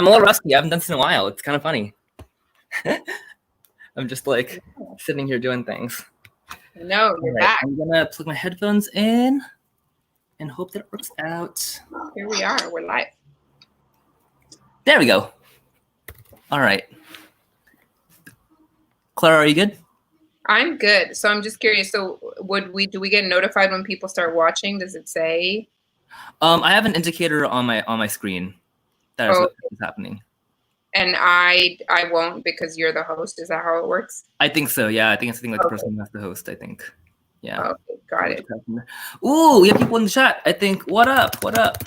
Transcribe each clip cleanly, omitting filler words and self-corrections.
I'm a little rusty. I haven't done this in a while. It's kind of funny. I'm just like sitting here doing things. No, you're back. I'm gonna plug my headphones in and hope that it works out. Here we are. We're live. There we go. All right. Clara, are you good? I'm good. So I'm just curious. So do we get notified when people start watching? Does it say? I have an indicator on my screen that is what is happening. And I won't because you're the host. Is that how it works? I think so. Yeah, I think it's like the person that's the host. I think. Yeah. Okay, got it. Ooh, we have people in the chat. I think. What up? What up?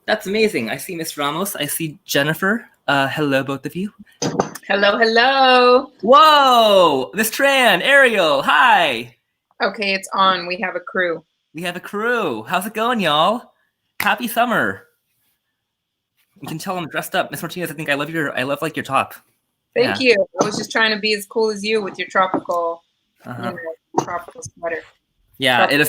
That's amazing. I see Miss Ramos. I see Jennifer. Hello, both of you. Hello, hello. Whoa, Miss Tran, Ariel. Hi. Okay, it's on. We have a crew. We have a crew. How's it going, y'all? Happy summer. You can tell I'm dressed up. Miss Martinez, I love like your top. Thank you. I was just trying to be as cool as you with your tropical, tropical sweater. Yeah, it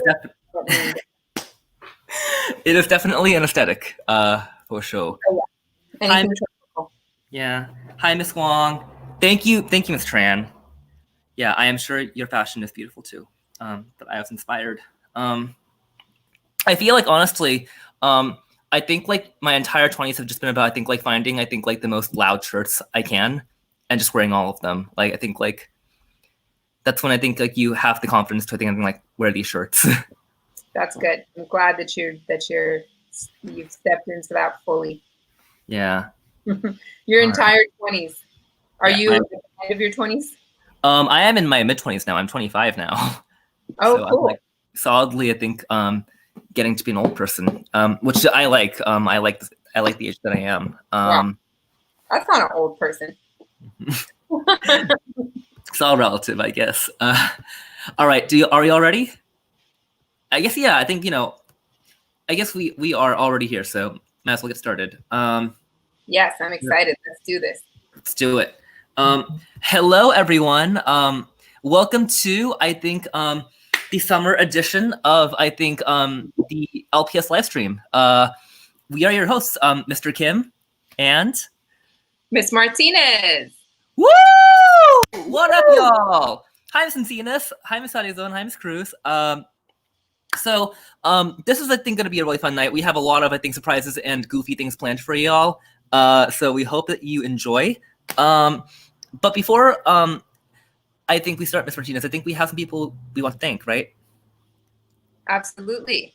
is definitely an aesthetic, for sure. Oh, yeah. Anything tropical. Yeah. Hi, Miss Wong. Thank you, Miss Tran. Yeah, I am sure your fashion is beautiful too. That I was inspired. I feel like honestly, I think like my entire 20s have just been about finding the most loud shirts I can and just wearing all of them. Like I think like that's when I think like you have the confidence to wear these shirts. That's good. I'm glad that you've stepped into that fully. Yeah. Your entire 20s. Are you at the end of your 20s? I am in my mid-20s now. I'm 25 now. Oh, so cool. I'm, like, solidly, I think, getting to be an old person, which I like. I like the age that I am. That's not an old person. It's all relative, I guess. All right. Are we all ready? I guess, yeah. I think, I guess we are already here, so might as well get started. Yes, I'm excited. Let's do this. Let's do it. Hello, everyone. Welcome to, I think, the summer edition of, I think, the LPS live stream. We are your hosts, Mr. Kim and Miss Martinez. Woo! What up, y'all? Hi, Miss Encinas. Hi, Miss Arizona. Hi, Miss Cruz. So this is, I think, going to be a really fun night. We have a lot of, I think, surprises and goofy things planned for y'all. So we hope that you enjoy. But before I think we start, Miss Martinez, I think we have some people we want to thank, right? Absolutely.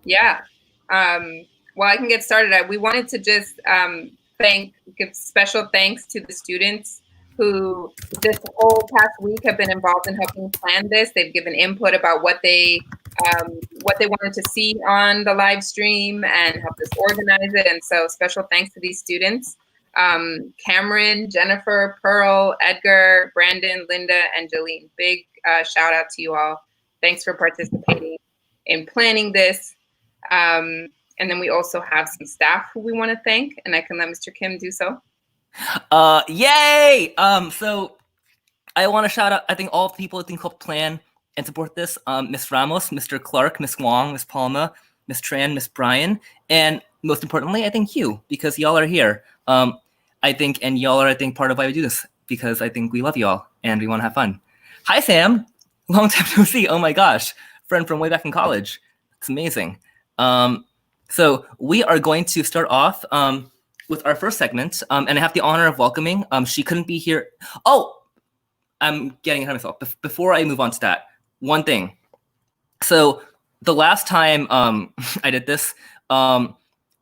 Yeah. Well, I can get started. We wanted to just give special thanks to the students who this whole past week have been involved in helping plan this. They've given input about what they wanted to see on the live stream and helped us organize it. And so special thanks to these students. Cameron, Jennifer, Pearl, Edgar, Brandon, Linda, and Jolene. Big shout out to you all. Thanks for participating in planning this. And then we also have some staff who we want to thank, and I can let Mr. Kim do so. Yay! So I want to shout out, I think, all the people who think help plan and support this. Miss Ramos, Mr. Clark, Miss Wong, Miss Palma, Miss Tran, Miss Bryan, and most importantly, I think you, because y'all are here. I think, and y'all are, I think, part of why we do this, because I think we love y'all and we want to have fun. Hi, Sam. Long time no see. Oh my gosh. Friend from way back in college. It's amazing. So we are going to start off with our first segment, and I have the honor of welcoming. She couldn't be here. Oh, I'm getting ahead of myself. Before I move on to that, one thing. So the last time I did this, I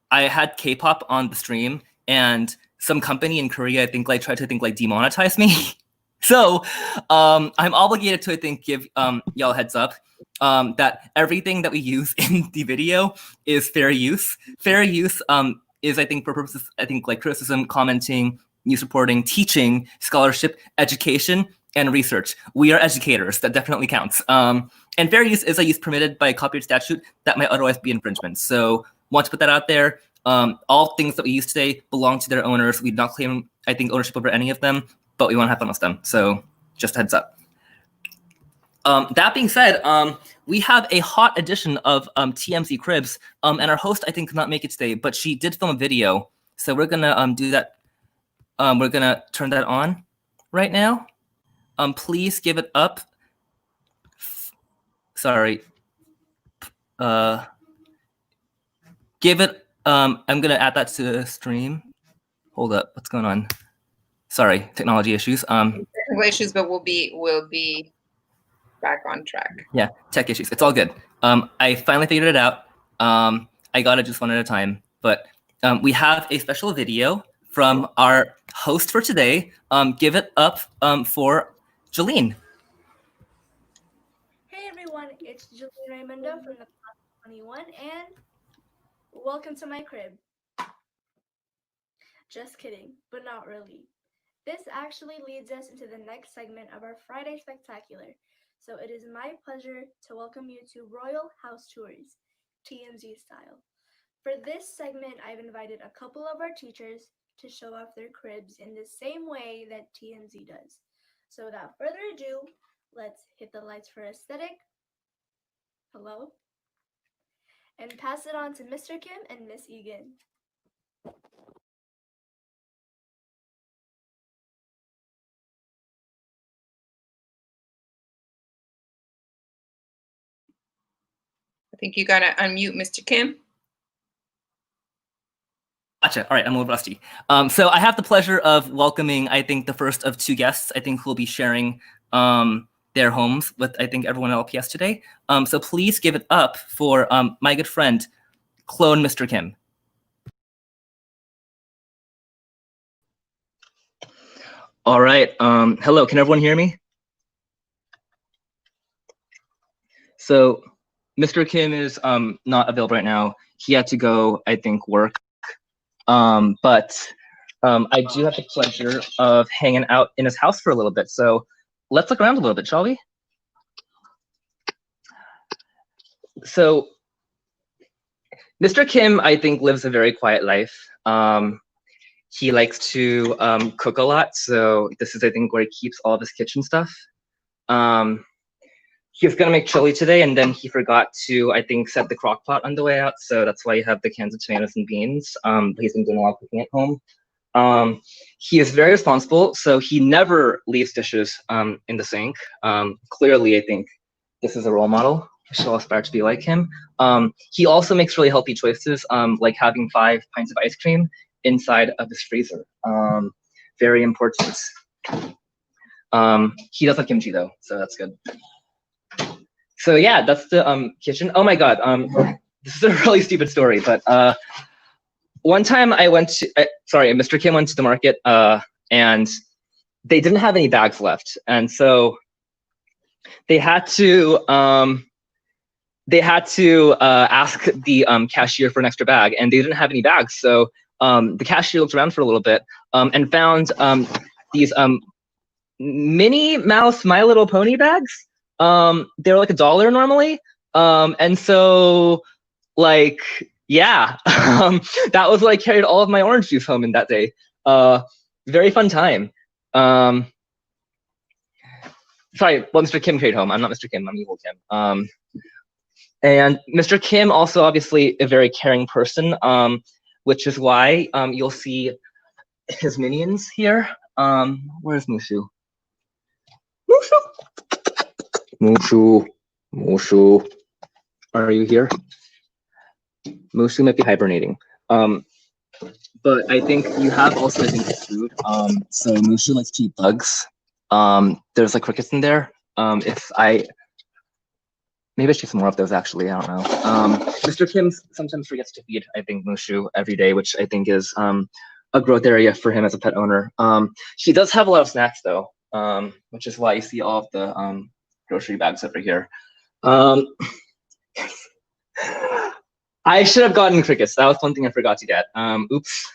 had K-pop on the stream, and some company in Korea, I think, tried to demonetize me. So I'm obligated to, I think, give y'all a heads up that everything that we use in the video is fair use. Fair use is, I think, for purposes, I think, criticism, commenting, news reporting, teaching, scholarship, education, and research. We are educators. That definitely counts. And fair use is a use permitted by a copyright statute that might otherwise be infringement. So want to put that out there. All things that we use today belong to their owners. We do not claim, I think, ownership over any of them, but we want to have fun with them. So just heads up. That being said, we have a hot edition of TMZ Cribs, and our host, I think, could not make it today, but she did film a video. So we're going to do that. We're going to turn that on right now. Please give it up. Sorry. Give it. I'm going to add that to the stream. Hold up. What's going on? Sorry, technology issues. Technical issues, but we'll be back on track. Yeah, tech issues. It's all good. I finally figured it out. I got it just one at a time. But we have a special video from our host for today. Give it up for Jolene. Hey everyone, it's Jolene Raimundo from the class of 21, and welcome to my crib. Just kidding, but not really. This actually leads us into the next segment of our Friday Spectacular. So it is my pleasure to welcome you to Royal House Tours, TMZ style. For this segment, I've invited a couple of our teachers to show off their cribs in the same way that TMZ does. So without further ado, let's hit the lights for aesthetic. Hello? And pass it on to Mr. Kim and Miss Egan. I think you gotta unmute Mr. Kim. Gotcha. All right, I'm a little rusty. So I have the pleasure of welcoming, I think, the first of two guests, I think, who will be sharing their homes with, I think, everyone at LPS today. So please give it up for my good friend, Clone Mr. Kim. All right. Hello, can everyone hear me? So Mr. Kim is not available right now. He had to go, I think, work. But I do have the pleasure of hanging out in his house for a little bit. So let's look around a little bit, shall we? So Mr. Kim, I think, lives a very quiet life. He likes to cook a lot. So this is, I think, where he keeps all of his kitchen stuff. He was gonna make chili today, and then he forgot to, I think, set the crock pot on the way out. So that's why you have the cans of tomatoes and beans. He's been doing a lot of cooking at home. He is very responsible, so he never leaves dishes in the sink. Clearly, I think this is a role model. I shall aspire to be like him. He also makes really healthy choices, like having 5 pints of ice cream inside of his freezer. Very important. He does have kimchi though, so that's good. So yeah, that's the kitchen. Oh my God, this is a really stupid story, but one time I went to, sorry, Mr. Kim went to the market and they didn't have any bags left. And so they had to ask the cashier for an extra bag, and they didn't have any bags. So the cashier looked around for a little bit and found these Minnie Mouse My Little Pony bags. They're like $1 normally. And so like, yeah, that was what I carried all of my orange juice home in that day. Very fun time. Sorry, well, Mr. Kim carried home. I'm not Mr. Kim, I'm Evil Kim. And Mr. Kim also obviously a very caring person, which is why you'll see his minions here. Where's Mushu? Mushu, are you here? Mushu might be hibernating. But I think you have also, I think, food. So Mushu likes to eat bugs. There's like crickets in there. Maybe I should get some more of those actually, I don't know. Mr. Kim sometimes forgets to feed, I think, Mushu every day, which I think is a growth area for him as a pet owner. She does have a lot of snacks though, which is why you see all of the grocery bags over here. I should have gotten crickets. That was one thing I forgot to get. Oops.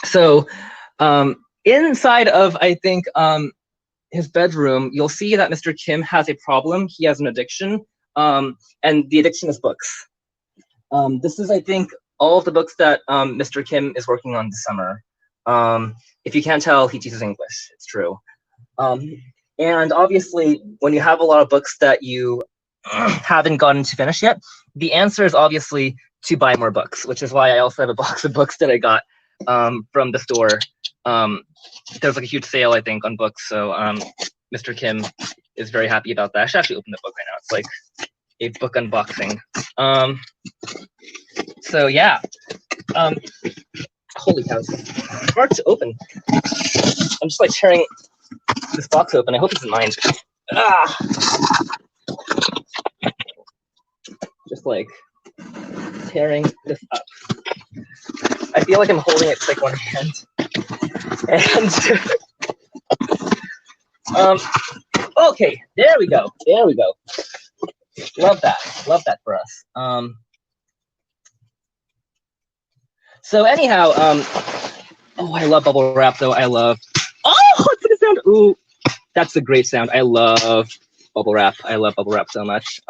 So inside of, I think, his bedroom, you'll see that Mr. Kim has a problem. He has an addiction, and the addiction is books. This is, I think, all of the books that Mr. Kim is working on this summer. If you can't tell, he teaches English. It's true. And obviously, when you have a lot of books that you haven't gotten to finish yet, the answer is obviously to buy more books, which is why I also have a box of books that I got from the store. There's like a huge sale, I think, on books. So Mr. Kim is very happy about that. I should actually open the book right now. It's like a book unboxing. So yeah. Holy cow, it's hard to open. I'm just like tearing this box open. I hope it's mine. Ah! Just like tearing this up. I feel like I'm holding it with like one hand. And okay, there we go. There we go. Love that. Love that for us. So anyhow, oh, I love bubble wrap though. I love. Oh, what's the sound? Ooh, that's a great sound. I love bubble wrap. I love bubble wrap so much.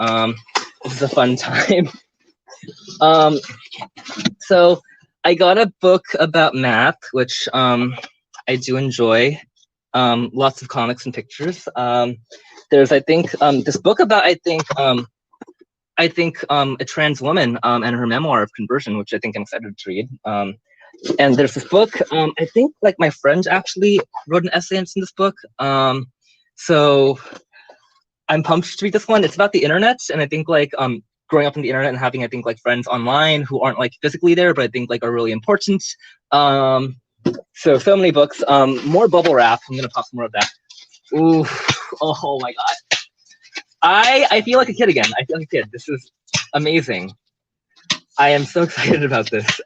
This is a fun time. So I got a book about math, which I do enjoy. Lots of comics and pictures. There's, I think, this book about, I think, a trans woman and her memoir of conversion, which I think I'm excited to read. And there's this book, I think like my friend actually wrote an essay in this book. So I'm pumped to read this one. It's about the internet, and I think like growing up on the internet and having, I think, like friends online who aren't like physically there, but I think like are really important. So many books. More bubble wrap. I'm gonna pop some more of that. Ooh, oh my god. I feel like a kid again. I feel like a kid. This is amazing. I am so excited about this.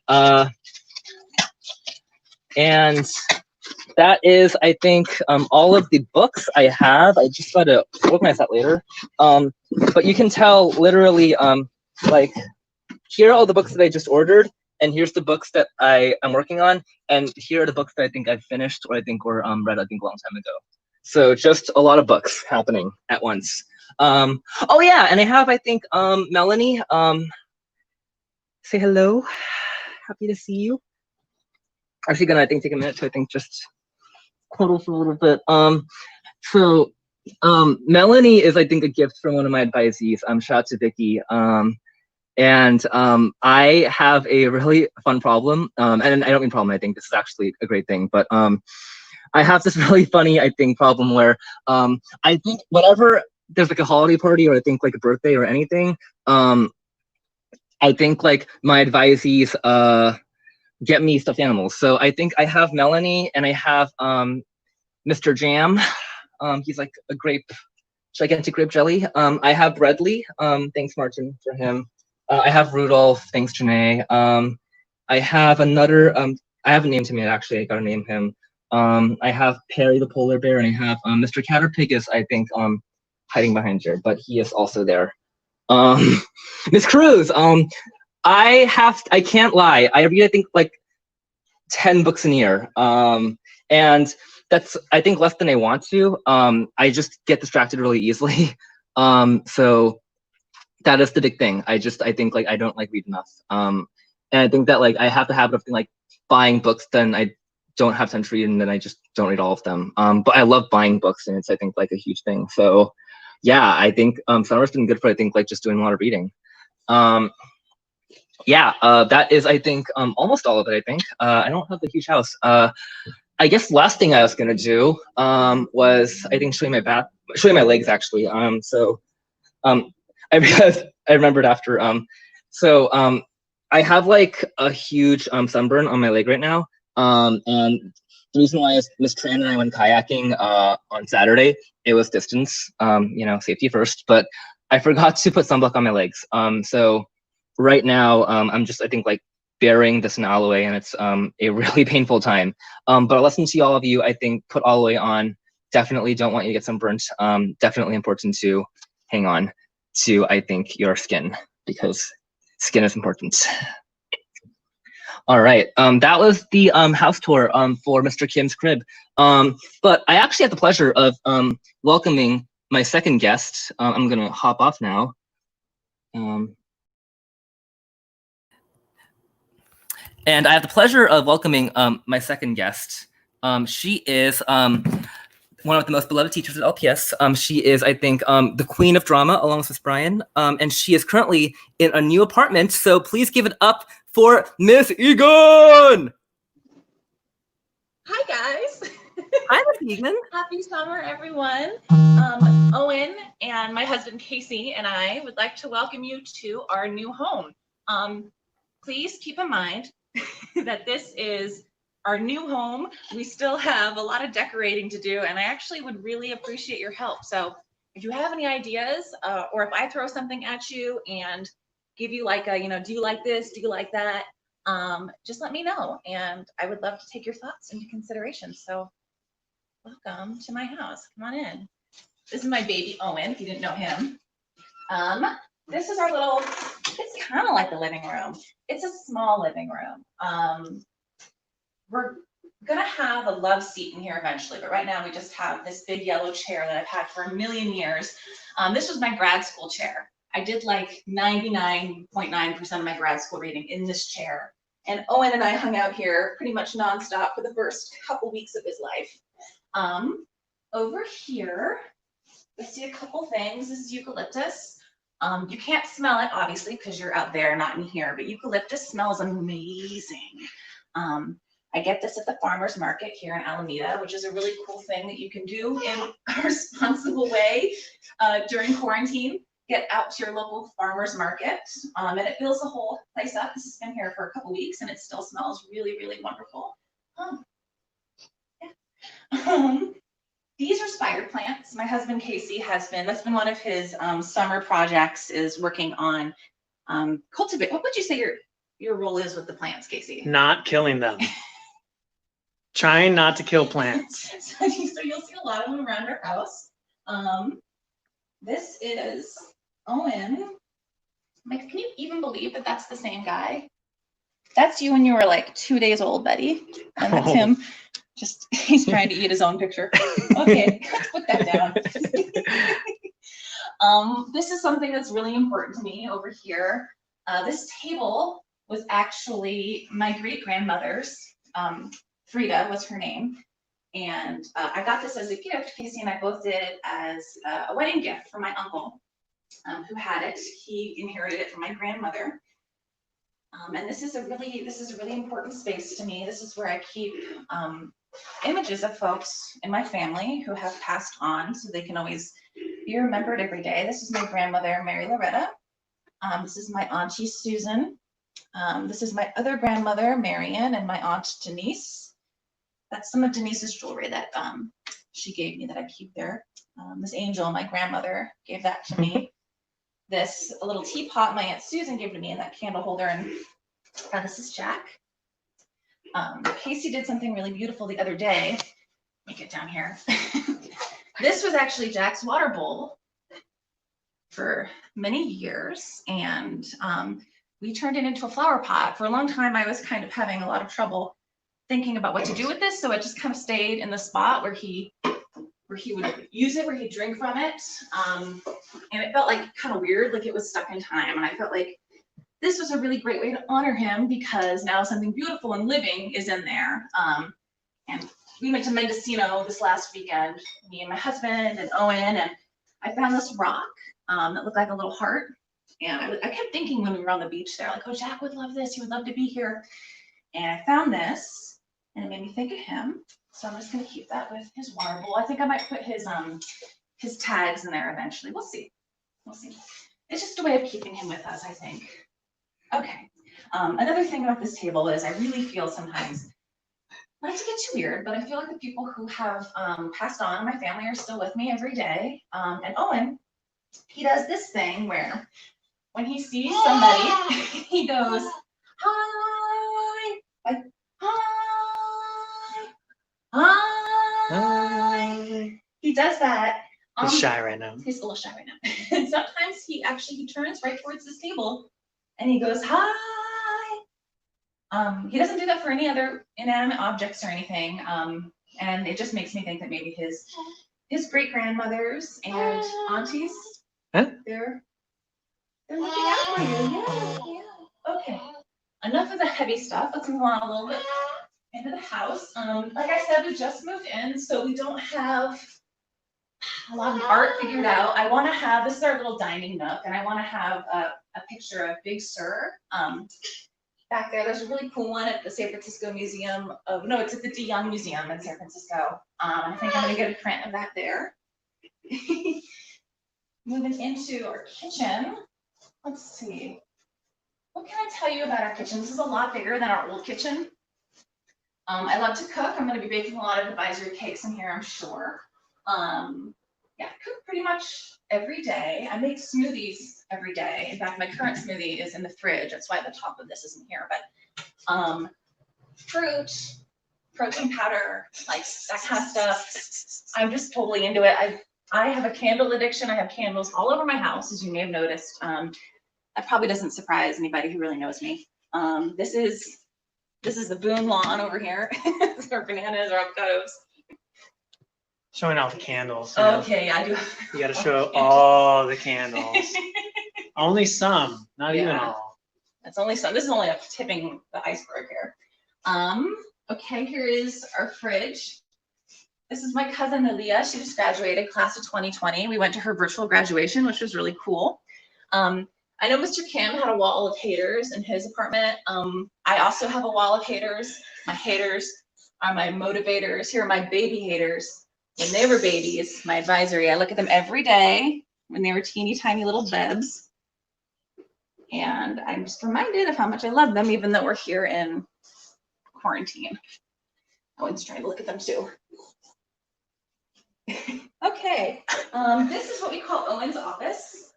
And that is, I think, all of the books I have. I just gotta organize that later. But you can tell literally, like, here are all the books that I just ordered, and here's the books that I am working on, and here are the books that I think I've finished or I think were read, I think, a long time ago. So just a lot of books happening at once. Oh yeah, and I have, I think, Melanie, say hello. Happy to see you. Actually gonna, I think, take a minute to, I think, just cuddle for a little bit. So Melanie is, I think, a gift from one of my advisees. Shout out to Vicky. And I have a really fun problem, and I don't mean problem, I think this is actually a great thing, but I have this really funny, I think, problem where I think whenever there's like a holiday party or I think like a birthday or anything, I think like my advisees get me stuffed animals. So I think I have Melanie and I have Mr. Jam. He's like a grape, gigantic grape jelly. I have Bradley. Thanks, Martin, for him. I have Rudolph. Thanks, Janae. I have another. I haven't named him yet. Actually, I gotta name him. I have Perry the polar bear, and I have Mr. Caterpig is, I think, hiding behind here, but he is also there. Miss Cruz. I can't lie. I read, I think, like 10 books a year. And that's, I think, less than I want to. I just get distracted really easily. So that is the big thing. I think like I don't like read enough. And I think that like I have the habit of like buying books, then I don't have time to read, and then I just don't read all of them. But I love buying books, and it's, I think, like a huge thing. So yeah, I think summer's been good for, I think, like just doing a lot of reading. Yeah, that is, I think, almost all of it, I think. I don't have a huge house. I guess last thing I was gonna do was, I think, show you my legs, actually. I remembered after. I have like a huge sunburn on my leg right now. And the reason why is Miss Tran and I went kayaking on Saturday. It was distance, you know, safety first, but I forgot to put sunblock on my legs. So right now, I'm just, I think, like bearing this in Alloway, and it's a really painful time. But a lesson to all of you, I think, put Alloway on. Definitely don't want you to get sunburnt. Definitely important to hang on to, I think, your skin, because skin is important. All right, that was the house tour for Mr. Kim's crib. But I actually have the pleasure of welcoming my second guest. I'm gonna hop off now. And I have the pleasure of welcoming my second guest. She is one of the most beloved teachers at LPS. She is, I think, the queen of drama, along with Miss Brian. And she is currently in a new apartment. So please give it up for Miss Egan. Hi, guys. Hi, Miss Egan. Happy summer, everyone. Owen and my husband Casey and I would like to welcome you to our new home. Please keep in mind that this is our new home. We still have a lot of decorating to do, and I actually would really appreciate your help. So if you have any ideas, or if I throw something at you and give you like a, do you like this? Do you like that? Just let me know, and I would love to take your thoughts into consideration. So welcome to my house. Come on in. This is my baby Owen, if you didn't know him. This is our little, it's kind of like the living room. It's a small living room. We're gonna have a love seat in here eventually, but right now we just have this big yellow chair that I've had for a million years. This was my grad school chair. I did like 99.9% of my grad school reading in this chair. And Owen and I hung out here pretty much nonstop for the first couple weeks of his life. Over here, we see a couple things. This is eucalyptus. You can't smell it, obviously, because you're out there, not in here, but eucalyptus smells amazing. I get this at the farmer's market here in Alameda, which is a really cool thing that you can do in a responsible way during quarantine. Get out to your local farmer's market, and it fills the whole place up. This has been here for a couple weeks, and it still smells really, really wonderful. These are spider plants. My husband Casey has been, that's been one of his summer projects, is working on cultivate. What would you say your role is with the plants, Casey? Not killing them. Trying not to kill plants. So you'll see a lot of them around our house. This is Owen. Like, can you even believe that that's the same guy? That's you when you were like 2 days old, buddy. And that's him. Just, he's trying to eat his own picture. Okay, let's put that down. This is something that's really important to me over here. This table was actually my great-grandmother's. Frida was her name. And I got this as a gift. Casey and I both did it as a wedding gift for my uncle, who had it. He inherited it from my grandmother. And this is a really important space to me. This is where I keep images of folks in my family who have passed on, so they can always be remembered every day. This is my grandmother, Mary Loretta. This is my auntie, Susan. This is my other grandmother, Marion, and my aunt, Denise. That's some of Denise's jewelry that she gave me that I keep there. This angel, my grandmother gave that to me. This, a little teapot my Aunt Susan gave to me, and that candle holder. And this is Jack. Casey did something really beautiful the other day. Let me get down here. This was actually Jack's water bowl for many years, and we turned it into a flower pot. For a long time, I was kind of having a lot of trouble thinking about what to do with this, so it just kind of stayed in the spot where he would use it, where he'd drink from it, and it felt like kind of weird, like it was stuck in time. And I felt like this was a really great way to honor him, because now something beautiful and living is in there. And we went to Mendocino this last weekend, me and my husband and Owen, and I found this rock that looked like a little heart. And I kept thinking when we were on the beach there, like, oh, Jack would love this. He would love to be here. And I found this, and it made me think of him. So I'm just gonna keep that with his water bowl. I think I might put his tags in there eventually. We'll see. We'll see. It's just a way of keeping him with us, I think. Okay. Another thing about this table is I really feel sometimes, not to get too weird, but I feel like the people who have passed on in my family are still with me every day. And Owen, he does this thing where when he sees somebody, he goes, hi, like, hi, hi. He does that. He's shy right now. He's a little shy right now. And sometimes he turns right towards this table and he goes, hi. He doesn't do that for any other inanimate objects or anything. And it just makes me think that maybe his great grandmothers and aunties, they're looking out for you. Yeah. Okay. Enough of the heavy stuff. Let's move on a little bit into the house. Like I said, we just moved in, so we don't have a lot of art figured out. I want to have, this is our little dining nook, and I want to have a picture of Big Sur. Back there, there's a really cool one at the San Francisco Museum of, no, it's at the De Young Museum in San Francisco. I think I'm gonna get a print of that there. Moving into our kitchen, let's see. What can I tell you about our kitchen? This is a lot bigger than our old kitchen. I love to cook. I'm gonna be baking a lot of advisory cakes in here, I'm sure. Yeah, cook pretty much every day. I make smoothies every day. In fact, my current smoothie is in the fridge. That's why the top of this isn't here, but fruit, protein powder, like that kind of stuff. I'm just totally into it. I have a candle addiction. I have candles all over my house, as you may have noticed. That probably doesn't surprise anybody who really knows me. This is the Boone lawn over here. Our bananas or avocados. Showing off the candles. Okay, I do. You got to show all the candles. Only some, not even all. That's only some. This is only tipping the iceberg here. Okay, here is our fridge. This is my cousin Aaliyah. She just graduated, class of 2020. We went to her virtual graduation, which was really cool. I know Mr. Kim had a wall of haters in his apartment. I also have a wall of haters. My haters are my motivators. Here are my baby haters. When they were babies, my advisory, I look at them every day when they were teeny tiny little bebs. And I'm just reminded of how much I love them, even though we're here in quarantine. Owen's trying to look at them too. Okay, this is what we call Owen's office.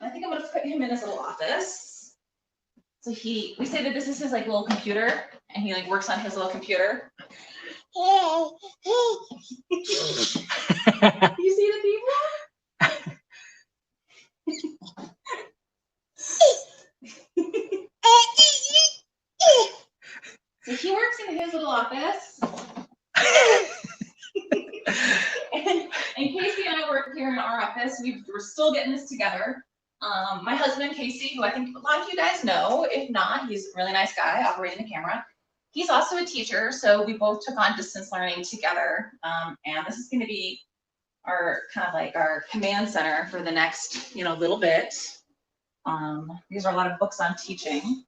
I think I'm gonna put him in his little office. So we say that this is his like little computer, and he like works on his little computer. You see the people? So he works in his little office. and Casey and I work here in our office. We're still getting this together. My husband, Casey, who I think a lot of you guys know, if not, he's a really nice guy operating the camera. He's also a teacher, so we both took on distance learning together. And this is going to be our kind of like our command center for the next, little bit. These are a lot of books on teaching.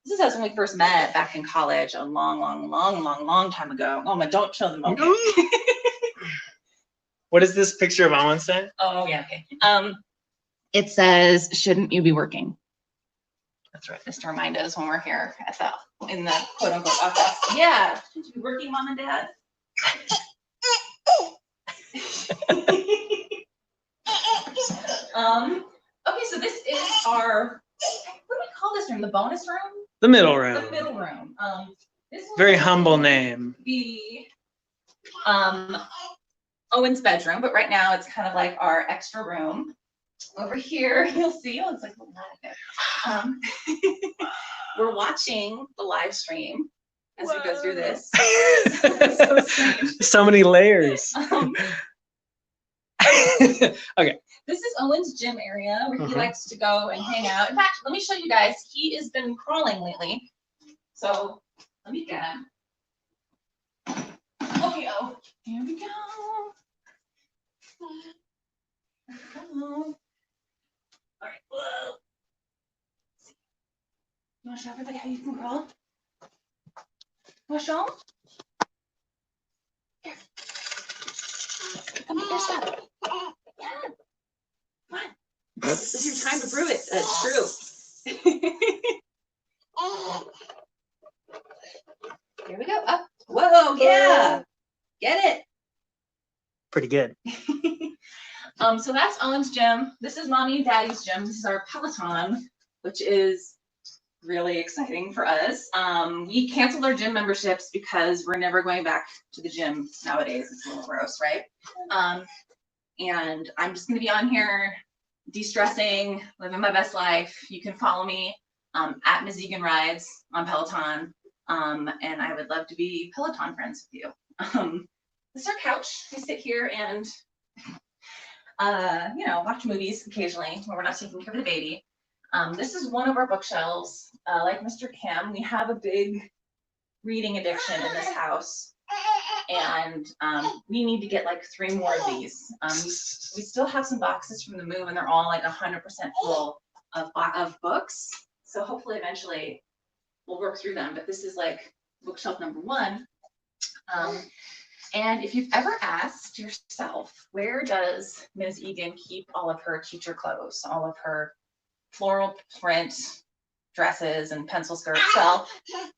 This is us when we first met back in college a long time ago. Oh my, don't show them. Okay. What does this picture of Owen say? Oh yeah, okay. It says, "Shouldn't you be working?" That's right. Just to remind us when we're here in the quote unquote office. Yeah, shouldn't you be working, Mom and Dad? Okay, so this is our, what do we call this room? The bonus room? The middle room. The middle room. This Very humble name. Be Owen's bedroom, but right now it's kind of like our extra room. Over here, you'll see, it's like we're watching the live stream as we go through this. So strange. So many layers. Okay. This is Owen's gym area where he likes to go and hang out. In fact, let me show you guys. He has been crawling lately. So let me get him. Okay, oh, here we go. Hello. All right, whoa. You want to show everybody how you can crawl? You want to show them? Here. Come here, stop. Yeah. Come on. This is your time to prove it. That's true. Here we go. Up. Whoa, yeah. Get it. Pretty good. So that's Owen's gym. This is Mommy and Daddy's gym. This is our Peloton, which is really exciting for us. We canceled our gym memberships because we're never going back to the gym nowadays. It's a little gross, right? And I'm just going to be on here de-stressing, living my best life. You can follow me at Ms. Egan Rides on Peloton. And I would love to be Peloton friends with you. This is our couch. We sit here and watch movies occasionally when we're not taking care of the baby. This is one of our bookshelves. Like Mr. Kim, we have a big reading addiction in this house. And we need to get like 3 more of these. We still have some boxes from the move, and they're all like 100% full of books. So hopefully eventually we'll work through them. But this is like bookshelf number 1. And if you've ever asked yourself, where does Ms. Egan keep all of her teacher clothes, all of her floral print dresses and pencil skirts? Well,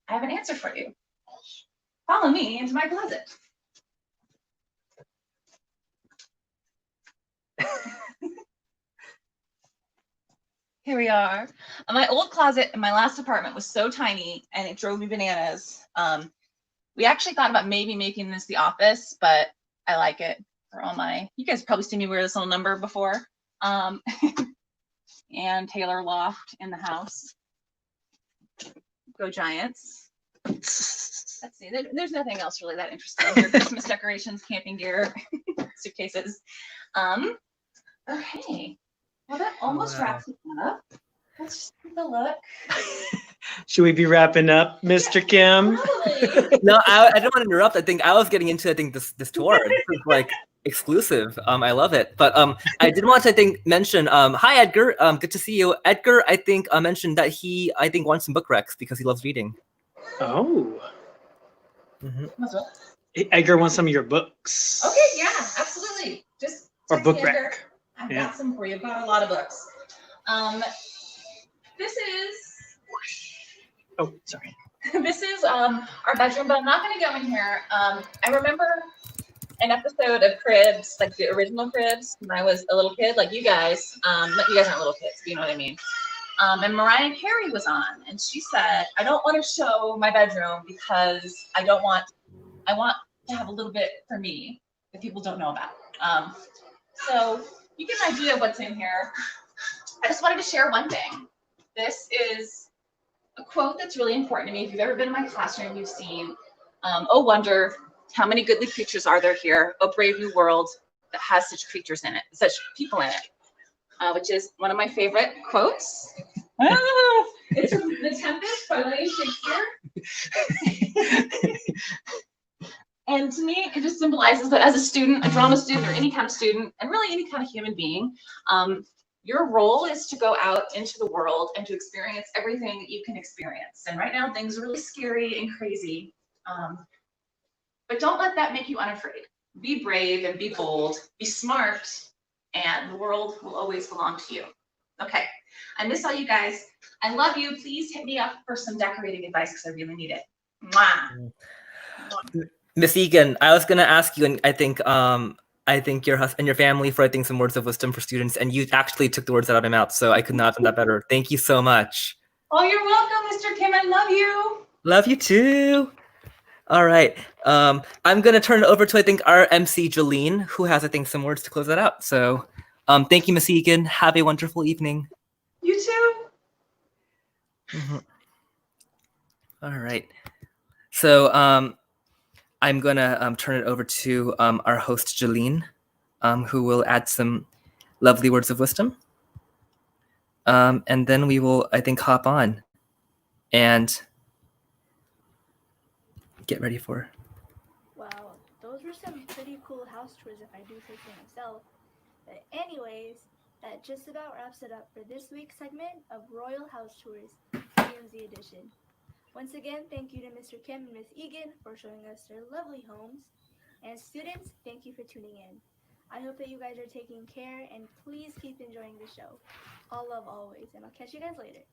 I have an answer for you. Follow me into my closet. Here we are. My old closet in my last apartment was so tiny and it drove me bananas. We actually thought about maybe making this the office, but I like it for all my, you guys have probably seen me wear this little number before. And Taylor Loft in the house. Go Giants. Let's see, there's nothing else really that interesting here. Christmas decorations, camping gear, suitcases. Okay, well that almost wraps it up. Let's just take a look. Should we be wrapping up, Mr. Kim? Probably. No, I don't want to interrupt. I think I was getting into this tour. This is like exclusive. I love it. But I did want to mention hi Edgar. Good to see you. Edgar, I think mentioned that he wants some book recs because he loves reading. Oh. Mm-hmm. Edgar wants some of your books. Okay, yeah, absolutely. Just Or text book me, Edgar. rec. I've Yeah. got some for you. I've got a lot of books. This is Oh, sorry. this is our bedroom, but I'm not going to go in here. I remember an episode of Cribs, like the original Cribs, when I was a little kid, like you guys. You guys aren't little kids, but you know what I mean. And Mariah Carey was on, and she said, "I don't want to show my bedroom because I want to have a little bit for me that people don't know about." So you get an idea of what's in here. I just wanted to share one thing. This is a quote that's really important to me. If you've ever been in my classroom, you've seen, "Oh wonder, how many goodly creatures are there here? Oh brave new world that has such creatures in it, such people in it," which is one of my favorite quotes. It's from The Tempest by William Shakespeare. And to me, it just symbolizes that as a student, a drama student, or any kind of student, and really any kind of human being, your role is to go out into the world and to experience everything that you can experience. And right now, things are really scary and crazy. But don't let that make you unafraid. Be brave and be bold, be smart, and the world will always belong to you. Okay, I miss all you guys. I love you. Please hit me up for some decorating advice because I really need it. Mwah. Miss Egan, I was gonna ask you, and I think your husband and your family for some words of wisdom for students, and you actually took the words out of my mouth, so I could not have done that better. Thank you so much. Oh, you're welcome, Mr. Kim. I love you. Love you too. All right. I'm gonna turn it over to our MC Jolene, who has some words to close that out. So, thank you, Miss Egan. Have a wonderful evening. You too. Mm-hmm. All right. So, I'm gonna turn it over to our host Jolene, who will add some lovely words of wisdom, and then we will, hop on and get ready for. Wow, those were some pretty cool house tours, if I do say so myself. But anyways, that just about wraps it up for this week's segment of Royal House Tours, TMZ edition. Once again, thank you to Mr. Kim and Ms. Egan for showing us their lovely homes. And students, thank you for tuning in. I hope that you guys are taking care, and please keep enjoying the show. All love always, and I'll catch you guys later.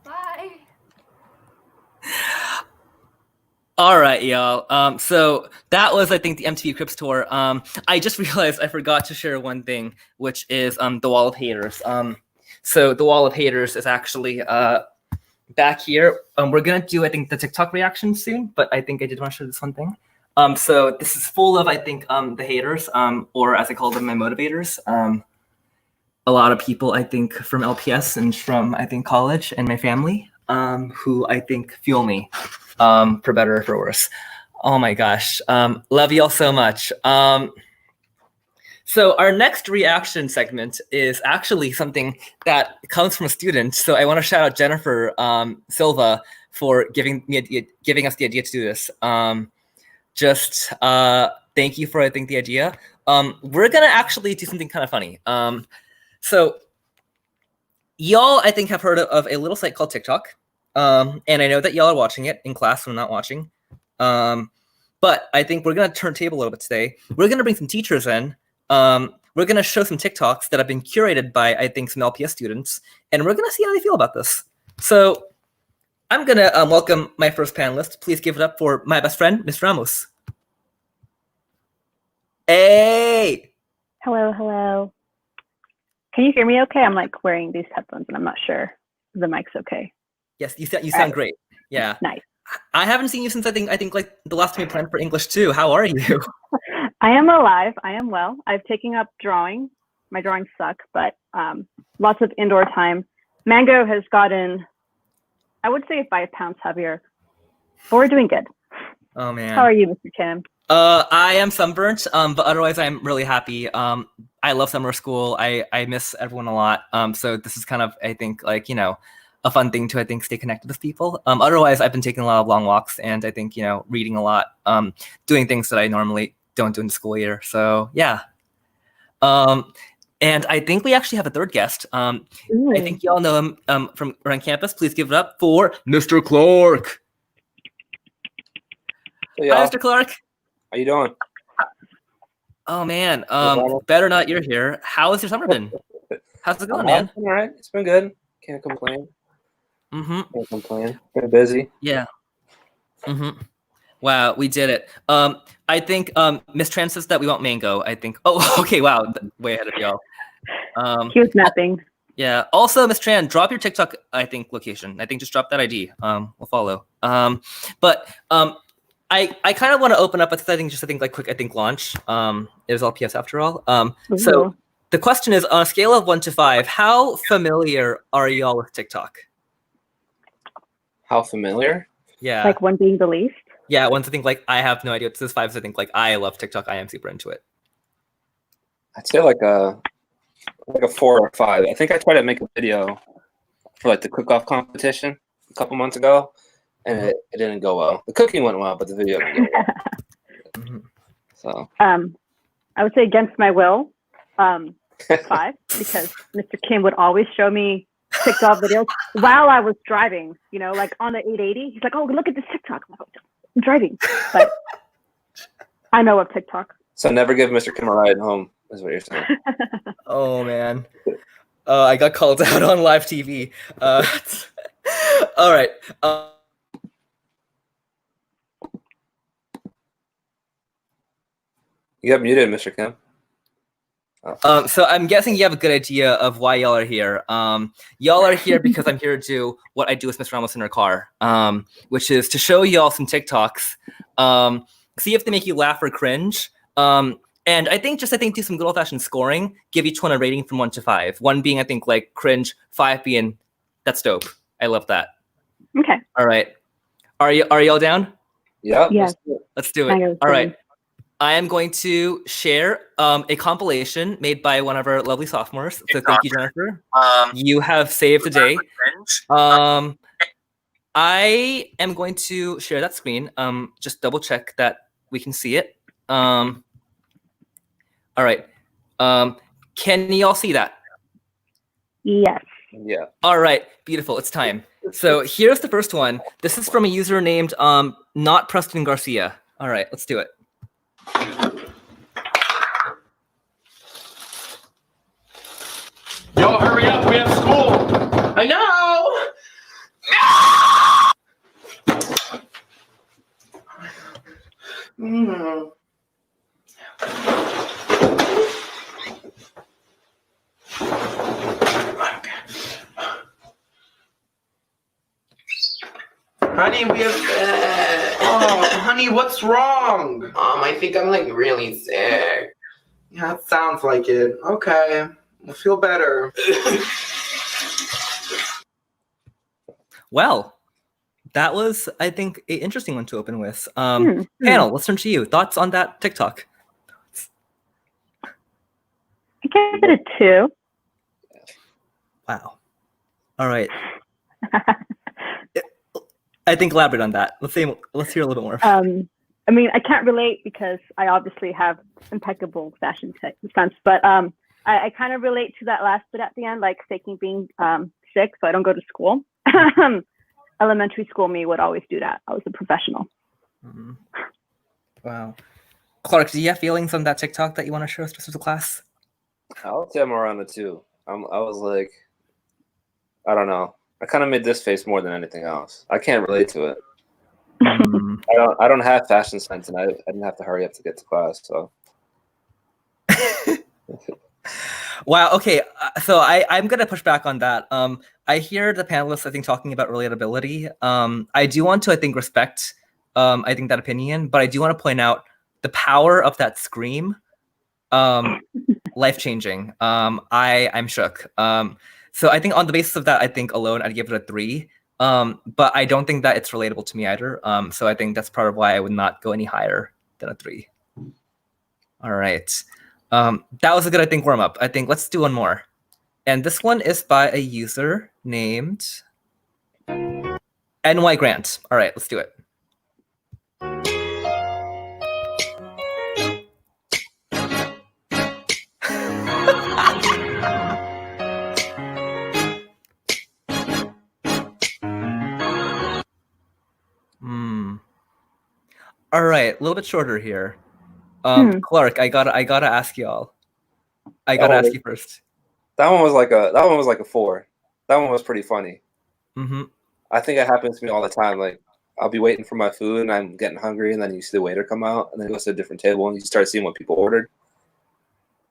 Bye! All right, y'all. So that was, the MTV Cribs tour. I just realized I forgot to share one thing, which is the Wall of Haters. So the Wall of Haters is actually back here. We're gonna do the TikTok reaction soon, but I did want to show this one thing. So this is full of the haters, or as I call them, my motivators. A lot of people from LPS and from college and my family, who fuel me, for better or for worse. Oh my gosh, love y'all so much. So our next reaction segment is actually something that comes from a student. So I want to shout out Jennifer Silva for giving us the idea to do this. just thank you for, I think, the idea. We're gonna actually do something kind of funny. So y'all, I think, have heard of a little site called TikTok. And I know that y'all are watching it in class when I'm not watching. But I think we're gonna turntable a little bit today. We're gonna bring some teachers in. We're gonna show some TikToks that have been curated by, I think, some LPS students, and we're gonna see how they feel about this. So I'm gonna welcome my first panelist. Please give it up for my best friend, Miss Ramos. Hey! Hello, hello. Can you hear me okay? I'm like wearing these headphones and I'm not sure if the mic's okay. Yes, you sound right. great. Yeah. Nice. I haven't seen you since I think like the last time we planned for English too. How are you? I am alive. I am well. I've taken up drawing. My drawings suck, but lots of indoor time. Mango has gotten, I would say, 5 pounds heavier, but we're doing good. Oh man. How are you, Mr. Kim? I am sunburnt, but otherwise I'm really happy. I love summer school. I miss everyone a lot. So this is kind of, I think, like, you know, a fun thing to, I think, stay connected with people. Otherwise, I've been taking a lot of long walks and I think, you know, reading a lot, doing things that I normally don't do in the school year. So yeah. And I think we actually have a third guest. I think y'all know him from around campus. Please give it up for Mr. Clark. Hey, Hi, y'all. Mr. Clark. How you doing? Oh man, better not you're here. How has your summer been? How's it going, man? All right, it's been good. Can't complain. Mm-hmm. Can't complain. Been busy. Yeah. Mm-hmm. Wow, we did it. I think Miss Tran says that we want mango. I think. Oh, okay. Wow, way ahead of y'all. He was napping. Yeah. Also, Miss Tran, drop your TikTok, I think, location. I think just drop that ID. We'll follow. But I kind of want to open up with, I think, like quick, I think, launch. It was LPS after all. So the question is, on a scale of 1 to 5, how familiar are y'all with TikTok? How familiar? Yeah. Like 1 being the least? Yeah, 1's I think like I have no idea what this is. 5's I think like I love TikTok. I am super into it. I'd say like a 4 or 5. I think I tried to make a video for like the cook-off competition a couple months ago, and it didn't go well. The cooking went well, but the video didn't go well. So I would say against my will, 5, because Mr. Kim would always show me TikTok videos while I was driving, you know, like on the 880. He's like, oh, look at this TikTok. I'm like, I'm driving. But I know of TikTok. So never give Mr. Kim a ride home, is what you're saying. Oh, man. I got called out on live TV. All right. You got muted, Mr. Kim. So I'm guessing you have a good idea of why y'all are here. Y'all are here because I'm here to do what I do with Miss Ramos in her car, which is to show y'all some TikToks, see if they make you laugh or cringe. And I think do some good old-fashioned scoring, give each one a rating from 1 to 5. 1 being, I think, like cringe, 5 being that's dope. I love that. Okay. All right. Are y'all down? Yeah. Yes. Let's do it. All right. I am going to share a compilation made by one of our lovely sophomores. So thank you, Jennifer. You have saved the day. I am going to share that screen. Just double check that we can see it. All right. Can y'all see that? Yes. Yeah. All right. Beautiful. It's time. So here's the first one. This is from a user named Not Preston Garcia. All right. Let's do it. Yo, hurry up, we have school. I know. Honey, we have. Oh, honey, what's wrong? I think I'm like really sick. Yeah, it sounds like it. Okay, we'll feel better. Well, that was, I think, an interesting one to open with. Panel, let's turn to you. Thoughts on that TikTok? I gave it a 2. Wow. All right. I think elaborate on that. Let's hear a little bit more. I mean, I can't relate because I obviously have impeccable fashion sense, but I kind of relate to that last bit at the end, like faking being sick so I don't go to school. Elementary school me would always do that. I was a professional. Mhm. Wow. Clark, do you have feelings on that TikTok that you want to share with the class? I would say I'm around the two. I was like, I don't know. I kind of made this face more than anything else. I can't relate to it. I don't have fashion sense, and I didn't have to hurry up to get to class. So. Wow. Okay. So I'm gonna push back on that. I hear the panelists, I think, talking about relatability. I do want to, I think, respect, I think, that opinion, but I do want to point out the power of that scream. Life changing. I'm shook. So I think on the basis of that, I think alone, I'd give it a 3. But I don't think that it's relatable to me either. So I think that's part of why I would not go any higher than a 3. All right. That was a good, I think, warm up. I think let's do one more. And this one is by a user named NY Grant. All right, let's do it. All right, a little bit shorter here. Clark, I gotta ask y'all. I gotta ask you first. That one was like a 4. That one was pretty funny. I think it happens to me all the time. Like I'll be waiting for my food and I'm getting hungry, and then you see the waiter come out, and then goes to a different table, and you start seeing what people ordered.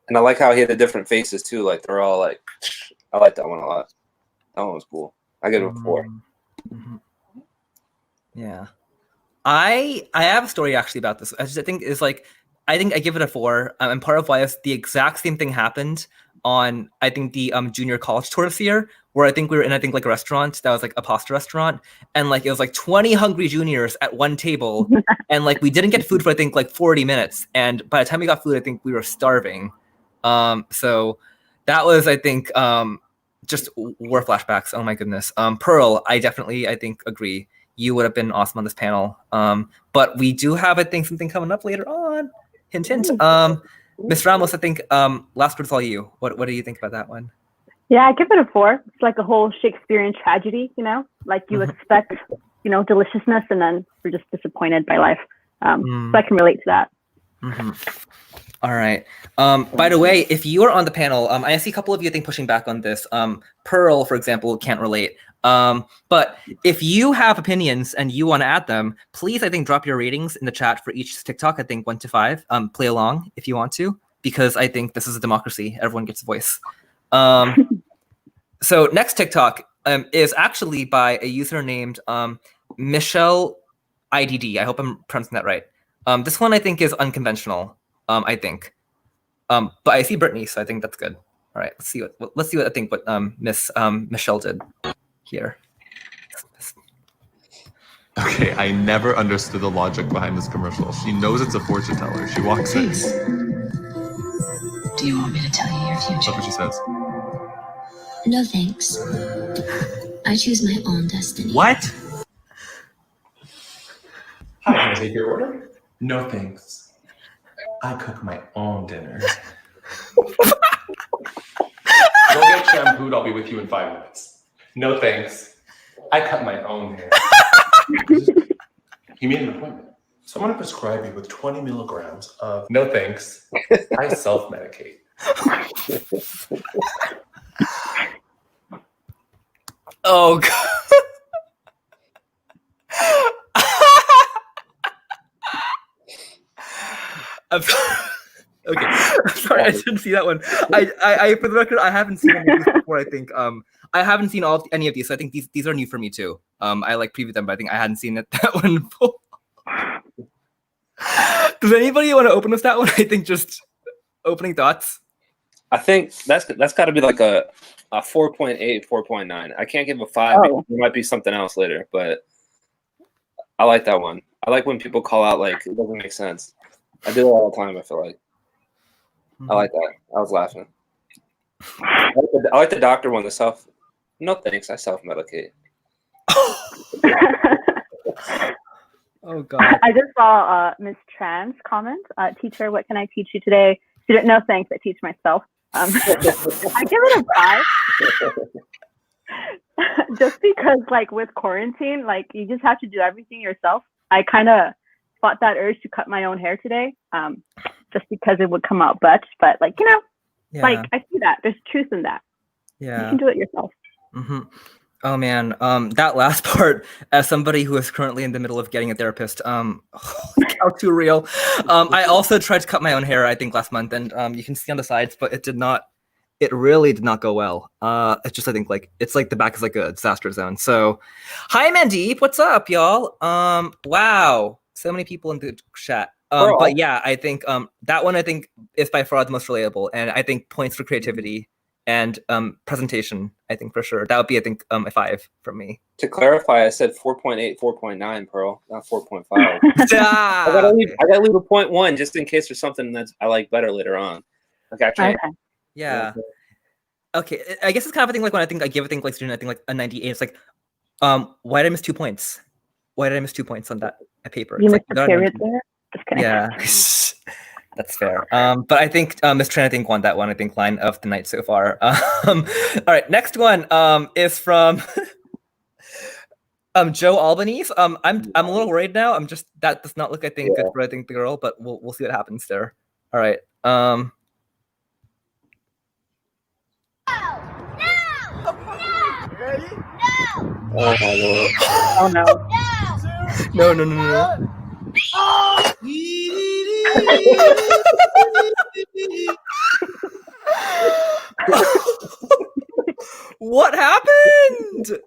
And I like how he had the different faces too. Like they're all like, I like that one a lot. That one was cool. I give it a 4. Yeah. I have a story actually about this. I think I give it a 4. And part of why is the exact same thing happened on, I think, the junior college tour this year, where I think we were in, like a restaurant that was like a pasta restaurant, and like it was like 20 hungry juniors at one table, and like we didn't get food for I think like 40 minutes, and by the time we got food, I think we were starving. So that was, I think, just war flashbacks. Oh my goodness. Pearl, I definitely, I think, agree. You would have been awesome on this panel. But we do have, I think, something coming up later on. Hint, hint. Ms. Ramos, I think last word's all you. What do you think about that one? Yeah, I give it a 4. It's like a whole Shakespearean tragedy, you know? Like you expect, you know, deliciousness, and then you're just disappointed by life. So I can relate to that. All right. By the way, if you are on the panel, I see a couple of you, I think, pushing back on this. Pearl, for example, can't relate. But if you have opinions and you want to add them, please, I think, drop your ratings in the chat for each TikTok. I think 1 to 5. Play along if you want to, because I think this is a democracy. Everyone gets a voice. So next TikTok is actually by a user named Michelle IDD. I hope I'm pronouncing that right. This one I think is unconventional. I think, but I see Brittany, so I think that's good. All right, let's see what I think what Miss Michelle did here. Okay, I never understood the logic behind this commercial. She knows it's a fortune teller. She walks in. Do you want me to tell you your future? That's what she says. No thanks. I choose my own destiny. What? Hi, can I take your order? No thanks. I cook my own dinner. Go get shampooed. I'll be with you in 5 minutes. No thanks. I cut my own hair. He made an appointment. So I'm going to prescribe you with 20 milligrams of no thanks. I self-medicate. Oh, God. I'm sorry. Okay, I'm sorry, I didn't see that one. I for the record, I haven't seen any of these before. I think I haven't seen any of these. So I think these are new for me too. I like previewed them, but I think I hadn't seen that one before. Does anybody want to open us that one? I think just opening thoughts. I think that's got to be like a 4.8, 4.9. I can't give a 5. Oh. There might be something else later, but I like that one. I like when people call out like it doesn't make sense. I do it all the time, I feel like. I like that. I was laughing. I like the doctor one, no thanks, I self-medicate. Oh God. I just saw Miss Tran's comment. Teacher, what can I teach you today? Student, no thanks. I teach myself. I give it a 5. Just because, like, with quarantine, like, you just have to do everything yourself. I kind of fought that urge to cut my own hair today, just because it would come out butch. But, like, you know, like, I see that. There's truth in that. You can do it yourself. Mm-hmm. Oh man, that last part, as somebody who is currently in the middle of getting a therapist, holy cow, too real. I also tried to cut my own hair, I think, last month, and you can see on the sides, but it really did not go well. It's just, I think, like, it's like the back is like a disaster zone. So, hi Mandeep, what's up, y'all? Wow, so many people in the chat. But yeah, I think that one, I think, is by far the most relatable, and I think points for creativity and presentation, I think, for sure. That would be, I think, a 5 from me. To clarify, I said 4.8, 4.9, Pearl, not 4.5. I gotta leave a 0.1 just in case there's something that I like better later on. Okay. Yeah. Okay. I guess it's kind of a thing like when I think I give a thing like student, I think like a 98. It's like, why did I miss 2 points? Why did I miss 2 points on that paper? You it's missed like, the period there? Just kidding. Yeah. That's fair. But I think Miss Tran, I think, won that one, I think, line of the night so far. All right, next one is from Joe Albanese. I'm a little worried now. That does not look, I think, good for, I think, the girl, but we'll see what happens there. All right. Oh my Lord. Oh no. No. What happened?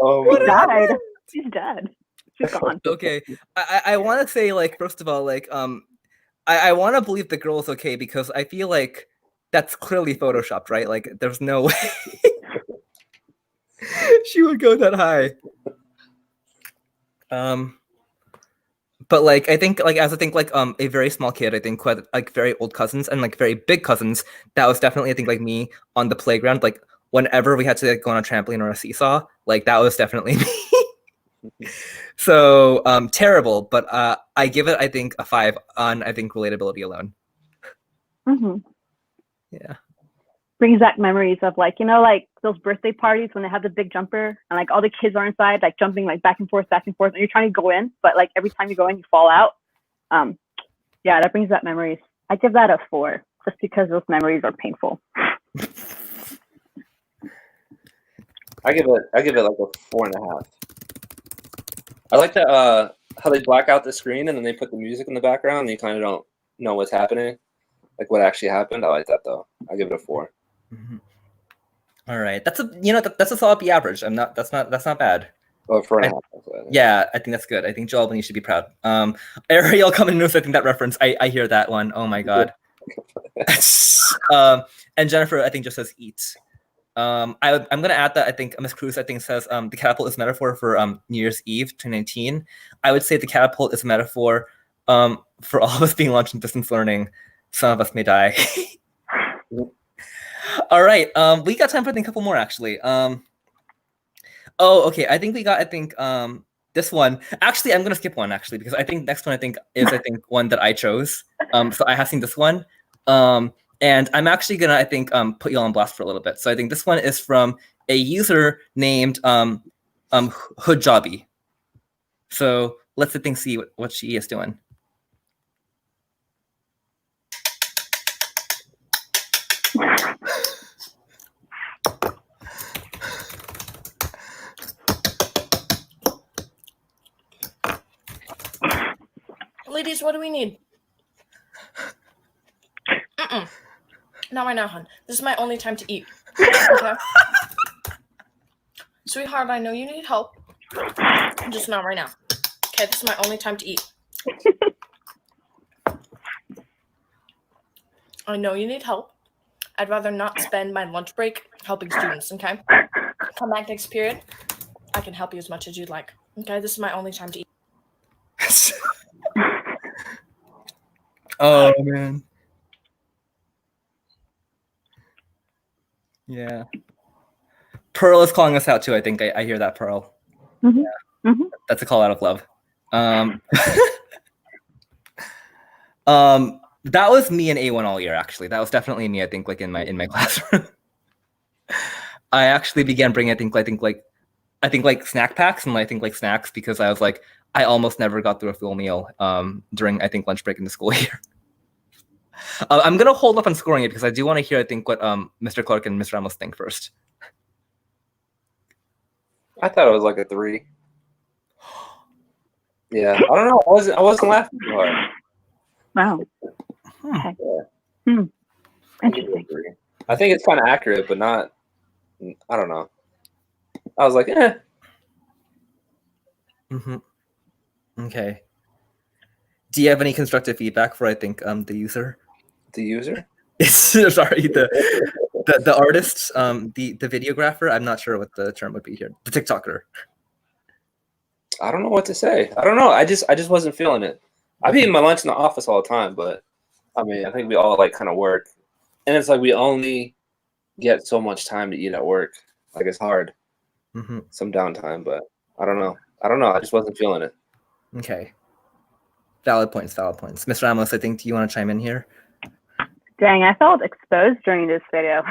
Oh, he died. He's dead. She's gone. Okay, I want to say, like, first of all, like, I want to believe the girl is okay because I feel like that's clearly photoshopped, right? Like, there's no way she would go that high. But like, I think, like, as I think, like, a very small kid, I think, quite, like, very old cousins and like very big cousins, that was definitely, I think, like, me on the playground. Like, whenever we had to, like, go on a trampoline or a seesaw, like, that was definitely me. So terrible, but I give it, I think, a 5 on, I think, relatability alone. Mm-hmm. Yeah. Brings back memories of, like, you know, like those birthday parties when they have the big jumper and like all the kids are inside, like jumping like back and forth, and you're trying to go in, but like every time you go in, you fall out. Yeah, that brings back memories. I give that a 4 just because those memories are painful. I give it like a 4.5. I like that how they black out the screen and then they put the music in the background and you kind of don't know what's happening, like what actually happened. I like that though. I give it a 4. Mm-hmm. All right, that's a solid B average. That's not bad. Oh, 4.5. Yeah, I think that's good. I think Joe Albany should be proud. Ariel coming in, I think that reference. I hear that one. Oh my God. And Jennifer, I think, just says eat. I'm gonna add that I think Miss Cruz, I think, says the catapult is a metaphor for New Year's Eve 2019. I would say the catapult is a metaphor for all of us being launched in distance learning. Some of us may die. All right, we got time for, I think, a couple more actually. Oh, okay. I think we got, I think, this one. Actually, I'm gonna skip one actually because I think next one, I think, is, I think, one that I chose. So I have seen this one. And I'm actually gonna, I think, put you on blast for a little bit. So I think this one is from a user named Hoodjobby. So let's, I think, see what she is doing. Ladies, what do we need? Not right now, hon. This is my only time to eat. Okay? Sweetheart, I know you need help. Just not right now. Okay, this is my only time to eat. I know you need help. I'd rather not spend my lunch break helping students, okay? Come back next period. I can help you as much as you'd like. Okay, this is my only time to eat. Oh, man. Yeah. Pearl is calling us out too, I think. I hear that, Pearl. Mm-hmm. Yeah. Mm-hmm. That's a call out of love. Um, that was me in A1 all year. Actually, that was definitely me. I think like in my classroom. I actually began bringing I think like snack packs and I think like snacks because I was like I almost never got through a full meal during I think lunch break in the school year. I'm gonna hold up on scoring it because I do want to hear I think what Mr. Clark and Ms. Ramos think first. I thought it was like a 3. Yeah, I don't know. I wasn't laughing too hard. Wow. Okay. Hmm. Interesting. I think it's kind of accurate, but not. I don't know. I was like, eh. Okay. Do you have any constructive feedback for I think the user? The user? Sorry, the artist, the videographer. I'm not sure what the term would be here. The TikToker. I don't know what to say. I don't know. I just wasn't feeling it. I've eaten my lunch in the office all the time, but I mean, I think we all like kind of work, and it's like we only get so much time to eat at work. Like it's hard. Some downtime, but I don't know. I just wasn't feeling it. Okay. Valid points. Ms. Ramos, I think, do you want to chime in here? Dang, I felt exposed during this video.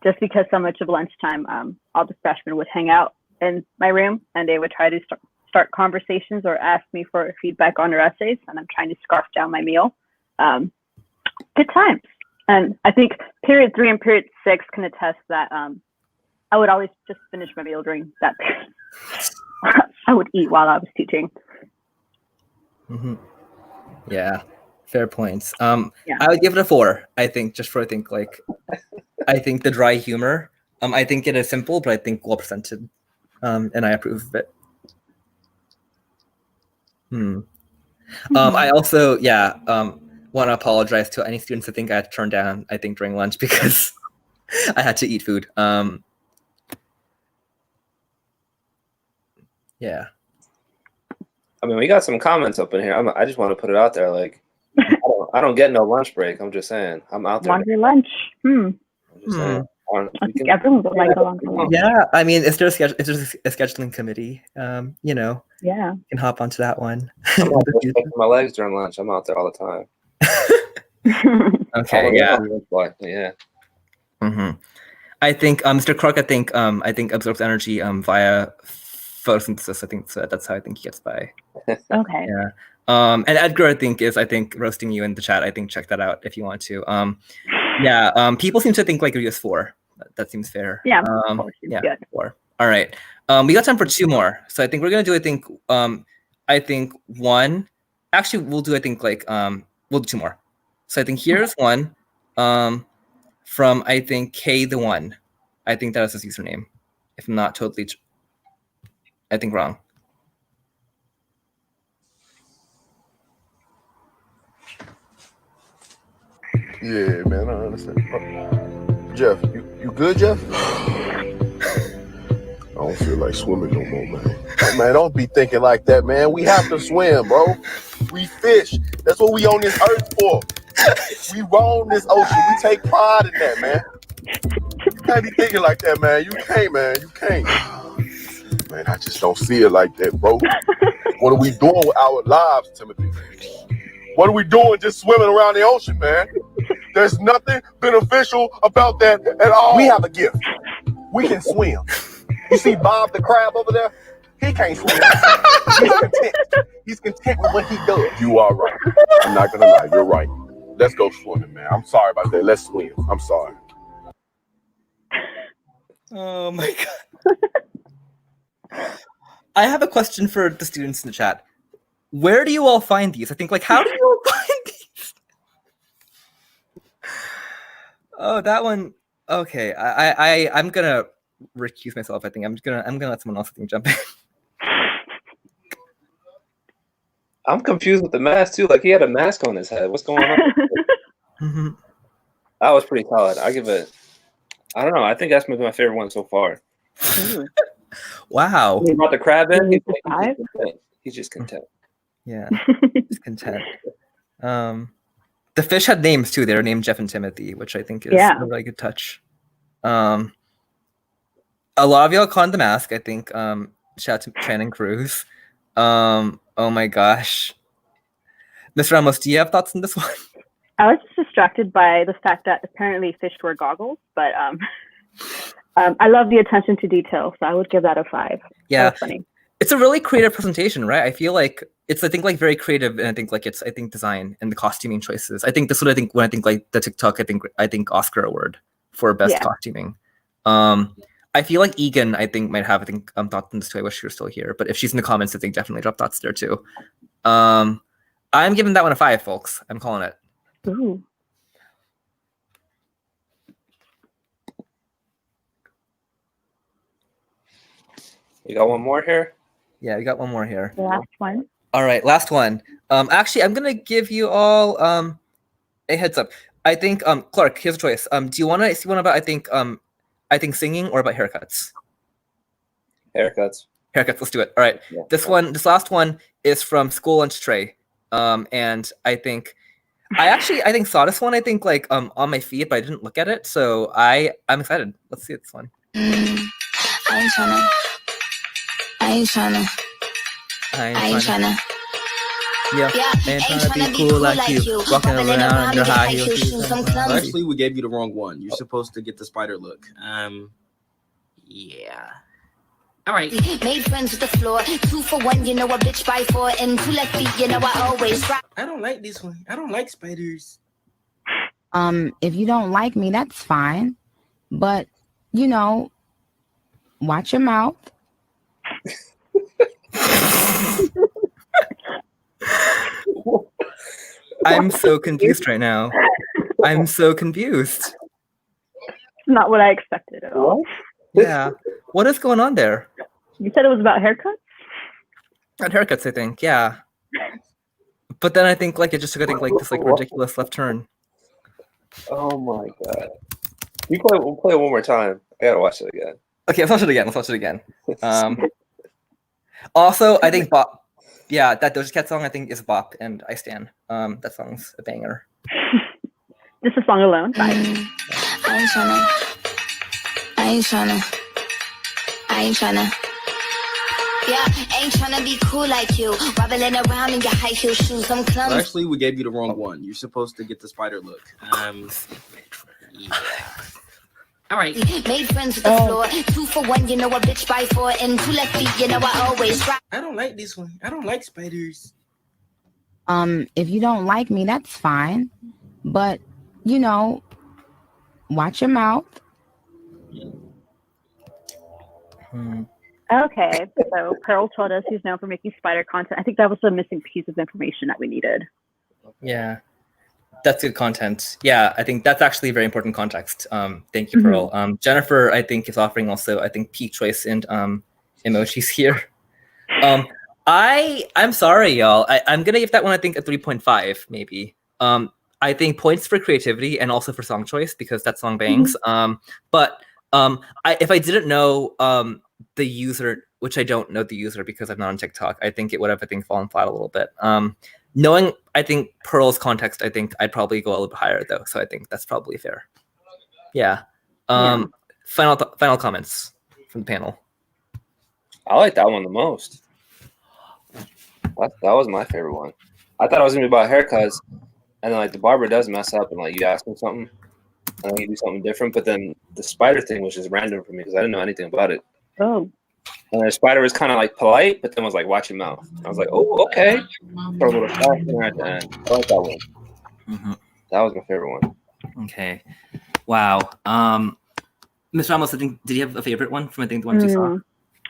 Just because so much of lunchtime, all the freshmen would hang out in my room and they would try to start conversations or ask me for feedback on their essays, and I'm trying to scarf down my meal. Good times. And I think period 3 and period 6 can attest that I would always just finish my meal during that period. I would eat while I was teaching. Yeah, fair points. I would give it a 4. I think just for I think the dry humor. I think it is simple, but I think well presented, and I approve of it. I also want to apologize to any students I think I had to turn down I think during lunch because I had to eat food. Yeah. I mean, we got some comments up in here. I just want to put it out there. Like, I don't get no lunch break. I'm just saying. I'm out there. Longer lunch. I'm just saying. I think everyone would like a longer lunch. Yeah, I mean, is there a scheduling committee? You know. Yeah. You can hop onto that one. I'm out there stretching my legs during lunch. I'm out there all the time. Okay. Yeah. Yeah. I think Mr. Clark. I think absorbs energy via photosynthesis. I think so that's how I think he gets by. Okay. Yeah. And Edgar, I think roasting you in the chat. I think check that out if you want to. People seem to think like a US4. That seems fair. Yeah. Good. 4. All right. We got time for 2 more. So I think we're gonna do. I think 1. Actually, we'll do. We'll do 2 more. So I think here's 1. From I think K the 1. I think that is his username. If I'm not totally. I think wrong. Yeah, man, I understand. Jeff, you good, Jeff? I don't feel like swimming no more, man. Man, don't be thinking like that, man. We have to swim, bro. We fish. That's what we on this earth for. We roam this ocean. We take pride in that, man. You can't be thinking like that, man. You can't, man. You can't. Man, I just don't see it like that, bro. What are we doing with our lives, Timothy? What are we doing just swimming around the ocean, man? There's nothing beneficial about that at all. We have a gift. We can swim. You see Bob the crab over there? He can't swim. He's content. He's content with what he does. You are right. I'm not gonna lie. You're right. Let's go swimming, man. I'm sorry about that. Let's swim. I'm sorry. Oh my god. I have a question for the students in the chat. Where do you all find these? I think how do you all find these? Oh, that one. Okay, I'm gonna recuse myself. I think I'm gonna let someone else jump in. I'm confused with the mask too. Like he had a mask on his head. What's going on? That was pretty solid. I give it. I don't know. I think that's maybe my favorite one so far. Wow. He brought the crab in. He's just content. Yeah, he's content. The fish had names too. They were named Jeff and Timothy, which I think is a really good touch. A lot of y'all conned the mask. I think shout out to Shannon Cruz. Oh my gosh. Ms. Ramos, do you have thoughts on this one? I was just distracted by the fact that apparently fish wear goggles, but I love the attention to detail, so I would give that a 5. Yeah, that was funny. It's a really creative presentation, right? I feel like it's like very creative, and I think like it's design and the costuming choices. I think this is what when I think like the TikTok I think Oscar award for best costuming. I feel like Egan might have thoughts on this too. I wish she were still here, but if she's in the comments, I think definitely drop thoughts there too. I'm giving that one a 5, folks. I'm calling it. Ooh. You got one more here? Yeah, we got one more here. The last one. All right, last one. Actually, I'm gonna give you all a heads up. I think Clark, here's a choice. Do you want to see one about I think singing or about haircuts? Haircuts. Haircuts. Let's do it. All right. Yeah, this last one is from School Lunch Tray. And I think saw this one. Like on my feed, but I didn't look at it. So I'm excited. Let's see this one. I ain't tryna. Yeah, ain't tryna be cool like you. Walking around in your high heels. Actually, we gave you the wrong one. You're supposed to get the spider look. Yeah. All right. Made friends with the floor. 2 for 1, you know a bitch by 4. And 2 left feet, you know I always rock. I don't like this one. I don't like spiders. If you don't like me, that's fine. But, watch your mouth. I'm so confused right now. I'm so confused. Not what I expected at all. Yeah. What is going on there? You said it was about haircuts? About haircuts, I think, yeah. But then I think like it just took this ridiculous left turn. Oh my god. We'll play it one more time. I gotta watch it again. Okay, let's watch it again. Also, I think Bop. Yeah, that Doja Cat song I think is Bop, and I stan. That song's a banger. Just a song alone. I ain't tryna. Yeah, ain't tryna be cool like you. Wobbling around in your high heel shoes. I'm clumsy. Well, actually, we gave you the wrong one. You're supposed to get the spider look. Yeah. All right. Made friends with the floor. 2 for 1, you know a bitch by 4. And 2 left feet, you know I always rock. I don't like this one. I don't like spiders. If you don't like me, that's fine. But, watch your mouth. Okay, so Pearl told us he's known for making spider content. I think that was the missing piece of information that we needed. Yeah, that's good content. Yeah, I think that's actually very important context. Thank you, Pearl. Jennifer, I think, is offering also, I think, peak choice and emojis here. I'm sorry, y'all. I'm gonna give that one, I think, a 3.5, maybe. I think points for creativity and also for song choice because that song bangs. But if I didn't know the user, which I don't know the user because I'm not on TikTok, I think it would have, fallen flat a little bit. Knowing, I think, Pearl's context, I think I'd probably go a little bit higher though. So I think that's probably fair. Yeah. Final comments from the panel. I like that one the most. That was my favorite one. I thought it was gonna be about haircuts, and then the barber does mess up, and you ask him something, and then you do something different. But then the spider thing was just random for me because I didn't know anything about it. Oh. And the spider was kind of polite, but then was watch your mouth. I was like, oh, okay. For a little fashion at the end. I like that one. That was my favorite one. Okay. Wow. Ms. Ramos, I think, did you have a favorite one from the ones you saw?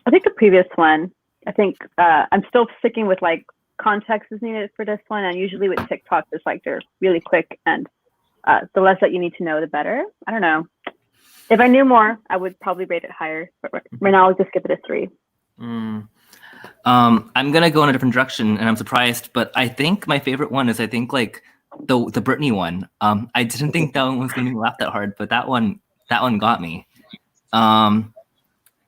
I think the previous one. I think I'm still sticking with context is needed for this one, and usually with TikTok, it's they're really quick, and the less that you need to know, the better. I don't know. If I knew more, I would probably rate it higher. But right now, I'll just give it a 3. I'm gonna go in a different direction, and I'm surprised, but I think my favorite one is the Britney one. I didn't think that one was gonna make me laugh that hard, but that one got me.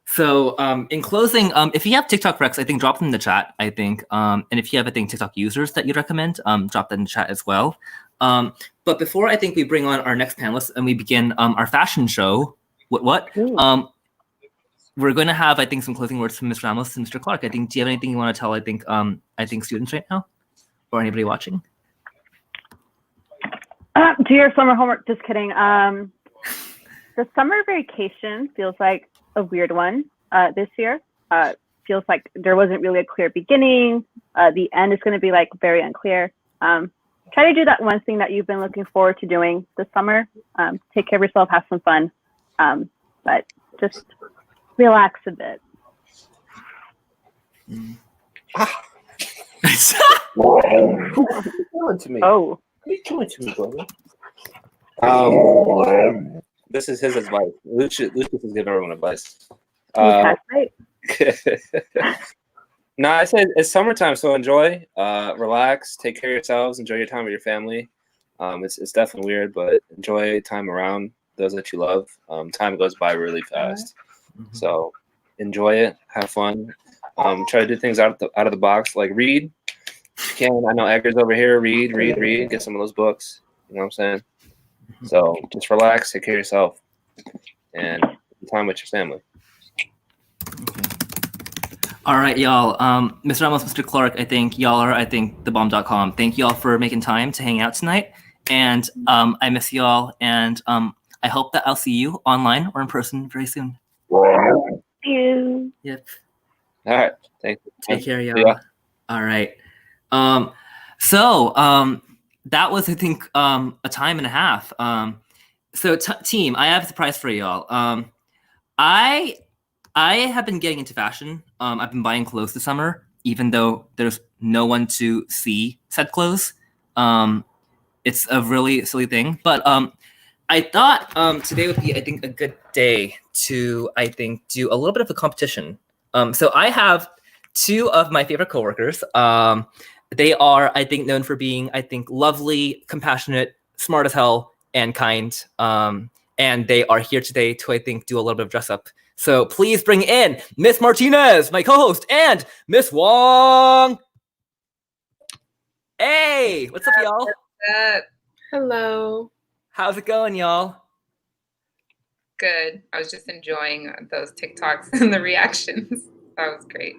So in closing, if you have TikTok recs, I think drop them in the chat. I think, and if you have TikTok users that you'd recommend, drop that in the chat as well. But before I think we bring on our next panelist and we begin our fashion show, what? we're going to have, I think, some closing words from Ms. Ramos and Mr. Clark. I think, do you have anything you want to tell, I think students right now or anybody watching? Do your summer homework. Just kidding. The summer vacation feels like a weird one this year. Feels like there wasn't really a clear beginning. The end is going to be like very unclear. Try to do that one thing that you've been looking forward to doing this summer. Take care of yourself, have some fun, but just relax a bit. To me. Oh. To me, brother. This is his advice. Lucius is giving everyone advice. No, I said it's summertime, so enjoy, relax, take care of yourselves, enjoy your time with your family. It's definitely weird, but enjoy time around those that you love. Time goes by really fast, so enjoy it, have fun. Try to do things out of the box, like read. If you can, I know Edgar's over here. Read, get some of those books. You know what I'm saying? So just relax, take care of yourself, and time with your family. All right, y'all. Mr. Ramos, Mr. Clark, I think y'all are, thebomb.com. Thank y'all for making time to hang out tonight. And I miss y'all. And I hope that I'll see you online or in person very soon. See you. Yep. All right. Thank you. Take care, y'all. Yeah. All right. So that was, I think, a time and a half. So team, I have a surprise for y'all. I have been getting into fashion. I've been buying clothes this summer, even though there's no one to see said clothes. It's a really silly thing, but I thought today would be, I think, a good day to, I think, do a little bit of a competition. So I have two of my favorite coworkers. They are, I think, known for being, I think, lovely, compassionate, smart as hell, and kind. And they are here today to, I think, do a little bit of dress up. So please bring in Miss Martinez, my co-host, and Miss Wong. Hey, what's up, y'all? Hello. How's it going, y'all? Good. I was just enjoying those TikToks and the reactions. That was great.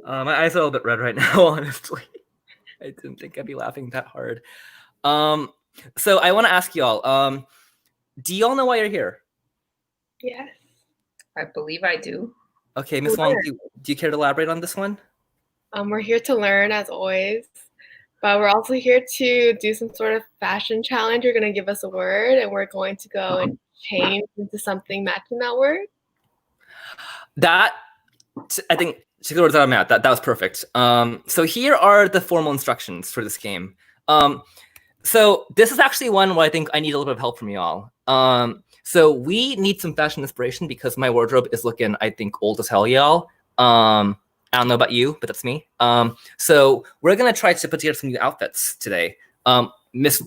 My eyes are a little bit red right now, honestly. I didn't think I'd be laughing that hard. So I want to ask y'all, do y'all know why you're here? Yes. I believe I do. Okay, Miss Wong, do you care to elaborate on this one? We're here to learn as always, but we're also here to do some sort of fashion challenge. You're going to give us a word and we're going to go and change into something matching that word. That, I think, to the words that I'm at, that was perfect. So here are the formal instructions for this game. So this is actually one where I think I need a little bit of help from y'all. So we need some fashion inspiration because my wardrobe is looking, I think, old as hell, y'all. I don't know about you, but that's me. So we're gonna try to put together some new outfits today. Miss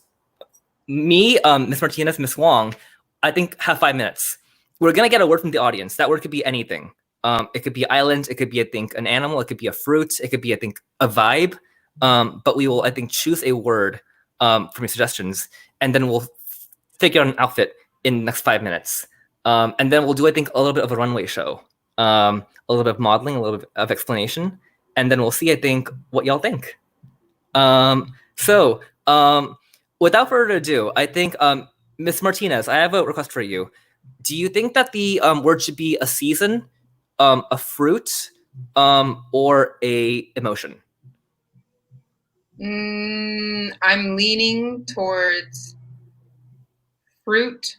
Martinez, Miss Wong, I think have 5 minutes. We're gonna get a word from the audience. That word could be anything. It could be island, it could be, I think, an animal, it could be a fruit, it could be, I think, a vibe. But we will, I think, choose a word from your suggestions, and then we'll figure out an outfit in the next 5 minutes. And then we'll do, I think, a little bit of a runway show, a little bit of modeling, a little bit of explanation, and then we'll see, I think, what y'all think. So without further ado, I think, Miss Martinez, I have a request for you. Do you think that the word should be a season, a fruit, or a emotion? I'm leaning towards fruit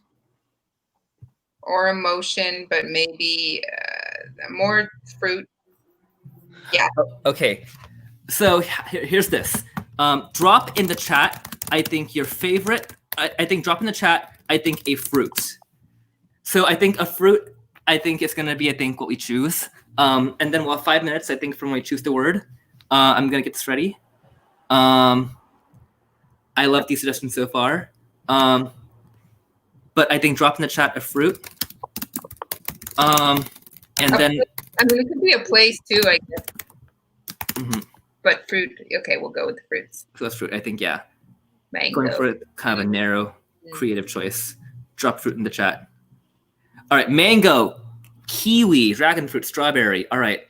or emotion, but maybe more fruit. Yeah. Okay. So here's this. Drop in the chat, I think, your favorite. I think drop in the chat, I think, a fruit. So I think a fruit, I think, is going to be, I think, what we choose. And then we'll have 5 minutes, I think, from when we choose the word. I'm going to get this ready. I love these suggestions so far. But I think drop in the chat a fruit. And then... I mean, it could be a place too, I guess. Mm-hmm. But fruit, okay, we'll go with the fruits. So that's fruit, I think, yeah. Mango. Going for kind of a narrow, creative choice. Drop fruit in the chat. All right, mango. kiwi, dragon fruit, strawberry. All right.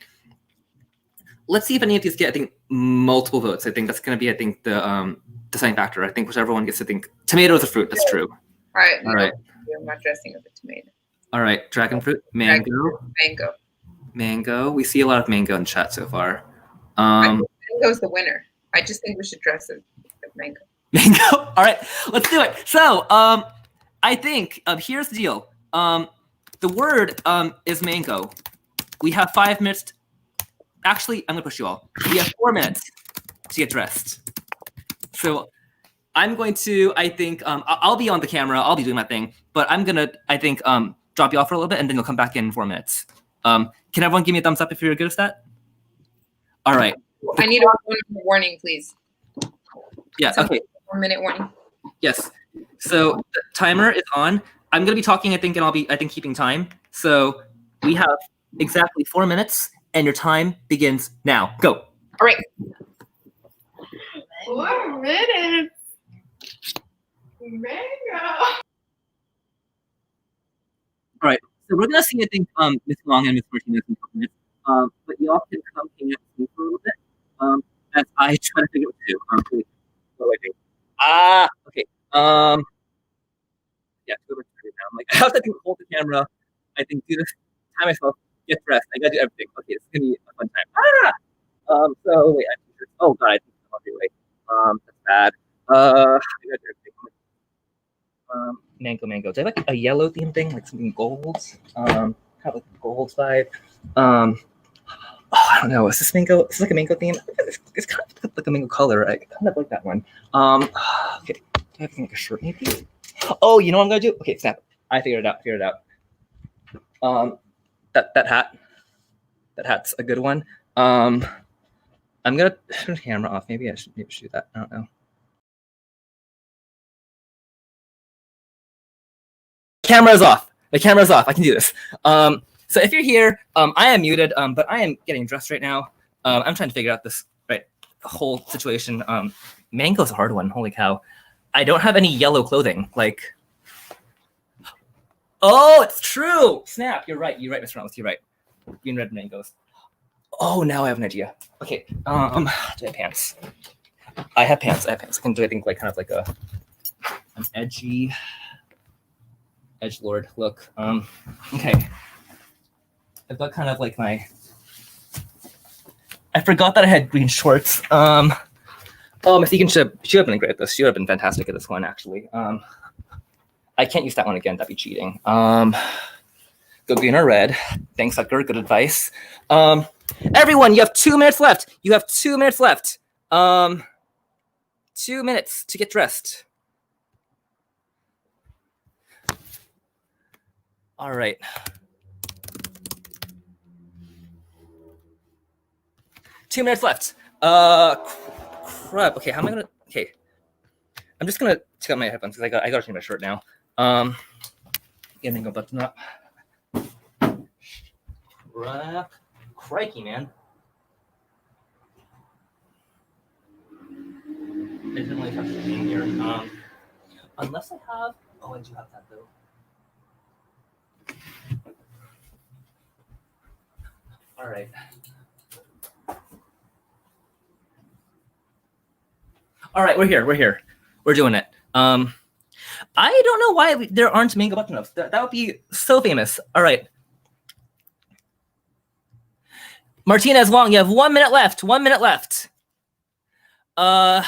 Let's see if any of these get, I think, multiple votes. I think that's going to be, I think, the deciding factor. I think whichever one gets, I think, tomato is a fruit. That's true. All right. All right. I'm not dressing with a tomato. All right. Dragon fruit, mango. Mango. Mango. We see a lot of mango in chat so far. I think mango's the winner. I just think we should dress it with mango. Mango. All right. Let's do it. So, I think here's the deal. The word is mango. We have 5 minutes. Actually, I'm gonna push you all. We have 4 minutes to get dressed. So I'm going to, I think, I'll be on the camera. I'll be doing my thing, but I'm gonna, I think, drop you off for a little bit, and then you'll come back in 4 minutes. Can everyone give me a thumbs up if you're good with that? All right. I need a 1 minute warning, please. Yeah. Okay. 1 minute warning. Yes. So the timer is on. I'm gonna be talking, I think, and I'll be, I think, keeping time. So we have exactly 4 minutes, and your time begins now. Go. All right. 4 minutes. Mango. All right. So we're gonna see, I think, Ms. Long and Ms. Martinez in a couple minutes. But y'all can come hang out with me for a little bit. As I try to figure out what to do. What do I do? Okay. Yeah, go back to now. I'm like, I have to hold the camera. I think do this, time myself, get dressed. I gotta do everything. Okay, it's gonna be a fun time. So wait, oh god, I think I'm on that's bad. I gotta do everything. Mango. Do I have like a yellow theme thing, like something gold? Kind of like a gold vibe. I don't know. Is this mango? Is this like a mango theme? It's kind of like a mango color. I kind of like that one. Okay. Do I have like a shirt maybe? Oh, you know what I'm gonna do? Okay, snap. I figured it out. That hat. That hat's a good one. I'm gonna turn the camera off. Maybe I should do that. I don't know. Camera's off. The camera's off. I can do this. So if you're here, I am muted, but I am getting dressed right now. I'm trying to figure out this whole situation. Mango's a hard one. Holy cow. I don't have any yellow clothing. Like, oh, it's true. Snap. You're right, Mr. Ramos. You're right. Green, red mangoes. Oh, now I have an idea. Okay. Do I have pants? I have pants. I can do, I think, like kind of like an edgy edgelord look. Okay. I've got kind of like my. I forgot that I had green shorts. Miss Egan should have been great at this. She would have been fantastic at this one, actually. I can't use that one again. That'd be cheating. Go green or red. Thanks, Sucker. Good advice. Everyone, you have 2 minutes left. 2 minutes left. 2 minutes to get dressed. All right. Two minutes left. Crap. Okay, how am I gonna? Okay, I'm just gonna take out my headphones because I gotta change my shirt now. Get me go button up. Crap. Crikey, man. I didn't really have to be in here. Unless I have. Oh, I do have that though. All right. All right, we're here. We're doing it. I don't know why there aren't mango button-ups. That would be so famous. All right. Martinez, Wong, you have 1 minute left. 1 minute left. I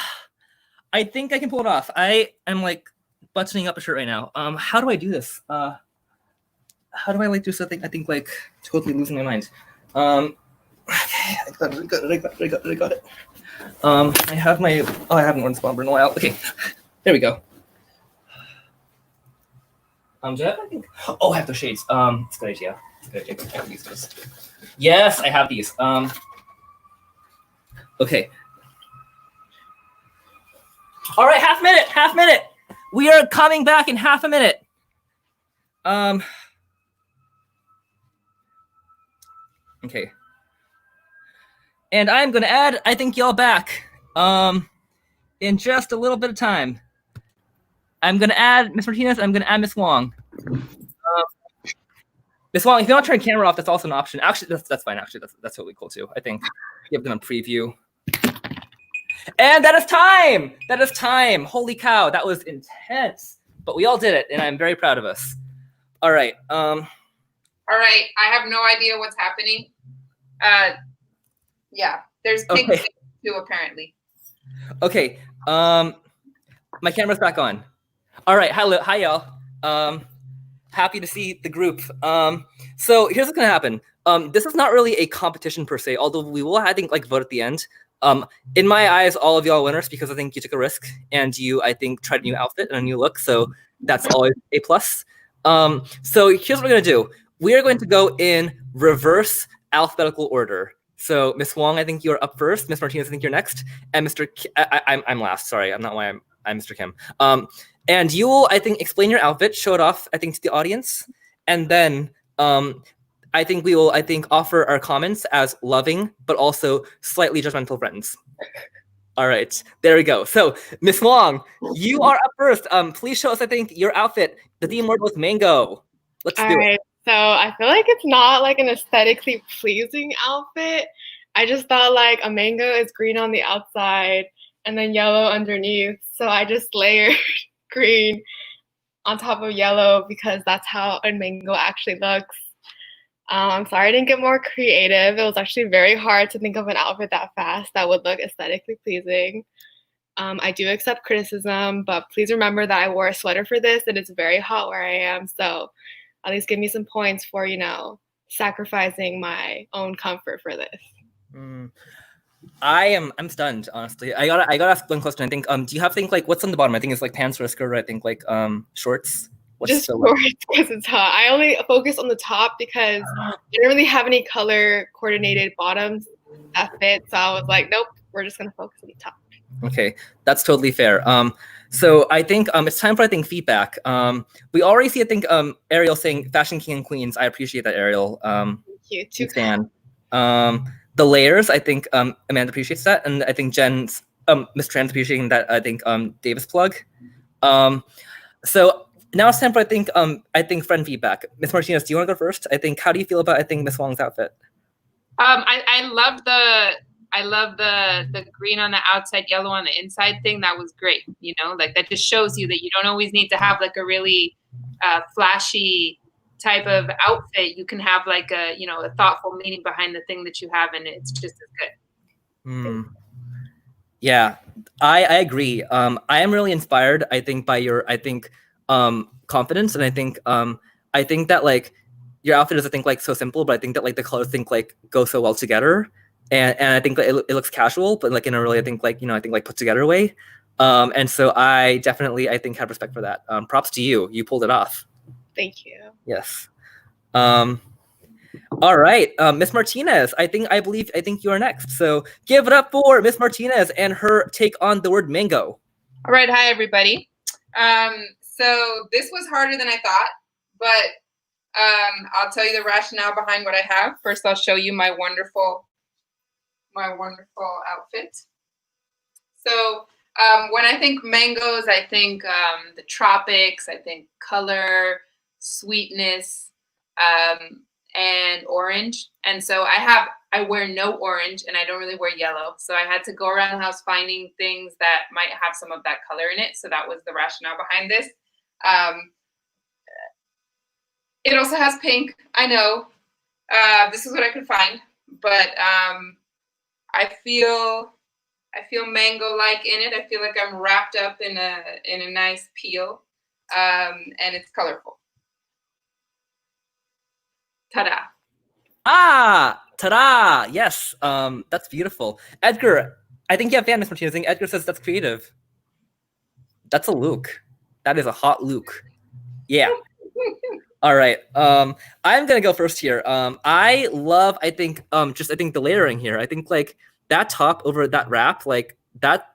think I can pull it off. I am like buttoning up a shirt right now. How do I do this? How do I like do something? I think like totally losing my mind. Okay, I got it. I have my. Oh, I haven't worn this bomber in a while. Okay, there we go. Do I have anything? Oh, I have those shades. It's a good idea. I can use those. Yes, I have these. Okay. All right, half minute. We are coming back in half a minute. Okay. And I'm going to add, I think, y'all back in just a little bit of time. I'm going to add Miss Martinez. I'm going to add Miss Wong. Miss Wong, if you want to turn camera off, that's also an option. Actually, that's fine. Actually, that's totally cool too. I think give them a preview. And that is time. That is time. Holy cow, that was intense. But we all did it, and I'm very proud of us. All right. All right. I have no idea what's happening. Yeah, there's pink too apparently. Okay. My camera's back on. All right. Hi y'all. Happy to see the group. So here's what's gonna happen. This is not really a competition per se, although we will, I think, like vote at the end. In my eyes, all of y'all are winners because I think you took a risk and you, I think, tried a new outfit and a new look. So that's always a plus. So here's what we're gonna do. We are going to go in reverse alphabetical order. So Miss Wong, I think you're up first. Miss Martinez, I think you're next, and Mr. I'm last. Sorry, I'm not why I'm Mr. Kim. And you will, I think, explain your outfit, show it off, I think, to the audience, and then I think we will, I think, offer our comments as loving but also slightly judgmental friends. All right, there we go. So Miss Wong, you are up first. Please show us, I think, your outfit. The theme word was mango. Let's do it. So I feel like it's not like an aesthetically pleasing outfit. I just thought like a mango is green on the outside and then yellow underneath. So I just layered green on top of yellow because that's how a mango actually looks. I'm sorry I didn't get more creative. It was actually very hard to think of an outfit that fast that would look aesthetically pleasing. I do accept criticism, but please remember that I wore a sweater for this and it's very hot where I am. So at least give me some points for, you know, sacrificing my own comfort for this. I'm stunned, honestly. I gotta ask one question. I think do you have like what's on the bottom? I think it's like pants or a skirt, or I think like shorts. What's just shorts because it's hot. I only focus on the top because I didn't really have any color coordinated bottoms that fit. So I was like, nope, we're just gonna focus on the top. Okay, that's totally fair. So I think it's time for, I think, feedback. We already see, I think, Ariel saying fashion king and queens. I appreciate that, Ariel. Thank you. Too fan. The layers, I think Amanda appreciates that, and I think Jen's Miss Trans appreciating that. I think Davis plug. So now it's time for, I think friend feedback. Miss Martinez, do you want to go first? I think, how do you feel about, I think, Miss Wong's outfit? I love the green on the outside, yellow on the inside thing. That was great. You know, like that just shows you that you don't always need to have like a really flashy type of outfit. You can have like a, you know, a thoughtful meaning behind the thing that you have, and it's just as good. Yeah, I agree. I am really inspired, I think, by your, I think, confidence, and I think that like your outfit is, I think, like so simple, but I think that like the colors think like go so well together. And I think it looks casual, but like in a really, I think, like, you know, I think like put together way. And so I definitely, I think, have respect for that. Props to you. You pulled it off. Thank you. Yes. All right, Miss Martinez. I think you are next. So give it up for Miss Martinez and her take on the word mango. All right. Hi, everybody. So this was harder than I thought, but I'll tell you the rationale behind what I have. First, I'll show you my wonderful outfit. So when I think mangoes, I think the tropics, I think color, sweetness, and orange. And so I wear no orange and I don't really wear yellow. So I had to go around the house finding things that might have some of that color in it. So that was the rationale behind this. It also has pink. I know. This is what I could find, but I feel mango-like in it. I feel like I'm wrapped up in a nice peel, and it's colorful. Ta-da! Ah, ta-da! Yes, that's beautiful. Edgar, I think you have fan Miss Martinez. I think Edgar says that's creative. That's a look. That is a hot look. Yeah. All right. I'm gonna go first here. I love, I think, the layering here. I think like that top over that wrap, like that,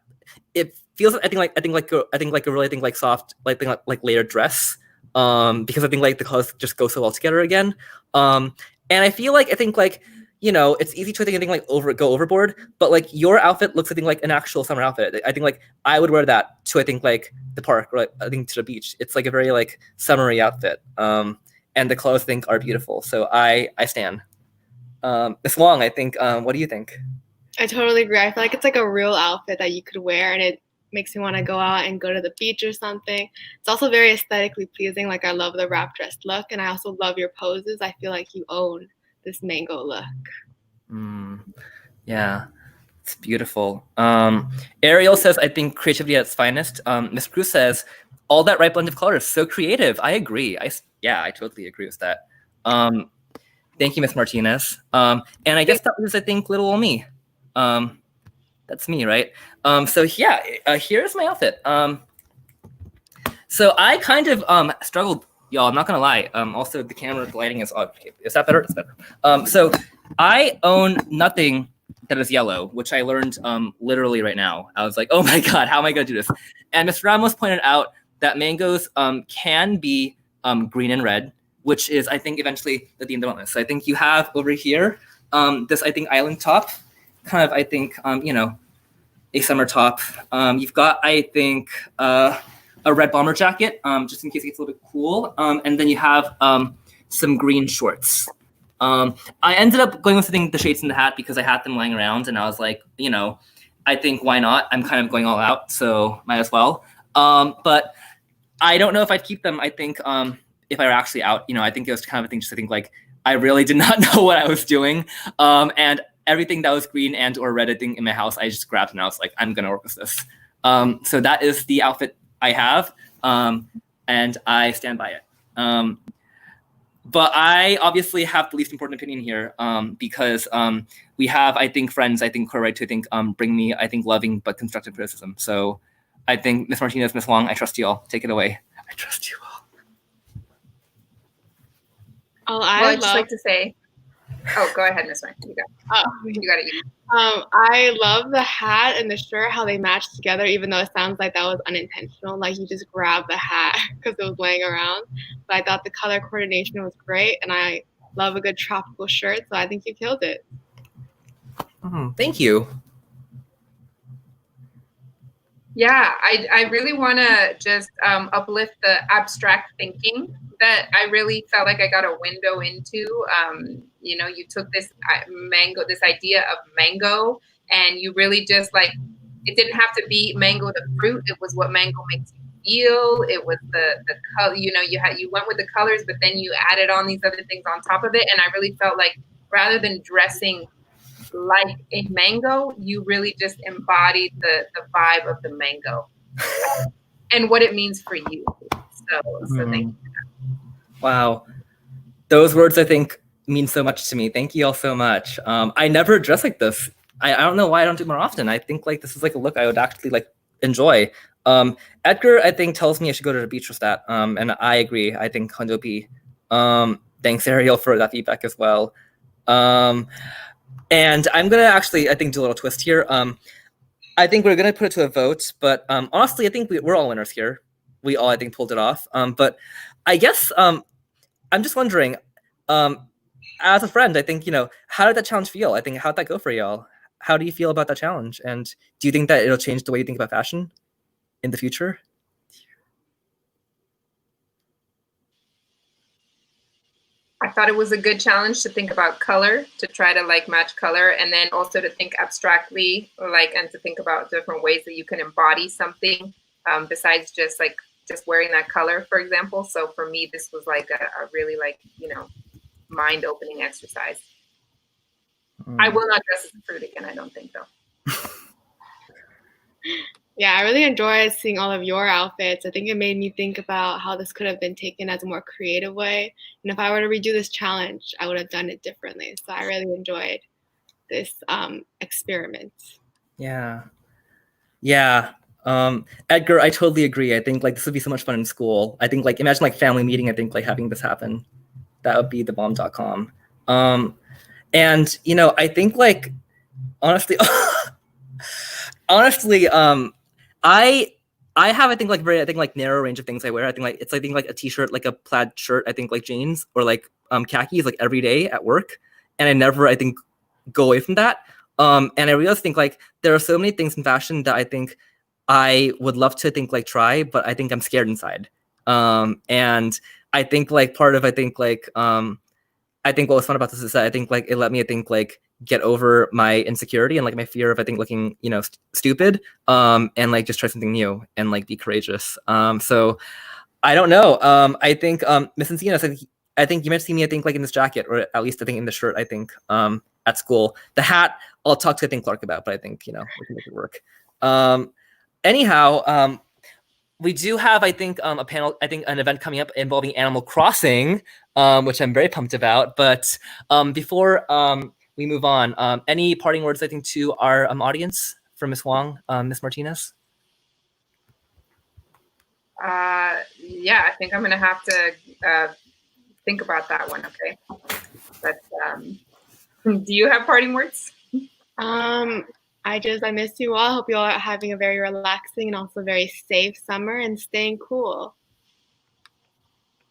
it feels, I think like a really, I think like soft, like layered dress. Because I think like the colors just go so well together again. And I feel like, I think like, you know, it's easy to, I think like go overboard, but like your outfit looks, I think, like an actual summer outfit. I think like I would wear that to, I think, like the park, or like, I think to the beach. It's like a very like summery outfit. and the clothes I think are beautiful. So I stan. Miss Wong, I think, what do you think? I totally agree. I feel like it's like a real outfit that you could wear, and it makes me want to go out and go to the beach or something. It's also very aesthetically pleasing. Like, I love the wrap dress look, and I also love your poses. I feel like you own this mango look. Yeah, it's beautiful. Ariel says, I think creativity at its finest. Miss Cruz says, all that right blend of colors, so creative. I agree. I totally agree with that. Thank you, Miss Martinez. And I guess that was, I think, little old me. That's me, right? So yeah, here's my outfit. So I kind of struggled, y'all. I'm not gonna lie. Also, the camera lighting is off. Is that better? It's better. So I own nothing that is yellow, which I learned literally right now. I was like, oh my god, how am I gonna do this? And Ms. Ramos pointed out that mangoes can be green and red, which is, I think, eventually the theme development. So I think you have over here this, I think, island top, kind of, I think, you know, a summer top. You've got, I think, a red bomber jacket, just in case it gets a little bit cool. And then you have some green shorts. I ended up going with the shades in the hat because I had them lying around, and I was like, you know, I think why not? I'm kind of going all out, so might as well. But I don't know if I'd keep them. I think if I were actually out, you know, I think it was kind of a thing just to think like I really did not know what I was doing. And everything that was green and or red, I think, in my house, I just grabbed and I was like, I'm gonna work with this. So that is the outfit I have, and I stand by it. But I obviously have the least important opinion here because we have, I think, friends, I think, who are right to think bring me, I think, loving but constructive criticism. So I think Ms. Martinez, Ms. Wong, I trust you all. Take it away. I trust you all. I'd just like to say, oh, go ahead, Ms. Wong. You got it. I love the hat and the shirt, how they match together, even though it sounds like that was unintentional. Like, you just grabbed the hat because it was laying around. But I thought the color coordination was great, and I love a good tropical shirt, so I think you killed it. Thank you. Yeah, I really want to just uplift the abstract thinking that I really felt like I got a window into. You know, you took this this idea of mango, and you really just like, it didn't have to be mango the fruit. It was what mango makes you feel. It was the color. You know, you went with the colors, but then you added on these other things on top of it. And I really felt like rather than dressing like a mango, you really just embodied the vibe of the mango and what it means for you. So thank you. Wow. Those words, I think, mean so much to me. Thank you all so much. I never dress like this. I don't know why I don't do it more often. I think like this is like a look I would actually like enjoy. Edgar, I think, tells me I should go to the beach with that. And I agree. I think Hondo B. Thanks, Ariel, for that feedback as well. And I'm gonna actually, I think, do a little twist here. I think we're gonna put it to a vote, but honestly, I think we're all winners here. We all, I think, pulled it off. But I guess I'm just wondering, as a friend, I think, you know, how did that challenge feel? I think, how'd that go for y'all? How do you feel about that challenge? And do you think that it'll change the way you think about fashion in the future? I thought it was a good challenge to think about color, to try to like match color, and then also to think abstractly, like, and to think about different ways that you can embody something besides just wearing that color, for example. So for me, this was like a really like, you know, mind-opening exercise. I will not dress as a fruit again, I don't think, though. Yeah, I really enjoyed seeing all of your outfits. I think it made me think about how this could have been taken as a more creative way. And if I were to redo this challenge, I would have done it differently. So I really enjoyed this experiment. Yeah. Yeah. Edgar, I totally agree. I think like this would be so much fun in school. I think like imagine like family meeting, I think like having this happen. That would be thebomb.com. And you know, I think like honestly I have, I think, like very, I think, like narrow range of things I wear. I think like it's, I think, like a t-shirt, like a plaid shirt, I think like jeans or like khakis like every day at work. And I never, I think, go away from that. And I really think like there are so many things in fashion that I think I would love to think like try, but I think I'm scared inside. And I think like part of I think what was fun about this is that I think like it let me like get over my insecurity and like my fear of I think looking stupid and like just try something new and like be courageous. So I don't know. I think Miss Encinas, I think you might see me I think like in this jacket or at least I think in the shirt I think at school. The hat I'll talk to I think Clark about, but I think we can make it work. Anyhow, we do have, I think, a panel, I think, an event coming up involving Animal Crossing, which I'm very pumped about. But before we move on, any parting words, I think, to our audience from Ms. Wong, Ms. Martinez? Yeah, I think I'm going to have to think about that one, okay? But do you have parting words? I miss you all. Hope you all are having a very relaxing and also very safe summer and staying cool.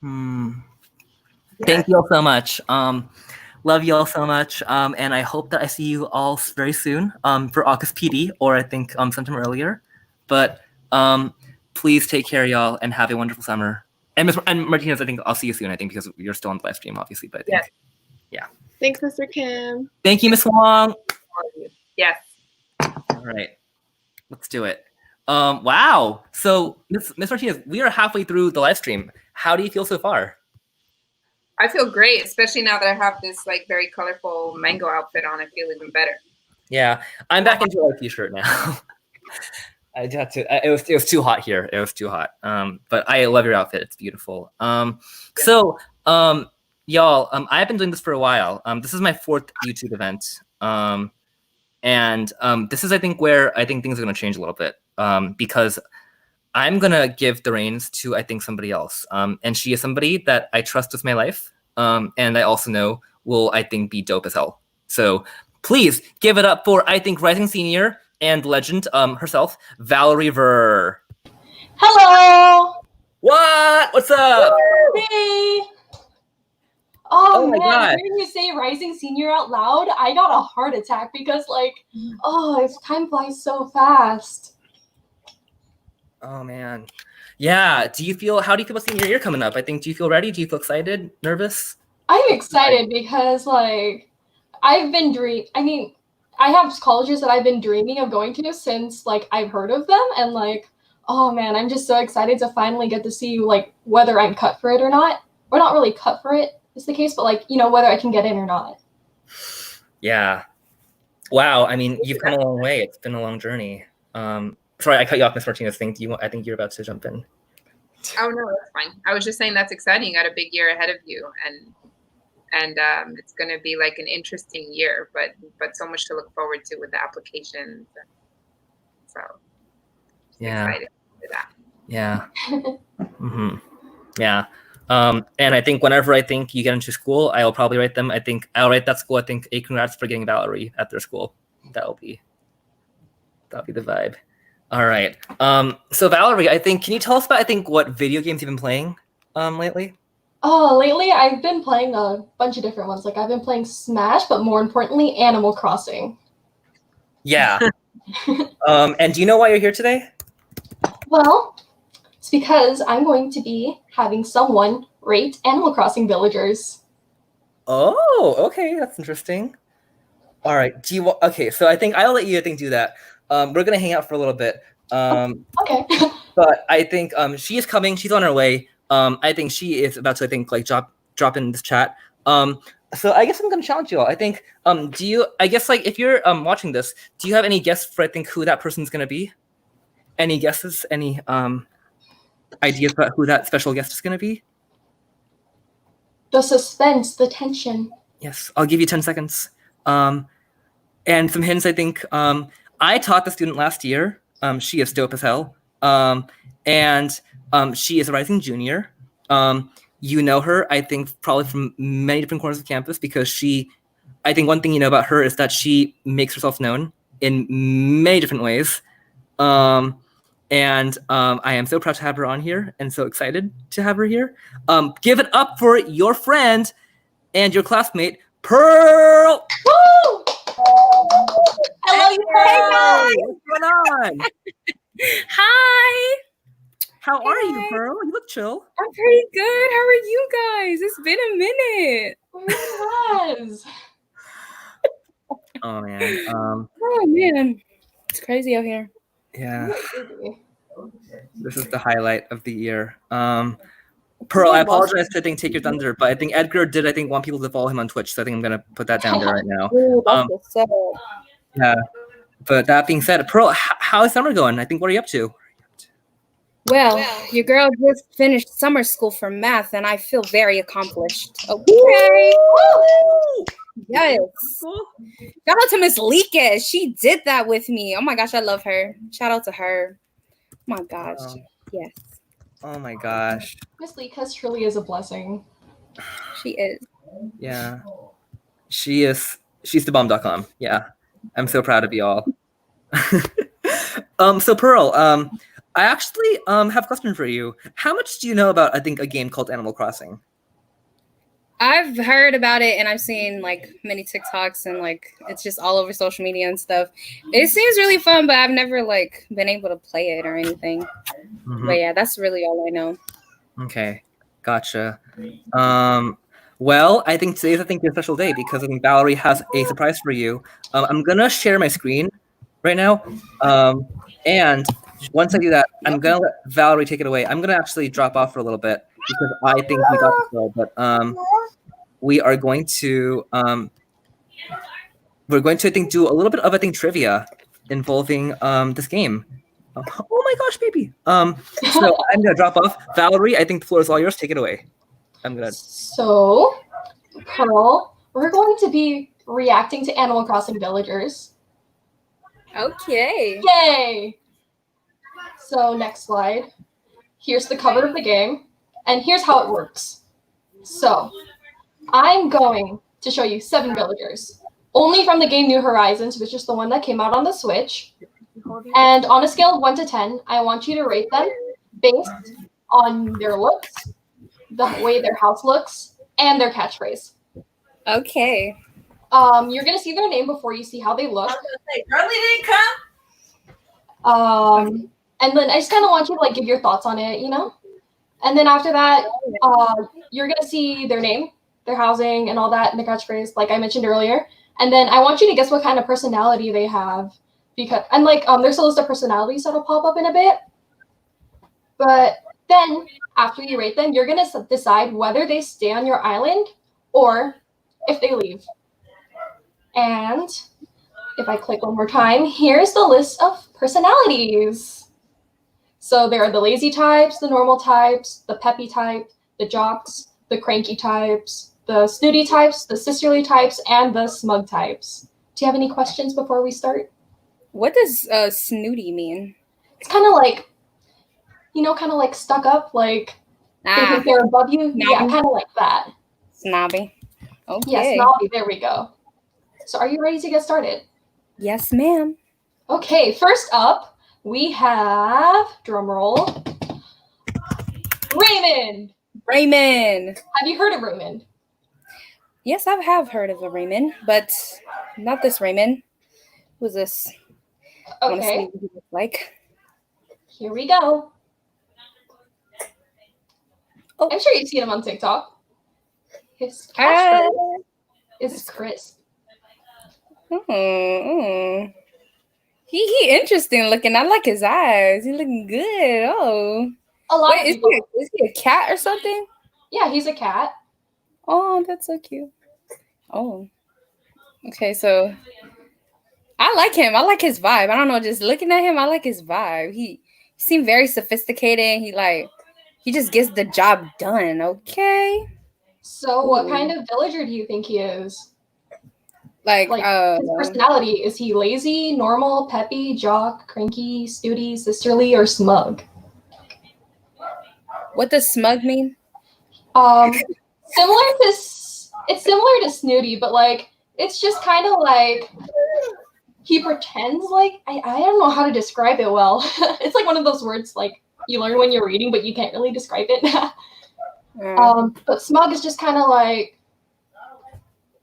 Thank you all so much. Love you all so much. And I hope that I see you all very soon for August PD or I think sometime earlier. But please take care, y'all, and have a wonderful summer. And Martinez, I think I'll see you soon, I think, because you're still on the live stream, obviously. But I think, yeah. Thanks, Mr. Kim. Thank you, Ms. Wong. Yes. All right, let's do it. Wow. So, Ms. Martinez, we are halfway through the live stream. How do you feel so far? I feel great, especially now that I have this like very colorful mango outfit on. I feel even better. Yeah, I'm back into a t-shirt now. I had to. It was too hot here. It was too hot. But I love your outfit. It's beautiful. So, y'all, I've been doing this for a while. This is my 4th YouTube event. And this is, I think, where I think things are going to change a little bit because I'm going to give the reins to, I think, somebody else. And she is somebody that I trust with my life. And I also know will, I think, be dope as hell. So please give it up for, I think, rising senior and legend herself, Valerie Ver. Hello! What? What's up? Hey! Oh my man, God. hearing you say rising senior out loud, I got a heart attack because time flies so fast. Oh man. Yeah. How do you feel about senior year coming up? I think, do you feel ready? Do you feel excited? Nervous? I'm excited because I have colleges that I've been dreaming of going to since I've heard of them and oh man, I'm just so excited to finally get to see whether I'm cut for it or not. Or not really cut for it is the case, but whether I can get in or not. Yeah. Wow. I mean, you've come a long way. It's been a long journey. Sorry, I cut you off, Ms. Martinez. I think you're about to jump in. Oh no, that's fine. I was just saying that's exciting. You got a big year ahead of you, and it's going to be like an interesting year, but so much to look forward to with the applications. So excited for that. Yeah. Mm-hmm. Yeah. And I think whenever I think you get into school, I'll probably write them. I think I'll write that school. I think a congrats for getting Valerie at their school. That'll be the vibe. All right. So Valerie, I think, can you tell us about, I think, what video games you've been playing lately? Oh, lately I've been playing a bunch of different ones. I've been playing Smash, but more importantly, Animal Crossing. Yeah. And do you know why you're here today? Well, it's because I'm going to be having someone rate Animal Crossing villagers. Oh, okay. That's interesting. All right. Okay, so I think I'll let you, do that. We're going to hang out for a little bit. Okay. But I think she is coming. She's on her way. I think she is about to, drop in this chat. So I guess I'm going to challenge you all. I think, if you're watching this, do you have any guess for, who that person's going to be? Any guesses? Any ideas about who that special guest is going to be? The suspense, the tension. Yes, I'll give you 10 seconds. And some hints, I think. I taught the student last year. She is dope as hell. And she is a rising junior. You know her, I think, probably from many different corners of campus because I think one thing you know about her is that she makes herself known in many different ways. And I am so proud to have her on here and so excited to have her here. Give it up for your friend and your classmate, Pearl! Woo! I love you, Pearl! What's going on? Hi! How are you, Pearl? You look chill. I'm pretty good. How are you guys? It's been a minute. Yes. Oh man. Oh man, it's crazy out here. Yeah. This is the highlight of the year. Pearl, I apologize to take your thunder, but I think Edgar did want people to follow him on Twitch, so I think I'm gonna put that down there right now. Ooh, that's what's up. Yeah. But that being said, Pearl, how is summer going? I think, what are you up to? Well, your girl just finished summer school for math, and I feel very accomplished. Okay. Yes. Shout out to Miss Leakes. She did that with me. Oh my gosh, I love her. Shout out to her. Oh my gosh. Yes. Oh my gosh. Miss Leakes truly is a blessing. She is. Yeah. She is. She's the bomb.com. Yeah. I'm so proud of you all. So Pearl, I actually have a question for you. How much do you know about, I think, a game called Animal Crossing? I've heard about it and I've seen like many TikToks and like it's just all over social media and stuff. It seems really fun, but I've never like been able to play it or anything. But yeah, that's really all I know. Okay, gotcha. Well, I think today's a special day because I think Valerie has a surprise for you. I'm gonna share my screen right now, and once I do that, I'm gonna let Valerie take it away. I'm gonna actually drop off for a little bit because I think we got this well, but we are going to I think do a little bit of trivia involving this game. Oh my gosh, baby. So I'm gonna drop off. Valerie, I think the floor is all yours. Take it away. I'm gonna. So, Pearl, we're going to be reacting to Animal Crossing villagers. Okay. Yay! So, next slide. Here's the cover of the game, and here's how it works. So, I'm going to show you 7 villagers, only from the game New Horizons, which is the one that came out on the Switch. And on a scale of 1 to 10, I want you to rate them based on their looks, the way their house looks, and their catchphrase. Okay. You're gonna see their name before you see how they look. I was gonna say, Girly didn't come. And then I just kind of want you to like give your thoughts on it, you know. And then after that, you're gonna see their name, their housing, and all that, and the catchphrase, like I mentioned earlier. And then I want you to guess what kind of personality they have, because there's a list of personalities that'll pop up in a bit. But then after you rate them, you're gonna decide whether they stay on your island or if they leave. And if I click one more time, here's the list of personalities. So there are the lazy types, the normal types, the peppy type, the jocks, the cranky types, the snooty types, the sisterly types, and the smug types. Do you have any questions before we start? What does snooty mean? It's kind of like, kind of like stuck up, like they think they're above you. Snobby. Yeah, kind of like that. Snobby. Okay. Yeah, snobby. There we go. So are you ready to get started? Yes, ma'am. Okay, first up, we have, drum roll, Raymond. Raymond. Have you heard of Raymond? Yes, I have heard of a Raymond, but not this Raymond. Who's this? Okay. What he looks like. Here we go. Oh. I'm sure you've seen him on TikTok. His catchphrase is crisp. He interesting looking. I like his eyes. He looking good. Oh. Wait, is he a cat or something? Yeah, he's a cat. Oh, that's so cute. Oh. Okay, so I like him. I like his vibe. I don't know, just looking at him, I like his vibe. He seemed very sophisticated. He just gets the job done, okay? So what kind of villager do you think he is? Like his personality, is he lazy, normal, peppy, jock, cranky, snooty, sisterly, or smug? What does smug mean? It's similar to snooty, but like it's just kind of like he pretends like I don't know how to describe it well. It's like one of those words like you learn when you're reading, but you can't really describe it. But smug is just kind of like,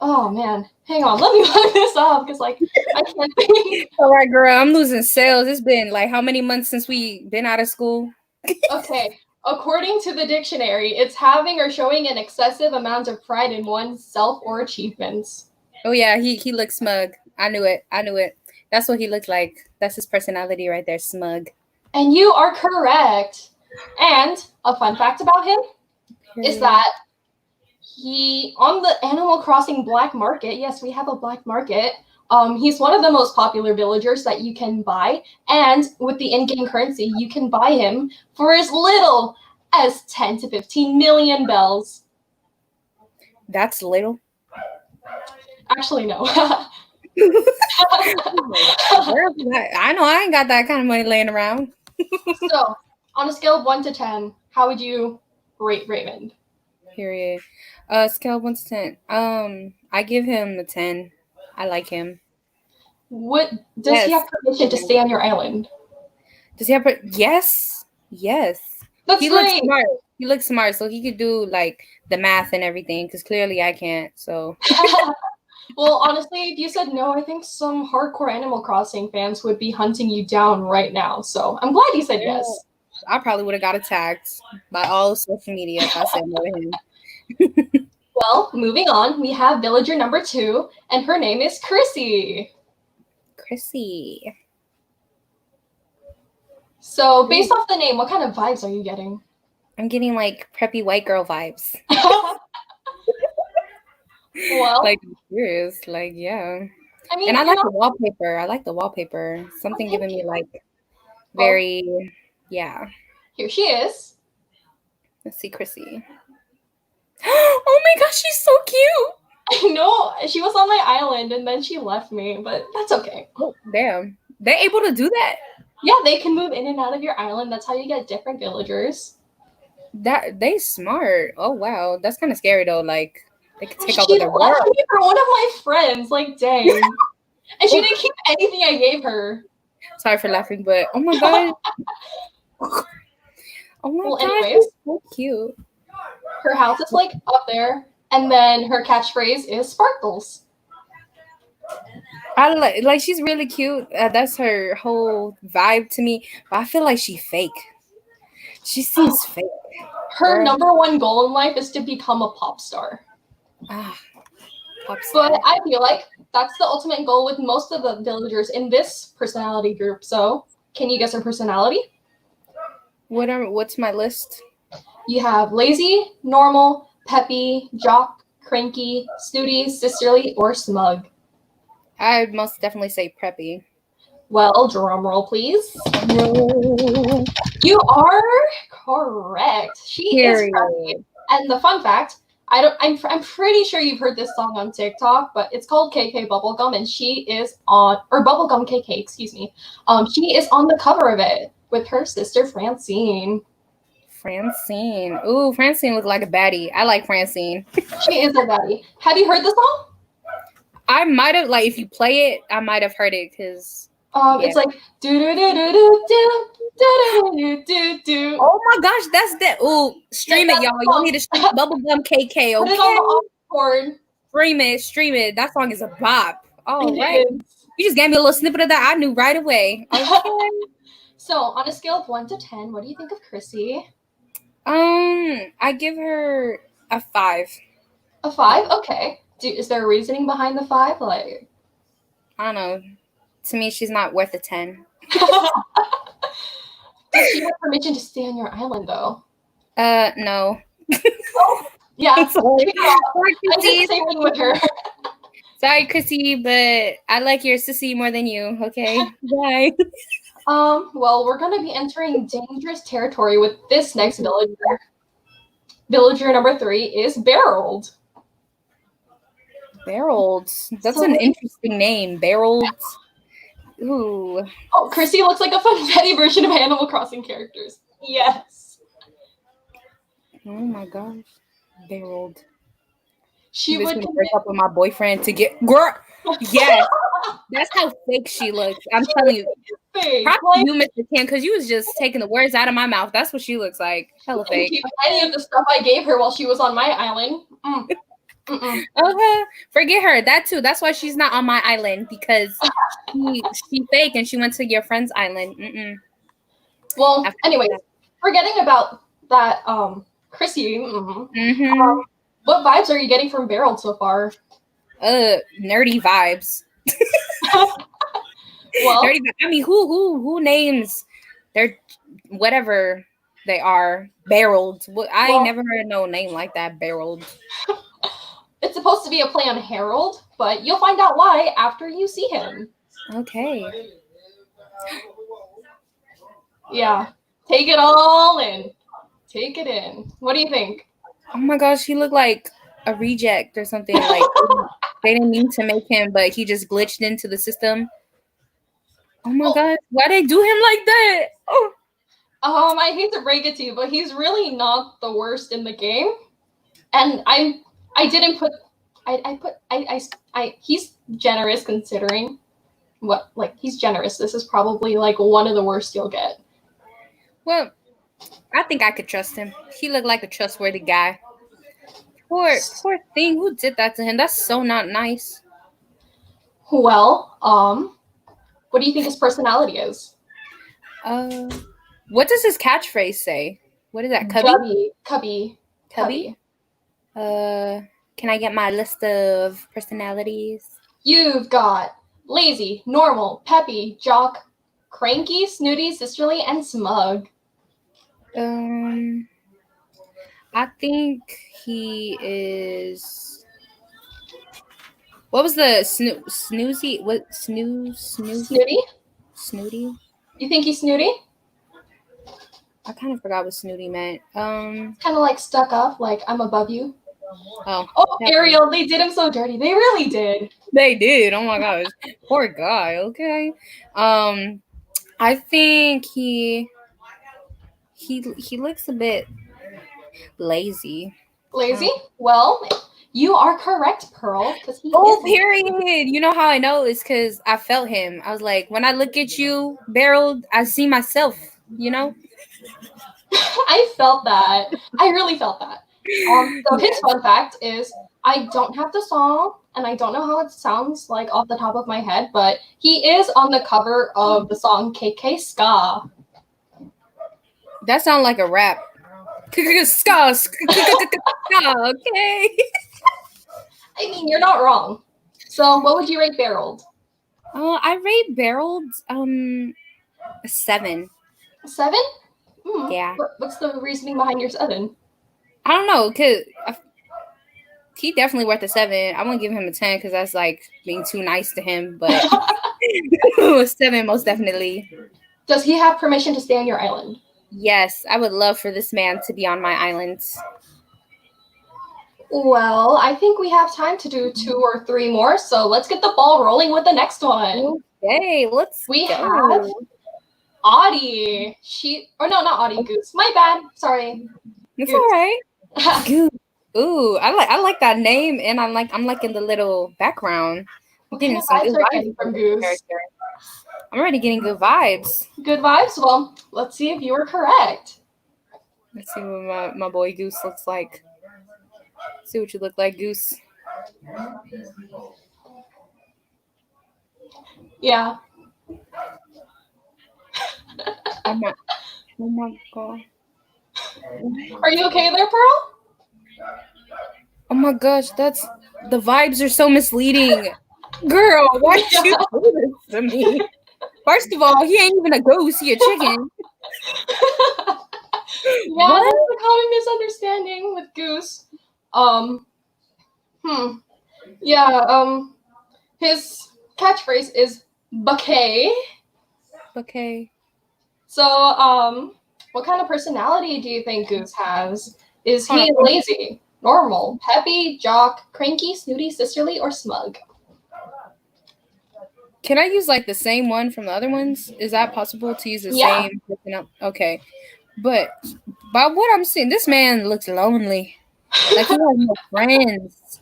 oh man, hang on, let me look this up because like I can't think. All right, girl, I'm losing sales. It's been like how many months since we been out of school? Okay. According to the dictionary, it's having or showing an excessive amount of pride in one's self or achievements. Oh yeah, he looks smug. I knew it. That's what he looked like. That's his personality right there, smug. And you are correct. And a fun fact about him is that he, on the Animal Crossing black market, yes, we have a black market. He's one of the most popular villagers that you can buy. And with the in-game currency, you can buy him for as little as 10 to 15 million bells. That's little. Actually, no. I know I ain't got that kind of money laying around. So, on a scale of 1 to 10, how would you rate Raymond? Period. Scale of 1 to 10. I give him a 10. I like him. What does he have permission to stay on your island? Does he have? Yes. That's he great. looks smart. He looks smart, so he could do like the math and everything. Because clearly I can't. So. Well, honestly, if you said no, I think some hardcore Animal Crossing fans would be hunting you down right now. So I'm glad you said yes. I probably would have got attacked by all of social media if I said no to him. Well, moving on, we have villager number 2, and her name is Chrissy. So, based off the name, what kind of vibes are you getting? I'm getting like preppy white girl vibes. Well, like serious, like yeah. I mean, and I like the wallpaper. Something giving me like very, yeah. Here she is. Let's see, Chrissy. Oh my gosh, she's so cute. I know. She was on my island and then she left me, but that's okay. Oh, damn. They're able to do that? Yeah, they can move in and out of your island. That's how you get different villagers. They smart. Oh wow, that's kind of scary though. Like they could take She over their world. left me for one of my friends. Like, dang. And she didn't keep anything I gave her. Sorry for laughing, but oh my god. Oh my god, anyways, she's so cute. Her house is like up there, and then her catchphrase is sparkles. I like she's really cute. That's her whole vibe to me. But I feel like she's fake. She seems fake. Her number one goal in life is to become a pop star. Pop star. But I feel like that's the ultimate goal with most of the villagers in this personality group. So, can you guess her personality? What's my list? You have lazy, normal, peppy, jock, cranky, snooty, sisterly, or smug. I'd most definitely say preppy. Well, drum roll, please. You are correct. She is preppy. And the fun fact, I'm pretty sure you've heard this song on TikTok, but it's called KK Bubblegum, and she is on, or Bubblegum KK, excuse me. She is on the cover of it with her sister Francine. Ooh, Francine looks like a baddie. I like Francine. She is a baddie. Have you heard the song? I might have, like, if you play it, I might have heard it because it's like do do do do do do do do do. Oh my gosh, that's that. Ooh, stream it, y'all. Y'all need to stream Bubblegum KK. Okay. Put it on the board. Stream it. That song is a bop. All right. You just gave me a little snippet of that. I knew right away. Okay. So, on a scale of 1 to 10, what do you think of Chrissy? I give her a 5. A 5? Okay. Is there a reasoning behind the 5? Like, I don't know. To me, she's not worth a 10. Does she have permission to stay on your island, though? No. Oh, yeah. I'm sorry. I did the same thing with her. Sorry, Chrissy, but I like your sissy more than you. Okay. Bye. Well, we're going to be entering dangerous territory with this next villager. Villager number 3 is Barreled. Barreled. That's an interesting name. Barreled. Ooh. Oh, Chrissy looks like a Funfetti version of Animal Crossing characters. Yes. Oh my gosh. Barreled. She would commit- break up with my boyfriend to get girl. Yes. That's how fake she looks. I'm telling you. Probably you, Mr. Kim, because you was just taking the words out of my mouth. That's what she looks like. Hella fake. Any of the stuff I gave her while she was on my island. Forget her. That too. That's why she's not on my island, because she fake and she went to your friend's island. Well, anyway, forgetting about that, Chrissy, what vibes are you getting from Beryl so far? Nerdy vibes. Well, nerdy. I mean, who names their whatever they are barreled? I ain't never heard no name like that, barreled. It's supposed to be a play on Harold, but you'll find out why after you see him. Okay. Yeah. Take it all in. Take it in. What do you think? Oh my gosh, he looked like a reject or something. Like they didn't mean to make him, but he just glitched into the system. Oh my god, why they do him like that? Oh. I hate to break it to you, but he's really not the worst in the game. And he's generous considering what, like, he's generous. This is probably like one of the worst you'll get. Well, I think I could trust him. He looked like a trustworthy guy. Poor thing, who did that to him? That's so not nice. Well, what do you think his personality is? What does his catchphrase say? What is that? Cubby? Cubby. Can I get my list of personalities? You've got lazy, normal, peppy, jock, cranky, snooty, sisterly, and smug. I think he is. What was the snoozy? What snooty? Snooty. You think he's snooty? I kind of forgot what snooty meant. Kind of like stuck up, like I'm above you. Oh, Ariel, they did him so dirty. They really did. They did. Oh my gosh, poor guy. Okay. I think he looks a bit lazy. Lazy? Well, you are correct, Pearl. Because he is period. You know how I know is because I felt him. I was like, when I look at you, barreled, I see myself. You know. I felt that. I really felt that. So his fun fact is, I don't have the song, and I don't know how it sounds like off the top of my head, but he is on the cover of the song KK Ska. That sounds like a rap. Ska, okay. I mean, you're not wrong. So what would you rate Barreled? I rate Barreled a 7. 7? Yeah. What's the reasoning behind your 7? I don't know, because he definitely worth a 7. I'm going to give him a 10 because that's like being too nice to him, but 7 most definitely. Does he have permission to stay on your island? Yes, I would love for this man to be on my island. Well, I think we have time to do 2 or 3 more, so let's get the ball rolling with the next one. Okay, We have Audie. Not Audie, Goose. My bad. Sorry. It's all right. Goose. Ooh, I like that name, and I'm liking the little background. I'm getting some good vibes from Goose. I'm already getting good vibes. Good vibes? Well, let's see if you were correct. Let's see what my boy Goose looks like. See what you look like, Goose. Yeah. Oh my god. Are you okay there, Pearl? Oh my gosh, the vibes are so misleading. Girl, why did you do this to me? First of all, he ain't even a goose, he a chicken. Yeah, that's a common misunderstanding with Goose. Yeah, his catchphrase is bouquet. Bouquet. So, what kind of personality do you think Goose has? Is he lazy, normal, peppy, jock, cranky, snooty, sisterly, or smug? Can I use like the same one from the other ones? Is that possible to use the same? Okay. But by what I'm seeing, this man looks lonely. Like he has no friends.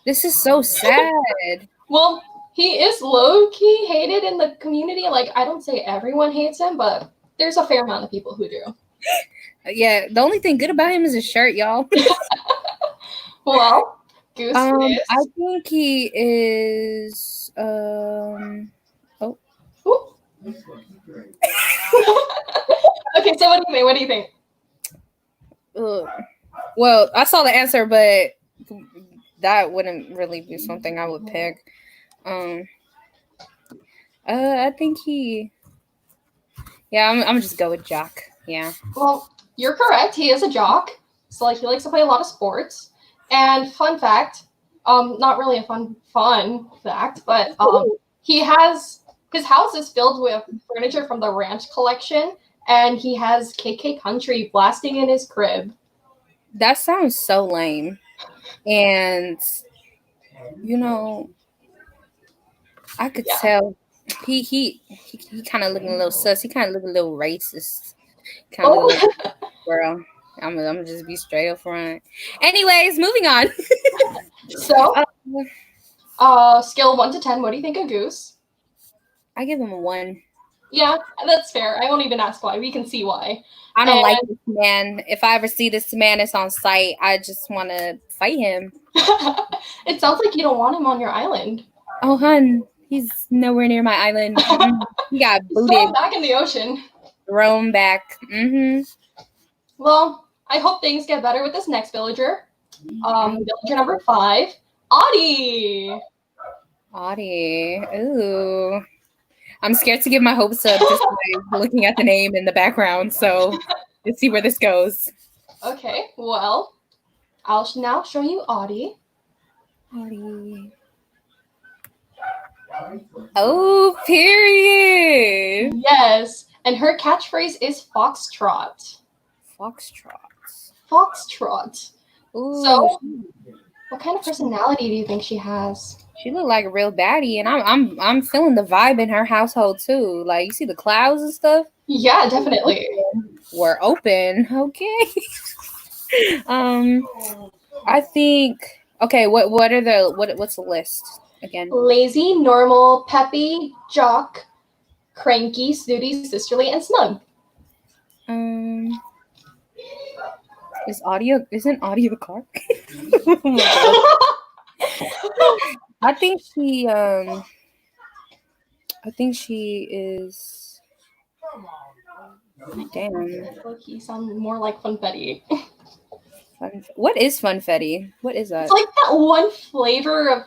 This is so sad. Well, he is low-key hated in the community. Like, I don't say everyone hates him, but there's a fair amount of people who do. Yeah, the only thing good about him is his shirt, y'all. Well, Goose is... I think he is... Okay, so what do you think? Well, I saw the answer, but that wouldn't really be something I would pick. I think he. Yeah, I'm gonna just go with Jock. Yeah. Well, you're correct. He is a jock. So like he likes to play a lot of sports. And fun fact, not really a fun fact, but he has his house is filled with furniture from the ranch collection, and he has KK Country blasting in his crib. That sounds so lame. And you know, I could tell he kind of looking a little sus. He kind of looking a little racist. Kind of like, girl. I'm gonna just be straight up front. Anyways, moving on. So, scale 1 to 10, what do you think of Goose? I give him a 1. Yeah, that's fair. I won't even ask why. We can see why. I don't like this man. If I ever see this man that's on site, I just want to fight him. It sounds like you don't want him on your island. Oh, hun, he's nowhere near my island. He got booted. Throw him back in the ocean. Thrown back. Well, I hope things get better with this next villager. Villager number 5, Audie. Audie. Ooh. I'm scared to give my hopes up just by looking at the name in the background. So let's see where this goes. Okay, well, I'll now show you Audie. Audie. Oh, period. Yes, and her catchphrase is foxtrot. Foxtrot. Ooh. So, what kind of personality do you think she has? She look like a real baddie, and I'm feeling the vibe in her household too. Like, you see the clouds and stuff? Yeah, definitely. We're open. Okay. I think. Okay, what's the list again? Lazy, normal, peppy, jock, cranky, snooty, sisterly, and snug. Isn't Audio the car? Oh my God. I think she is. Damn. You sound more like Funfetti. What is Funfetti? What is that? It's like that one flavor of.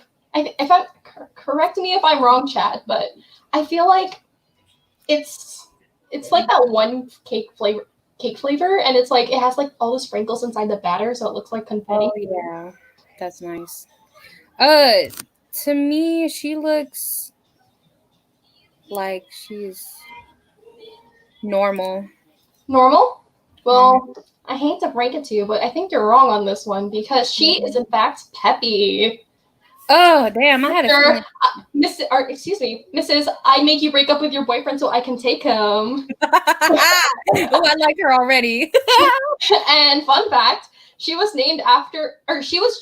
Correct me if I'm wrong, Chad, but I feel like it's like that one cake flavor, and it's like it has like all the sprinkles inside the batter, so it looks like confetti. Oh yeah, that's nice. To me, she looks like she's normal. Normal? Well, I hate to break it to you, but I think you're wrong on this one because she is in fact peppy. Oh damn! I had a Mrs. I make you break up with your boyfriend so I can take him. Oh, I like her already. And fun fact, she was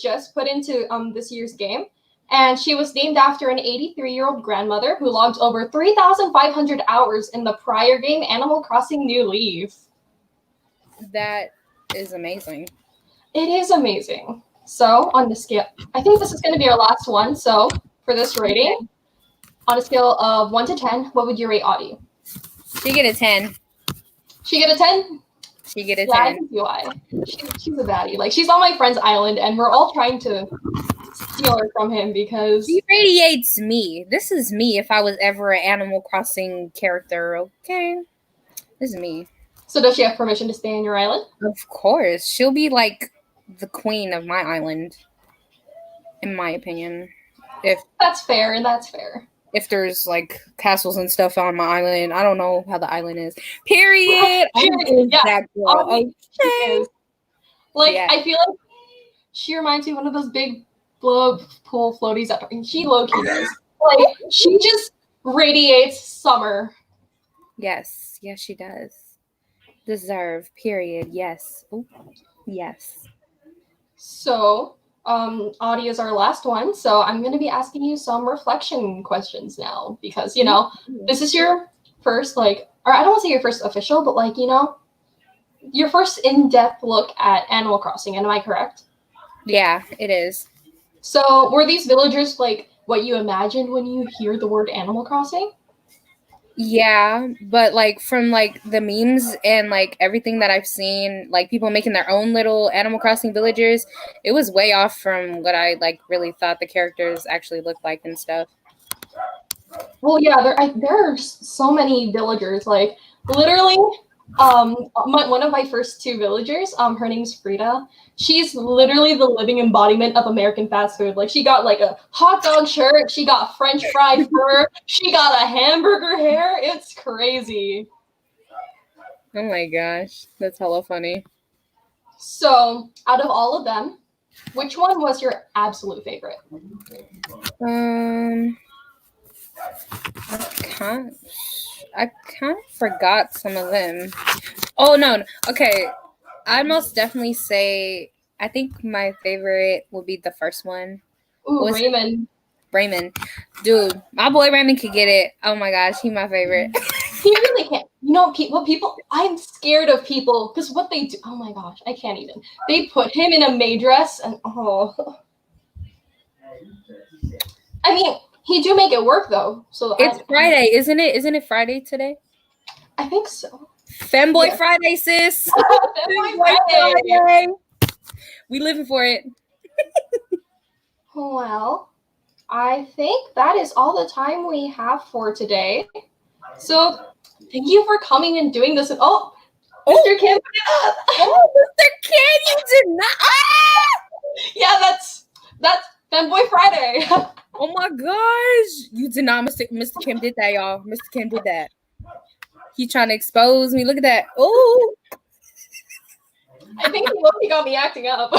just put into this year's game, and she was named after an 83-year-old grandmother who logged over 3,500 hours in the prior game Animal Crossing New Leaf. That is amazing. It is amazing. So on the scale, I think this is going to be our last one. So for this rating, on a scale of 1 to 10, what would you rate Audie? She get a 10. She get a 10? She get a 10. Yeah, I can see why. She's a baddie. Like, she's on my friend's island, and we're all trying to steal her from him because... She radiates me. This is me if I was ever an Animal Crossing character, okay? This is me. So does she have permission to stay on your island? Of course. She'll be, like, the queen of my island, in my opinion. That's fair. If there's like castles and stuff on my island, I don't know how the island is. Period. That girl. Okay. Like, yeah. I feel like she reminds me of one of those big blow-up pool floaties that she low-key does. Like, she just radiates summer. Yes, she does. Deserve. Period. Yes. Ooh. Yes. So, Audie is our last one. So I'm going to be asking you some reflection questions now because, you know, this is your first, like, or I don't want to say your first official, but like, you know, your first in-depth look at Animal Crossing. Am I correct? Yeah, it is. So were these villagers like what you imagined when you hear the word Animal Crossing? Yeah, but like from like the memes and like everything that I've seen, like people making their own little Animal Crossing villagers, it was way off from what I like really thought the characters actually looked like and stuff. Well, yeah, there are so many villagers. Like literally, one of my first two villagers, her name's Frida. She's literally the living embodiment of American fast food. Like she got like a hot dog shirt, she got French fry fur, she got a hamburger hair. It's crazy. Oh my gosh, that's hella funny. So, out of all of them, which one was your absolute favorite? I kind of forgot some of them. Oh no, okay. I'd most definitely say I think my favorite would be the first one. Ooh, Raymond. Raymond. Dude, my boy Raymond could get it. Oh my gosh, he my favorite. He really can't. You know, people, I'm scared of people because what they do, oh my gosh, I can't even. They put him in a maid dress and oh. I mean, he do make it work though. So it's Friday, isn't it? Isn't it Friday today? I think so. Femboy Friday, sis. Femboy Friday. We living for it. Well, I think that is all the time we have for today. So thank you for coming and doing this. Oh, Mr. Kim. Oh, Mr. Kim, you did not. Yeah, that's Femboy Friday. Oh my gosh. You did not. Mr. Kim did that, y'all. Mr. Kim did that. He trying to expose me. Look at that. Oh. I think he got me acting up.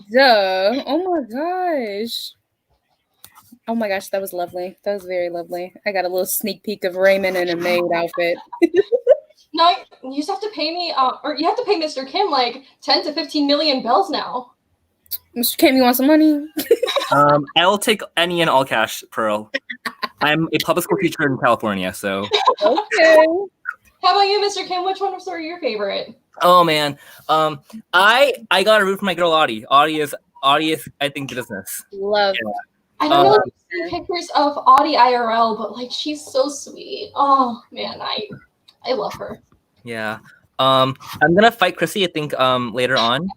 Duh. Oh my gosh. Oh my gosh, that was lovely. That was very lovely. I got a little sneak peek of Raymond in a maid outfit. No, you just have to pay me, or you have to pay Mr. Kim like 10 to 15 million bells now. Mr. Kim, you want some money? I will take any and all cash, Pearl. I'm a public school teacher in California, so. Okay. How about you, Mr. Kim? Which one was your favorite? Oh man, I gotta root for my girl Audie. Audie is I think business. Love. Yeah. I don't know if you've seen pictures of Audie IRL, but like she's so sweet. Oh man, I love her. Yeah. I'm gonna fight Chrissy, I think, later on.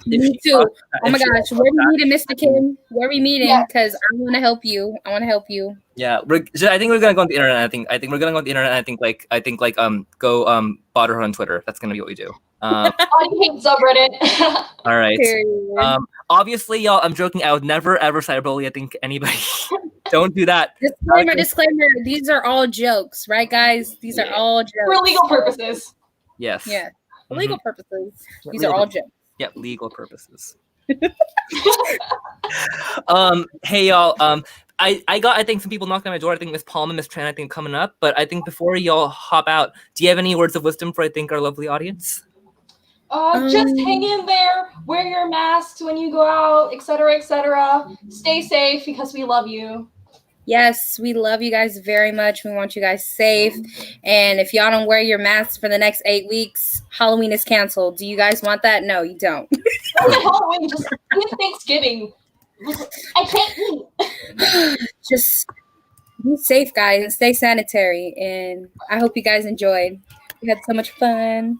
Me too. Oh my gosh, where we meeting, Mr. Kim? Where we meeting? Because I want to help you. Yeah, I think we're gonna go on the internet. I think we're gonna go on the internet. I think go bother her on Twitter. That's gonna be what we do. Audie hates subreddit. All right. Period. Obviously, y'all, I'm joking. I would never ever cyberbully. I think anybody. Don't do that. Disclaimer. These are all jokes, right, guys? These are all jokes for legal purposes. Yes. Yeah, for legal purposes. These Legal are all jokes. Yeah, legal purposes. Hey y'all. I got I think some people knocking on my door. I think Miss Palma, Miss Tran, I think coming up. But I think before y'all hop out, do you have any words of wisdom for I think our lovely audience? Just hang in there, wear your masks when you go out, etc., etc. Stay safe because we love you. Yes, we love you guys very much. We want you guys safe. And if y'all don't wear your masks for the next 8 weeks, Halloween is canceled. Do you guys want that? No, you don't. Halloween, just eat Thanksgiving. I can't eat. Just be safe, guys, and stay sanitary. And I hope you guys enjoyed. We had so much fun.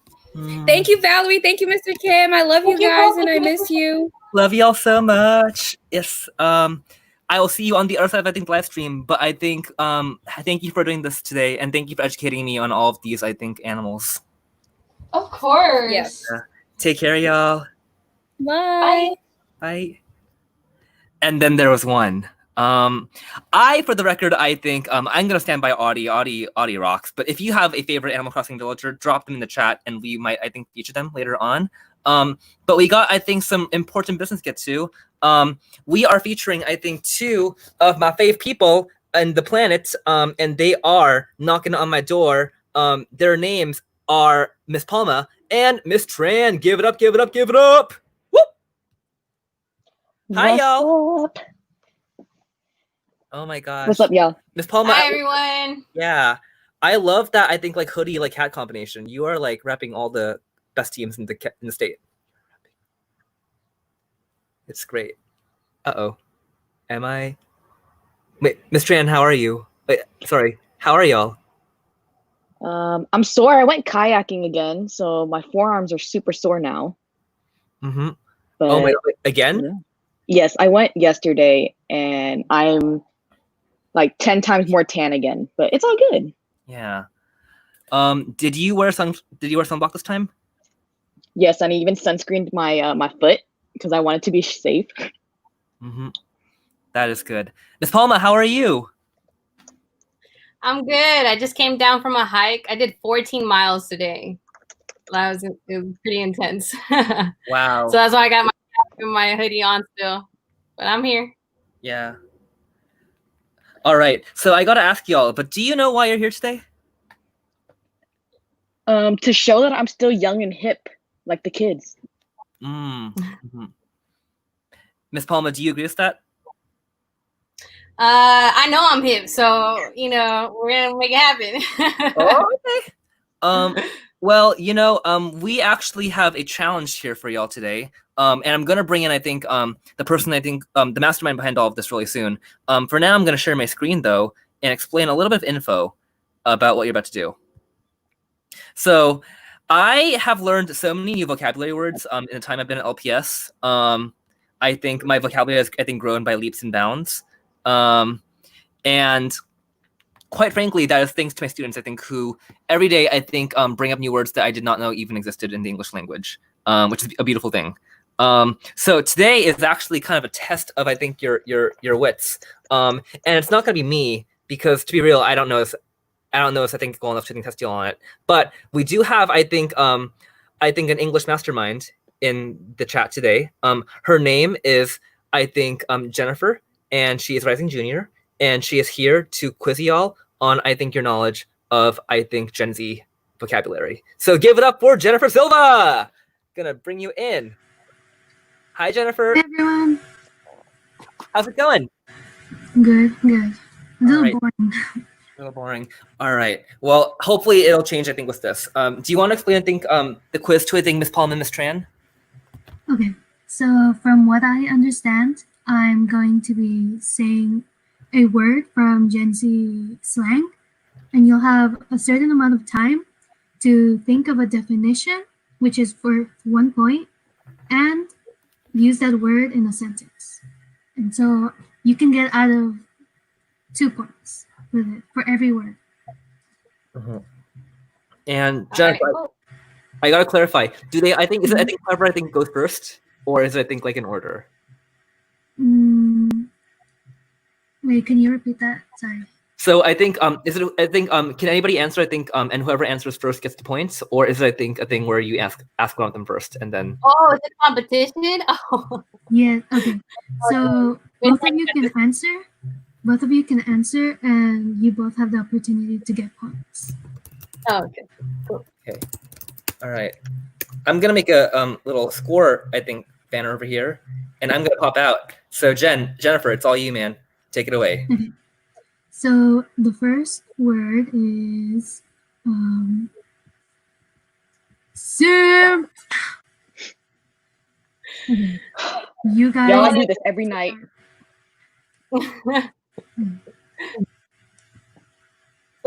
Thank you, Valerie. Thank you, Mr. Kim. I love you guys, and I miss you. Love y'all so much. Yes. I will see you on the other side of I think live stream. But I think thank you for doing this today, and thank you for educating me on all of these I think animals. Of course. Yes. Take care, y'all. Bye. Bye. And then there was one. For the record, I think I'm gonna stand by Audie. Audie rocks. But if you have a favorite Animal Crossing villager, drop them in the chat, and we might I think feature them later on. But we got I think some important business to get to. We are featuring I think 2 of my fave people on the planet, and they are knocking on my door. Their names are Miss Palma and Miss Tran. Give it up! Give it up! Give it up! Woo! Hi, y'all. Oh my gosh. What's up, y'all? Miss Palma. Hi, everyone. Yeah. I love that I think like hoodie like hat combination. You are like repping all the best teams in the state. It's great. Uh-oh. Am I? Wait, Miss Tran, how are you? Wait, sorry. How are y'all? I'm sore. I went kayaking again, so my forearms are super sore now. Mm-hmm. But Oh my! Again? yeah. Yes, I went yesterday, and I'm like 10 times more tan again. But it's all good. Yeah. Did you wear sunblock this time? Yes, and I even sunscreened my my foot because I wanted to be safe. Mm-hmm. That is good. Miss Palma, how are you? I'm good. I just came down from a hike. I did 14 miles today. It was pretty intense. Wow. So that's why I got my hoodie on still. But I'm here. Yeah. All right. So I gotta ask y'all, but do you know why you're here today? To show that I'm still young and hip, like the kids. Mm-hmm. Miss Palma, do you agree with that? I know I'm hip, so we're gonna make it happen. Oh, okay. Well, we actually have a challenge here for y'all today. And I'm gonna bring in, I think, the person the mastermind behind all of this really soon. For now, I'm gonna share my screen though and explain a little bit of info about what you're about to do. So, I have learned so many new vocabulary words in the time I've been at LPS. I think my vocabulary has, grown by leaps and bounds. And quite frankly, that is thanks to my students, I think, who every day, I think, bring up new words that I did not know even existed in the English language, which is a beautiful thing. So today is actually kind of a test of, I think, your wits. And it's not going to be me, because to be real, I don't know this, I think, well enough to test you all on it. But we do have, I think, an English mastermind in the chat today. Her name is, I think, Jennifer, and she is Rising Junior. And she is here to quiz y'all on, I think, your knowledge of, I think, Gen Z vocabulary. So give it up for Jennifer Silva! Gonna bring you in. Hi, Jennifer. Hey, everyone. How's it going? Good, good. A little boring. A little boring. All right. Well, hopefully it'll change, I think, with this. Do you want to explain, I think, the quiz to, I think, Miss Palma and Miss Tran? Okay, so from what I understand, I'm going to be saying a word from Gen Z slang, and you'll have a certain amount of time to think of a definition, which is for 1 point, and use that word in a sentence. And so you can get out of 2 points with it for every word. Mm-hmm. And Jennifer, I gotta clarify. Do they? I think is it, I think whoever goes first, or is it, I think, like in order? Wait, can you repeat that? Sorry. So I think can anybody answer? I think and whoever answers first gets the points, or is it, I think, a thing where you ask one of them first and then? Oh, is it competition? Oh. Yeah. Okay. So both of you can answer. Both of you can answer, and you both have the opportunity to get points. Oh, okay. Cool. Okay. All right. I'm gonna make a little score, I think, banner over here, and I'm gonna pop out. So Jennifer, it's all you, man. Take it away. Okay. So the first word is sim. Okay. You guys. Y'all do this every night. So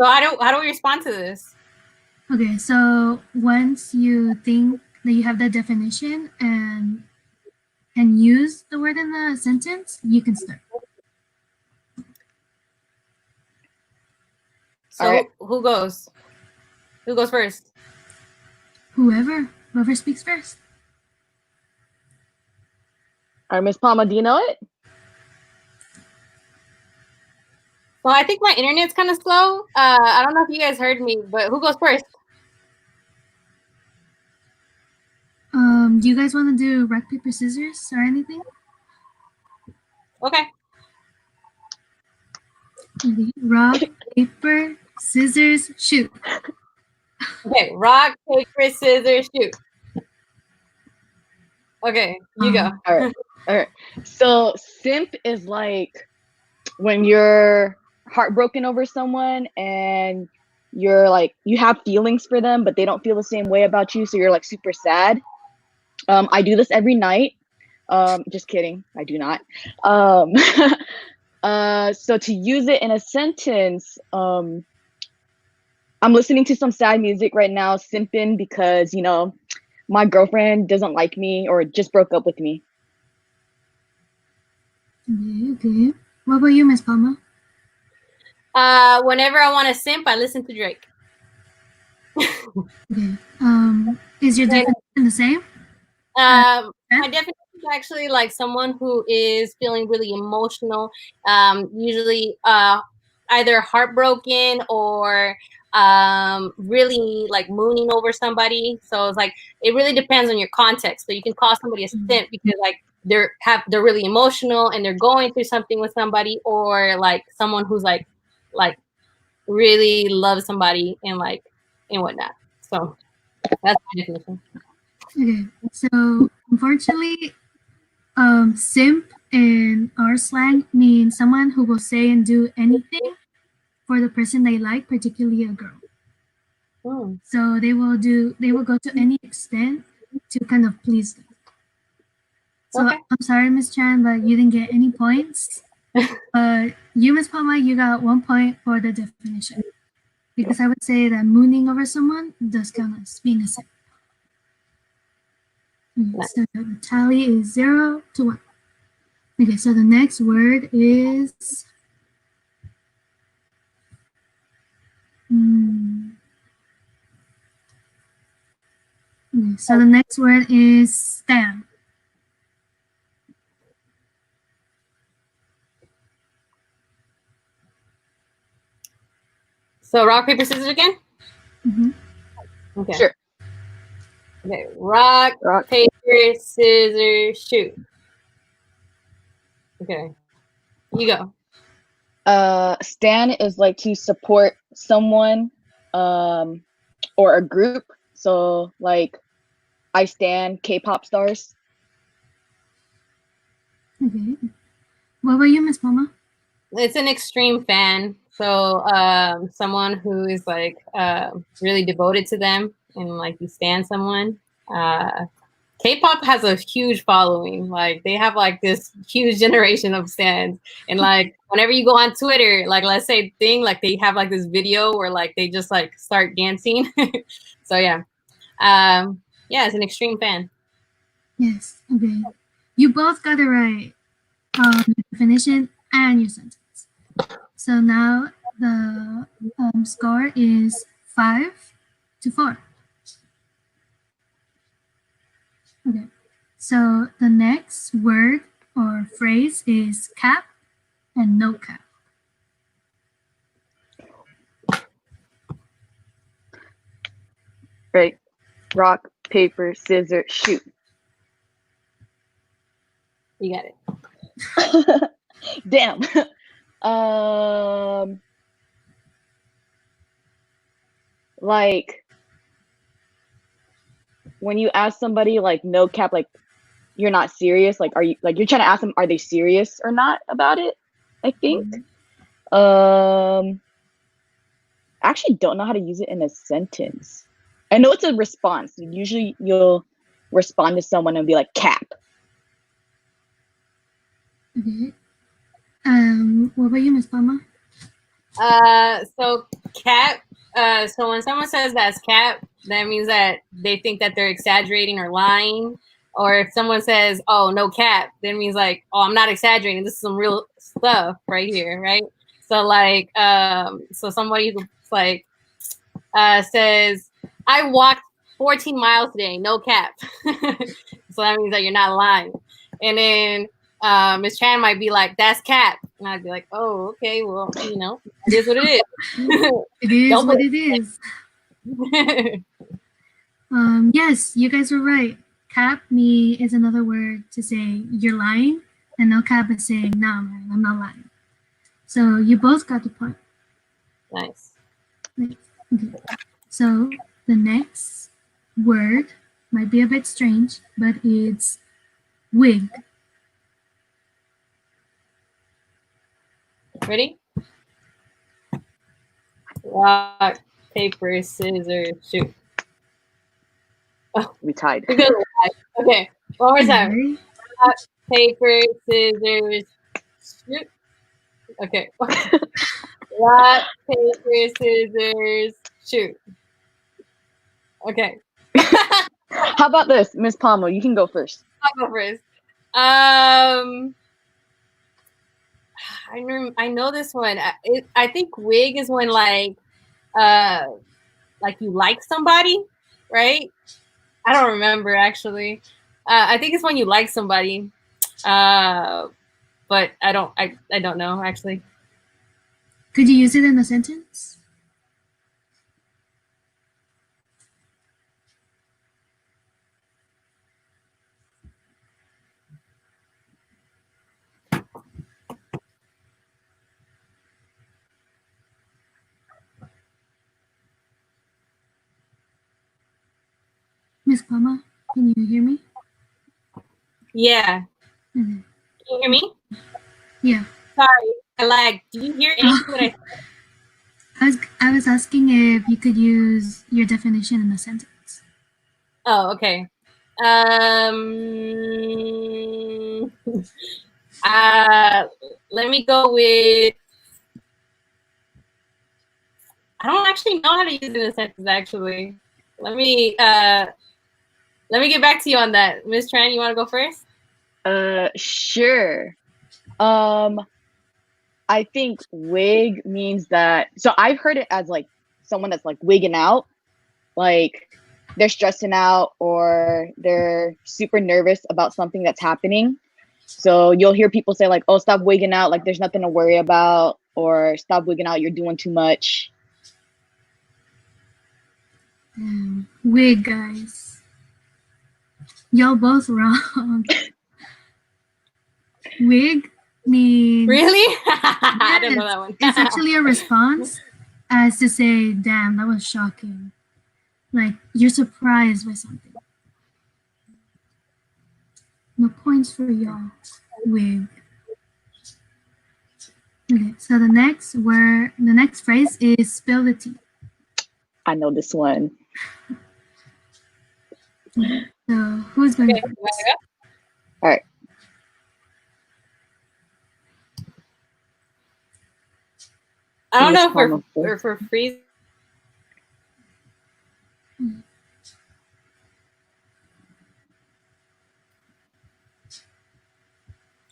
how do we respond to this? Okay, so once you think that you have the definition and can use the word in the sentence, you can start. So All right. who goes? Who goes first? Whoever speaks first. All right, Miss Palma, do you know it? Well, I think my internet's kind of slow. I don't know if you guys heard me, but who goes first? Do you guys want to do rock, paper, scissors or anything? Okay. Okay. Rock, paper, scissors, shoot. Okay, rock, paper, scissors, shoot. Okay, you go. All right. All right. So simp is like when you're heartbroken over someone and you're like, you have feelings for them, but they don't feel the same way about you. So you're like super sad. I do this every night. Just kidding. I do not. So to use it in a sentence, I'm listening to some sad music right now, simping because, you know, my girlfriend doesn't like me or just broke up with me. Okay. What about you, Miss Palma? Whenever I want to simp, I listen to Drake. Okay. Is your definition the same? My definition is actually like someone who is feeling really emotional, usually either heartbroken or really like mooning over somebody. So it's like it really depends on your context. So you can call somebody a simp because like they're really emotional and they're going through something with somebody, or like someone who's like really loves somebody and whatnot. So that's my definition. Okay. So unfortunately, simp in our slang means someone who will say and do anything for the person they like, particularly a girl. So they will go to any extent to kind of please them. So I'm sorry, Miss Chan, but you didn't get any points. But you, Miss Palma, you got 1 point for the definition. Because I would say that mooning over someone does count as being a simp. Okay, so the tally is 0-1. Okay, so the next word is okay, so the next word is stan. So rock, paper, scissors again? Mm-hmm. Okay. Sure. Okay. Rock, paper, scissors, shoot. Okay. You go. Stan is like to support someone or a group. So like I stan K-pop stars. Okay. What about you, Miss Palma? It's an extreme fan. So someone who is like really devoted to them and like you stan someone. K-pop has a huge following. Like they have like this huge generation of stans. And like whenever you go on Twitter, like let's say thing, like they have like this video where like they just like start dancing. So yeah. Yeah, it's an extreme fan. Yes. Okay. You both got it right. Your definition and your sentence. So now the score is 5-4. Okay. So the next word or phrase is cap and no cap. Right. Rock, paper, scissors, shoot. You got it. Damn. Like when you ask somebody like no cap, like you're not serious, like are you like you're trying to ask them are they serious or not about it, I think. I actually don't know how to use it in a sentence. I know it's a response. Usually you'll respond to someone and be like cap. Okay. What about you, Miss Palma? So cap. So when someone says that's cap, that means that they think that they're exaggerating or lying. Or if someone says, "Oh, no cap," that means like, "Oh, I'm not exaggerating. This is some real stuff right here, right?" So like, so somebody who's like says, "I walked 14 miles today, no cap." So that means that you're not lying. And then Miss Chan might be like, "That's cap," and I'd be like, "Oh, okay, well, you know, it is what it is." It is what it is. Yes, you guys were right. Cap me is another word to say you're lying, and no cap is saying no, man, I'm not lying. So you both got the point. Nice. Okay. So the next word might be a bit strange, but it's wig. Ready? Rock, paper, scissors, shoot. Oh, we tied. Okay, one more time. Rock, paper, scissors, shoot. Okay. Rock, paper, scissors, Shoot. Okay. How about this, Miss Palmer? You can go first. I'll go first. I know this one. I think wig is when like you like somebody, right? I don't remember actually. I think it's when you like somebody, but I don't know actually. Could you use it in a sentence? Miss Palma, can you hear me? Yeah. Mhm. Can you hear me? Yeah. Sorry, I lagged. Do you hear anything that I was asking if you could use your definition in a sentence. Oh, okay. Let me go with. I don't actually know how to use it in a sentence. Actually, let me get back to you on that. Miss Tran, you want to go first? Sure. I think wig means that. So I've heard it as like someone that's like wigging out, like they're stressing out or they're super nervous about something that's happening. So you'll hear people say like, "Oh, stop wigging out! Like there's nothing to worry about," or "Stop wigging out! You're doing too much." Wig, guys. Y'all both wrong. Wig means... Really? Yes, I didn't know that one. It's actually a response as to say, damn, that was shocking. Like, you're surprised by something. No points for y'all. Wig. Okay, so the next phrase is spill the tea. I know this one. So who's going first? All right. I don't know if for freeze.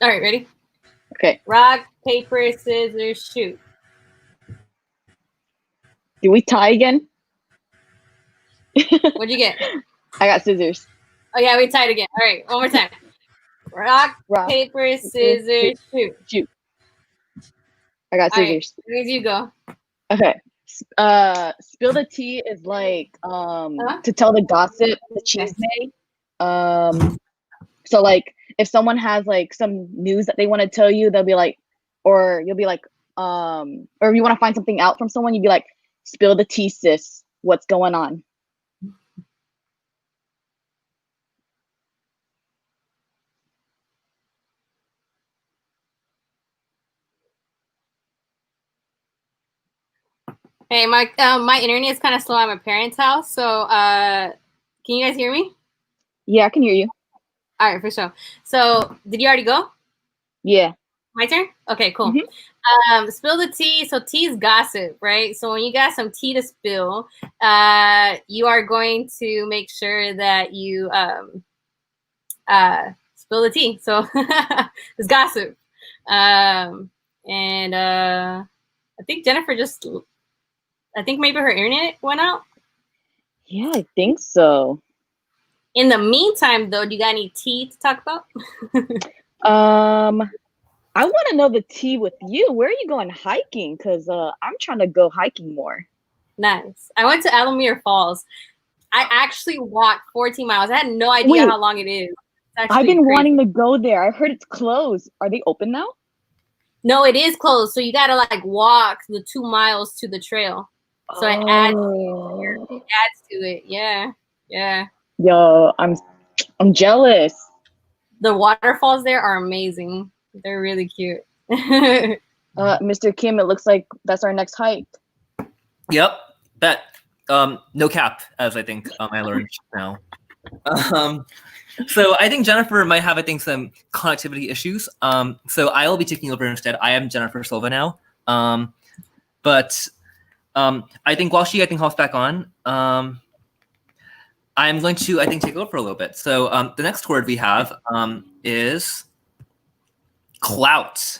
All right, ready? Okay. Rock, paper, scissors, shoot. Do we tie again? What'd you get? I got scissors. Oh yeah, we tied again. All right, one more time. Rock, paper, scissors, shoot. Shoot. I got scissors. All right, you go. Okay. Spill the tea is like to tell the gossip, the chisme. So like if someone has like some news that they want to tell you, they'll be like, or you'll be like, or if you want to find something out from someone, you'd be like, spill the tea, sis. What's going on? Hey, my internet is kind of slow at my parents' house, so can you guys hear me? Yeah, I can hear you. All right, for sure. So, did you already go? Yeah. My turn? Okay, cool. Spill the tea. So, tea is gossip, right? So, when you got some tea to spill, you are going to make sure that you spill the tea. So, it's gossip. And I think Jennifer I think maybe her internet went out. Yeah, I think so. In the meantime, though, do you got any tea to talk about? I want to know the tea with you. Where are you going hiking? Because I'm trying to go hiking more. Nice. I went to Alamere Falls. I actually walked 14 miles. I had no idea how long it is. I've been wanting to go there. I heard it's closed. Are they open now? No, it is closed. So you got to like walk the 2 miles to the trail. So it adds to it. Yeah. Yeah. Yo, I'm jealous. The waterfalls there are amazing. They're really cute. Mr. Kim, it looks like that's our next hike. Yep. That no cap, as I think I learned now. So I think Jennifer might have, some connectivity issues. So I'll be taking over instead. I am Jennifer Silva now. But I think while she hops back on, I'm going to take over for a little bit. So the next word we have is clout.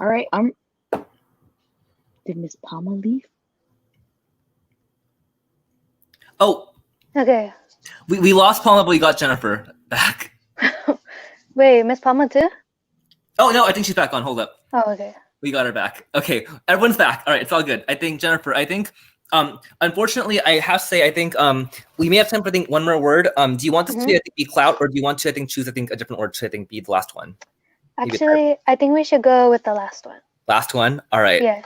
All right, did Miss Palma leave? Oh, Okay. we lost Palma, but we got Jennifer back. Wait, Miss Palma too? Oh no, I think she's back on. Hold up. Oh, okay. We got her back. Okay, everyone's back. All right, it's all good. I think Jennifer. Unfortunately, I have to say, we may have time for one more word. Do you want this to be clout, or do you want to choose a different word to be the last one? Actually, I think we should go with the last one. Last one. All right. Yeah.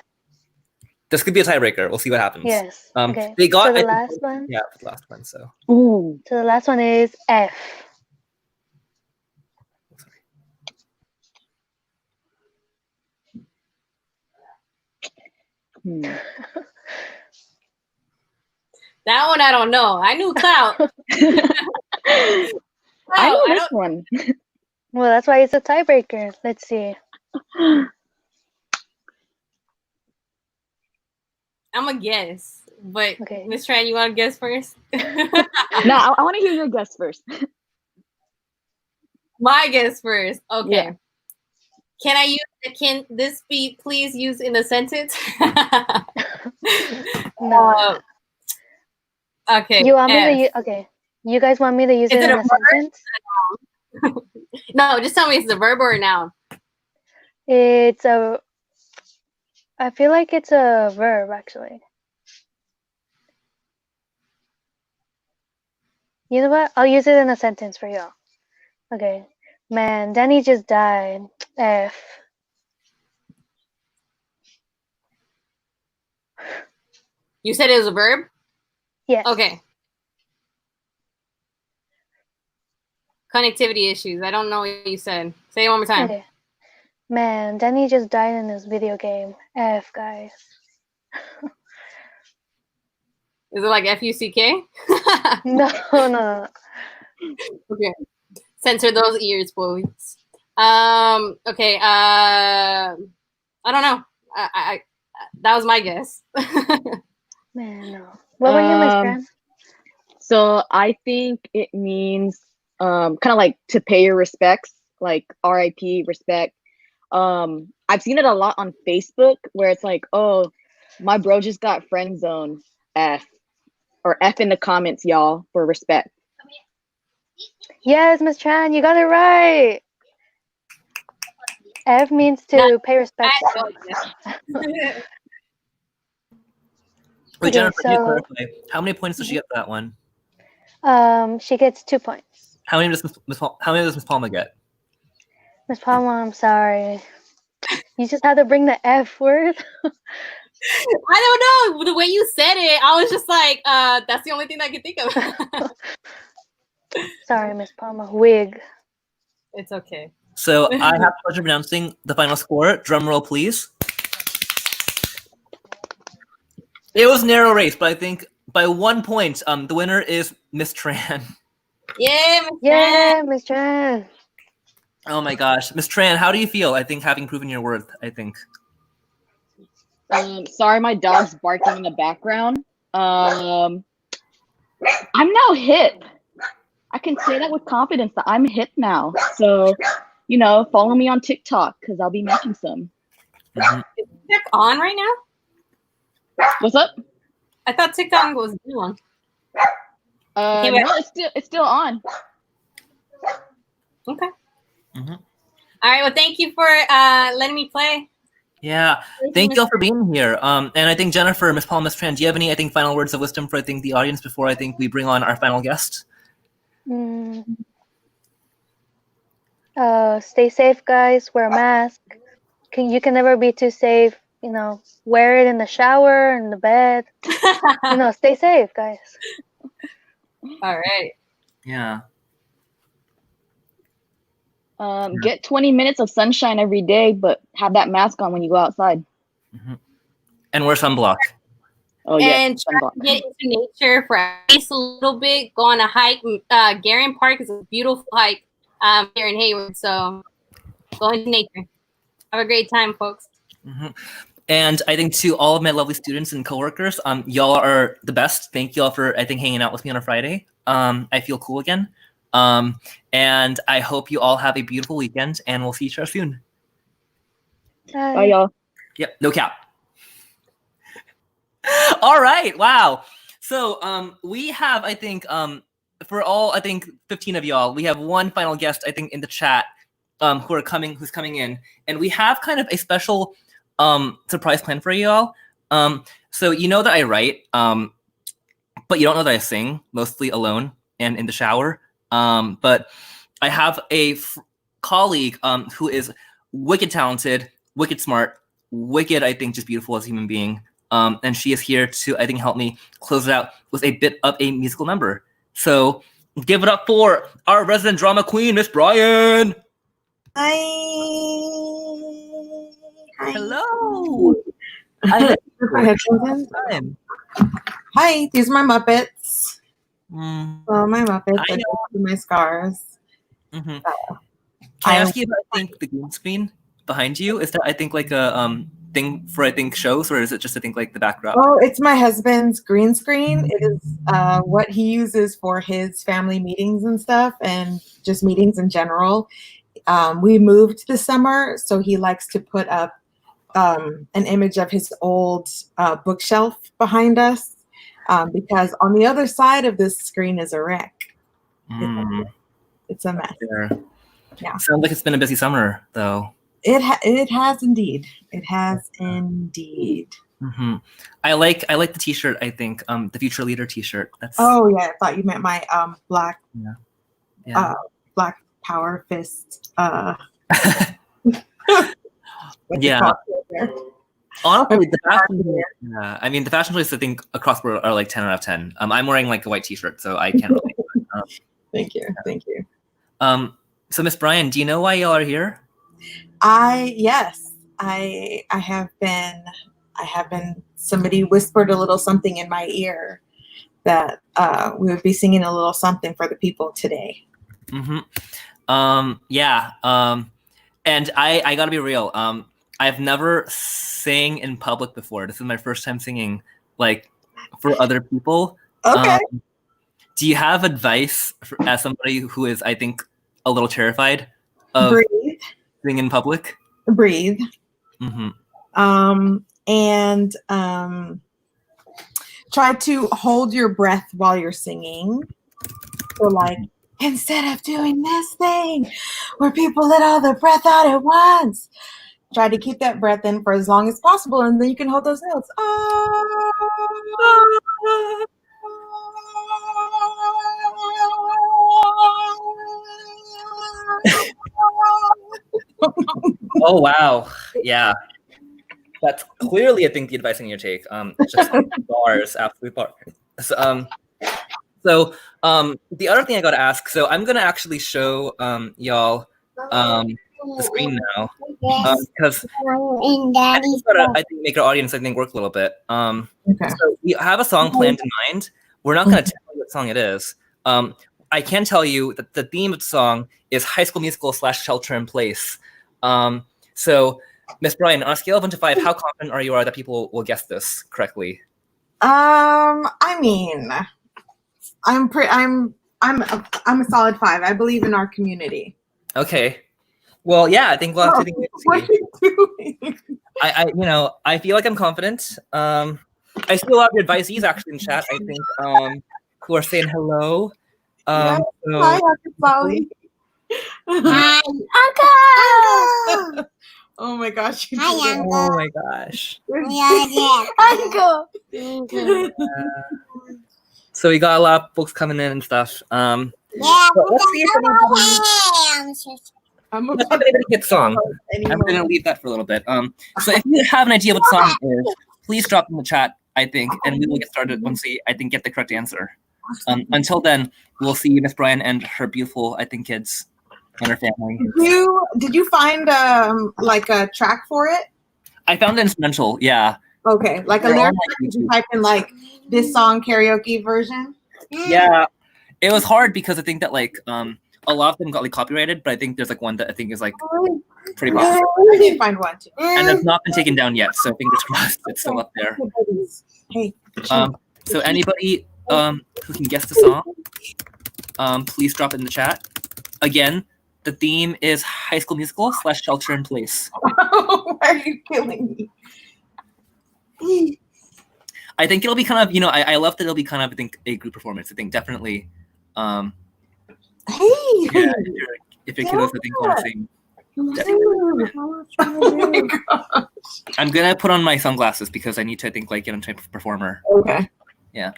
This could be a tiebreaker. We'll see what happens. Yes. Okay. They got the last one. Yeah, the last one. So. Ooh. So the last one is F. That one I don't know. I knew clout. I know this one. Well, that's why it's a tiebreaker. Let's see. I'm gonna guess, but Miss Tran, you want to guess first? No, I want to hear your guess first. My guess first. Okay. Yeah. Can I use? Can this be please used in a sentence? No. Okay. You want me to? Okay. You guys want me to use it in a sentence? No, just tell me it's a verb or a noun. It's a. I feel like it's a verb, actually. You know what? I'll use it in a sentence for y'all. Okay. Man, Danny just died. F. You said it was a verb? Yes. Okay. Connectivity issues. I don't know what you said. Say it one more time. Okay. Man, Danny just died in this video game. F, guys. Is it like F-U-C-K? No. Okay. Censor those ears, please. Okay. I don't know. I that was my guess. Man, no. What were you, Miss Fran? So I think it means kind of like to pay your respects, like RIP, respect. I've seen it a lot on Facebook where it's like, oh, my bro just got friend zoned. F. Or F in the comments, y'all, for respect. Yes, Miss Tran, you got it right. F means to pay respect. Wait, Jennifer, can you clarify? How many points does she get for that one? She gets 2 points. How many does Miss Palma get? Miss Palma, I'm sorry. You just had to bring the F word. I don't know. The way you said it, I was just like, that's the only thing I could think of. Sorry, Miss Palma. Wig. It's okay. So I have the pleasure of announcing the final score. Drum roll, please. It was a narrow race, but I think by 1 point, the winner is Miss Tran. Yeah, Miss Tran. Oh my gosh, Miss Tran, how do you feel? I think having proven your worth. I think. Sorry, my dog's barking in the background. I'm now hip. I can say that with confidence that I'm hip now. So, follow me on TikTok because I'll be making some. Mm-hmm. Is TikTok on right now? What's up? I thought TikTok was on. No, it's still on. Okay. Mm-hmm. All right. Well, thank you for letting me play. Yeah, thank you all for being here. And I think Jennifer, Miss Paul, Miss Tran, do you have any final words of wisdom for the audience before we bring on our final guest? Stay safe, guys. Wear a mask. You can never be too safe. Wear it in the shower, in the bed. Stay safe, guys. All right. Yeah. Get 20 minutes of sunshine every day, but have that mask on when you go outside. Mm-hmm. And wear sunblock. Oh yeah, and try to get into nature for at least a little bit. Go on a hike. Garren Park is a beautiful hike here in Hayward. So go into nature. Have a great time, folks. Mhm. And I think to all of my lovely students and coworkers, y'all are the best. Thank y'all for, I think, hanging out with me on a Friday. I feel cool again. And I hope you all have a beautiful weekend, and we'll see each other soon. Bye, y'all. Yep, no cap. All right, wow. So we have, I think, for all, I think, 15 of y'all, we have one final guest, I think, in the chat who's coming in. And we have kind of a special surprise plan for y'all. So you know that I write, but you don't know that I sing, mostly alone and in the shower. But I have a colleague who is wicked talented, wicked smart, wicked, I think, just beautiful as a human being. And she is here to, I think, help me close it out with a bit of a musical number. So give it up for our resident drama queen, Miss Brian. Hi. Hello. Hi, these are my Muppets. Oh, my Muppets. I know. My scars. Can I ask you about, I think, the green screen behind you? Is that, I think, like a thing for, I think, shows, or is it just, I think, like the backdrop? Oh, it's my husband's green screen. It is what he uses for his family meetings and stuff, and just meetings in general. We moved this summer, so he likes to put up an image of his old bookshelf behind us, because on the other side of this screen is a wreck. It's a mess. Yeah. Sounds like it's been a busy summer, though. It has indeed. It has indeed. I like the T-shirt. I think the Future Leader T-shirt. That's. Oh yeah, I thought you meant my black. Yeah. Black Power Fist. Yeah. Honestly, the fashion. Yeah, I mean the fashion choices I think across the world are like 10 out of 10. I'm wearing like a white T-shirt, so I can't really. Thank you. Thank you. So Miss Brian, do you know why y'all are here? Yes, I have been. Somebody whispered a little something in my ear that we would be singing a little something for the people today. Yeah. And I gotta be real. I've never sang in public before. This is my first time singing like for other people. Okay. Do you have advice as somebody who is, I think, a little terrified of Breathe. singing in public? Breathe. And try to hold your breath while you're singing. So like, instead of doing this thing where people let all their breath out at once, try to keep that breath in for as long as possible, and then you can hold those notes. Oh wow. Yeah. That's clearly, I think, the advice I need to take. Just bars, absolute bars. So the other thing I got to ask. So I'm gonna actually show y'all the screen now because I think gotta, I think make our audience, I think, work a little bit. So we have a song planned in mind. We're not gonna tell you what song it is. I can tell you that the theme of the song is High School Musical / Shelter in Place. So Miss Brian, on a scale of 1 to 5, how confident are you that people will guess this correctly? I mean, I'm a solid 5. I believe in our community. Okay. Well, yeah, I think we'll have to think. What are you doing? I feel like I'm confident. I see a lot of your advisees actually in chat, I think, who are saying hello. Hi, Uncle Polly. Hi, Uncle. Oh my gosh. Hi, Uncle. Oh my gosh. Uncle. So we got a lot of folks coming in and stuff. Yeah, let's see if anybody gets song. I'm gonna leave that for a little bit. So if you have an idea what the song is, please drop in the chat, I think, and we will get started once we, I think, get the correct answer. Until then, we'll see Miss Brian and her beautiful, I think, kids and her family. Did you find like a track for it? I found the instrumental, yeah. Okay, like a They're all lyric on you can type in like this song karaoke version. Yeah, it was hard because I think that like a lot of them got like copyrighted, but I think there's like one that I think is like pretty popular. I did find one too. And it's not been taken down yet, so fingers crossed it's still up there. Hey. So anybody who can guess the song, please drop it in the chat. Again, the theme is High School Musical / Shelter in Place. Why are you killing me? I think it'll be kind of, you know, I love that it'll be kind of, I think, a group performance. I think definitely. Hey. Yeah, if your kiddos, I think, want to sing. I'm gonna put on my sunglasses because I need to, I think, like get on type of performer. Okay. Yeah.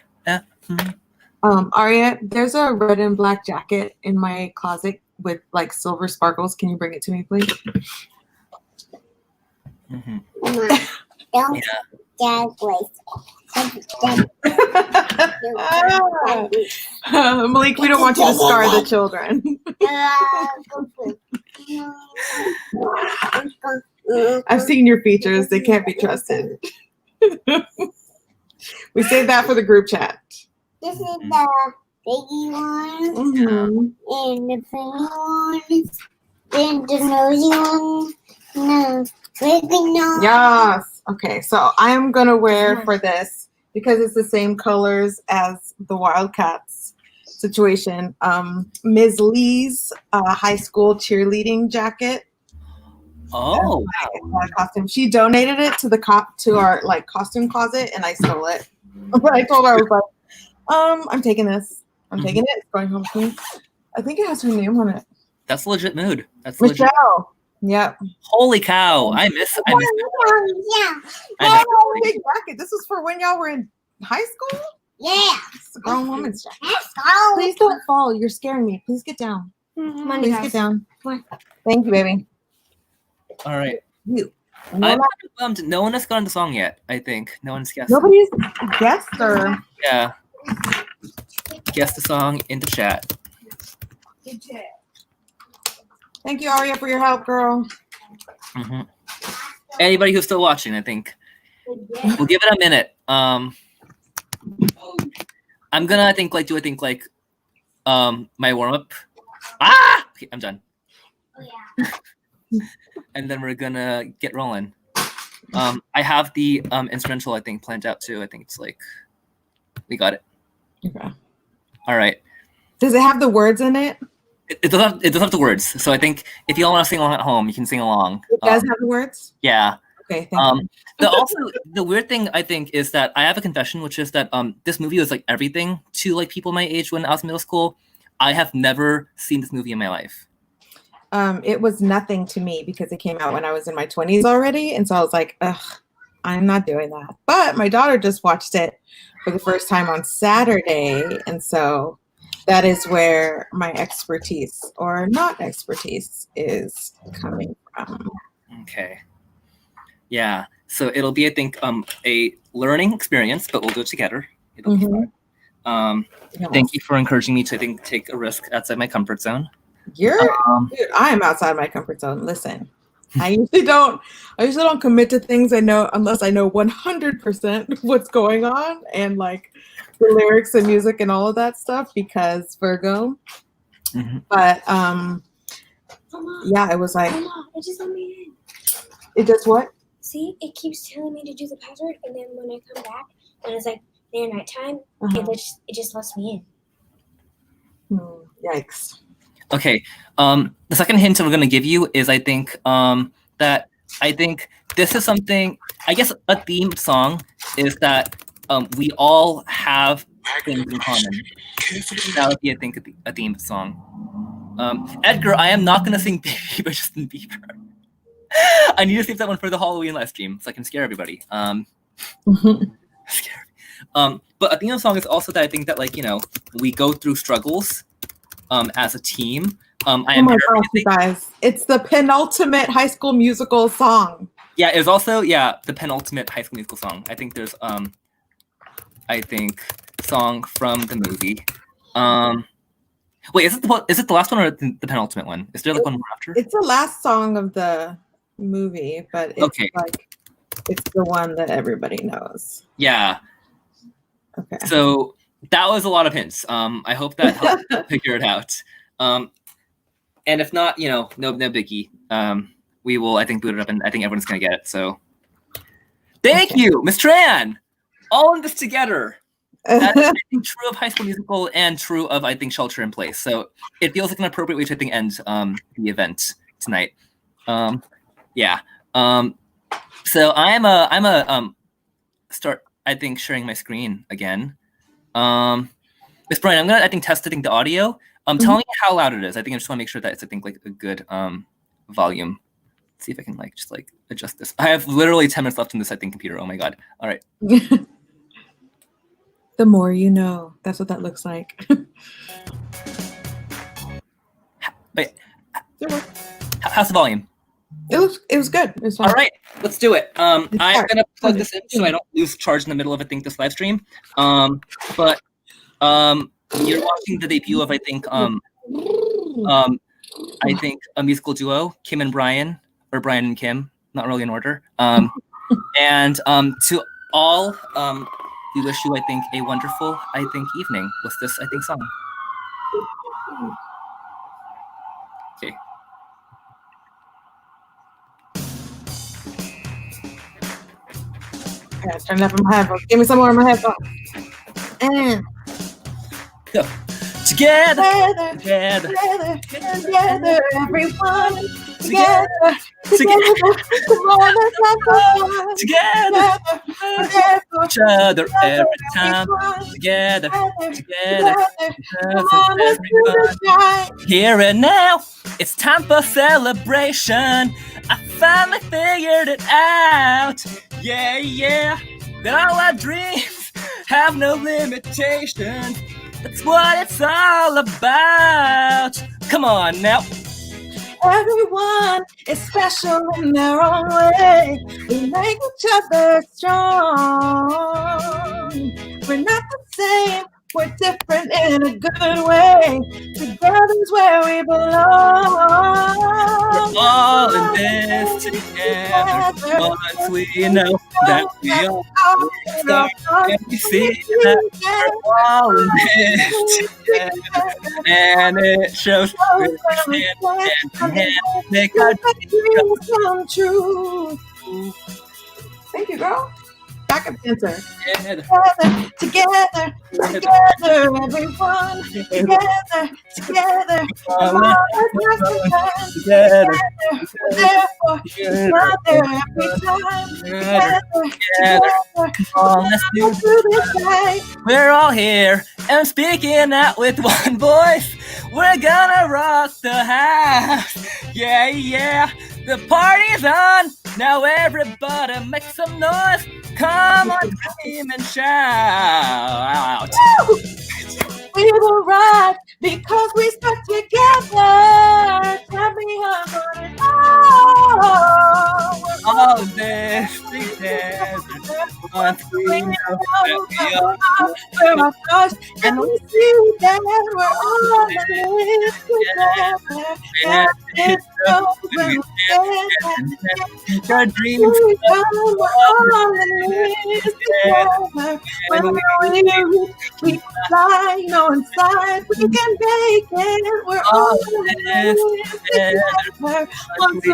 Aria, there's a red and black jacket in my closet with like silver sparkles. Can you bring it to me, please? Malik, we don't want you to scar the children. I've seen your features. They can't be trusted. We saved that for the group chat. This is the biggie one, and the funny one, then the nosy one, no, biggie nose. Yes. Okay, so I'm gonna wear for this because it's the same colors as the Wildcats situation. Ms. Lee's high school cheerleading jacket. Oh, costume. She donated it to our like costume closet, and I stole it. But I told her, I was like, I'm taking this. I'm taking it. It's going home with me. I think it has her name on it. That's a legit mood. That's legit. Michelle. Yep. Holy cow! I miss. Yeah. Big jacket. This was for when y'all were in high school. Yeah. It's a grown woman's jacket. Let's go. Please don't fall. You're scaring me. Please get down. Please get down. Thank you, baby. All right. You. I'm kind of bummed. No one has gotten the song yet. I think no one's guessed. Nobody's guessed her. Yeah. Guess the song in the chat. Thank you, Aria, for your help, girl. Anybody who's still watching, I think we'll give it a minute. I'm gonna, I think, my warm up. Okay, I'm done. And then we're gonna get rolling. I have the instrumental, I think, planned out too. I think it's like we got it. Okay. All right. Does it have the words in it? It doesn't have the words. So I think if you all want to sing along at home, you can sing along. It does have the words? Yeah. Okay, thank you. The weird thing I think is that I have a confession, which is that this movie was like everything to like people my age when I was in middle school. I have never seen this movie in my life. It was nothing to me because it came out when I was in my 20s already. And so I was like, ugh, I'm not doing that. But my daughter just watched it for the first time on Saturday. And so that is where my expertise or not expertise is coming from. Okay. Yeah. So it'll be, I think, a learning experience, but we'll do it together. It'll be fun. Thank you for encouraging me to, I think, take a risk outside my comfort zone. Dude, I am outside my comfort zone. Listen, I usually don't commit to things I know unless I know 100% what's going on and like the lyrics and music and all of that stuff because Virgo. But yeah, it was like It just let me in. it does what? See, it keeps telling me to do the password, and then when I come back, and it's like day and night time, it just lets me in. Yikes. Okay. The second hint I'm going to give you is I think that I think this is something, I guess a themed song is that we all have things in common. That would be, I think, a themed song. Edgar, I am not going to sing Baby by Justin Bieber. I need to save that one for the Halloween live stream so I can scare everybody. But a theme song is also that I think that, like, you know, we go through struggles as a team. Oh my gosh, you guys. It's the penultimate High School Musical song. Yeah, it's also, the penultimate High School Musical song. I think there's, I think, song from the movie. Wait, is it the last one or the penultimate one? Is there like one more after? It's the last song of the movie, but it's like it's the one that everybody knows. Yeah. Okay. So that was a lot of hints. I hope that helped figure it out. And if not, no biggie. We will, I think, boot it up, and I think everyone's gonna get it. So thank you, Miss Tran. All in this together. That is, I think, true of High School Musical and true of, I think, Shelter in Place. So it feels like an appropriate way to, I think, end the event tonight. Yeah. So I'm a start, I think, sharing my screen again. Miss Brian, I'm gonna, I think, test, I think, the audio. Tell me how loud it is. I think I just want to make sure that it's, I think, like a good volume. Let's see if I can just adjust this. I have literally 10 minutes left in this, I think, computer. Oh my god. All right. The more you know. That's what that looks like. Wait. How's the volume? It was good. It was fine. All right, let's do it. I'm gonna plug this in so I don't lose charge in the middle of, I think, this live stream. But you're watching the debut of, I think, a musical duo, Kim and Brian, or Brian and Kim, not really in order. And to all, we wish you, I think, a wonderful, I think, evening with this, I think, song. Okay. Yeah, turn it up in my headphones. Give me some more in my headphones. And go. Together, together, everyone. Together. Come on, let's have fun. Together, each other every time. Together, Come on, let's do this right. Here and now, it's time for celebration. I finally figured it out. Yeah. That all our dreams have no limitations. That's what it's all about. Come on now. Everyone is special in their own way. We make each other strong. We're not the same. We're different in a good way. Together's where we belong. We're all in this together. Once we know that we are start, and we see that we're all in this together. And it shows we're hand in hand, make our dreams come true. Thank you, girl. Backup dancer. Together, everyone. Together. Come on, let's have some fun. Together. Therefore, together every time. Together. Come on, let's do this right. We're all here and speaking out with one voice. We're gonna rock the house. Yeah. The party's on. Now everybody make some noise. Come on, scream and shout. We will ride because we stuck together. Tell me I'm on it all this together. Once we know that we are and we see that we're all in this together. And it's over. Our dreams we're all in this together. When we fly, inside we can make it. We're all in this together. Once we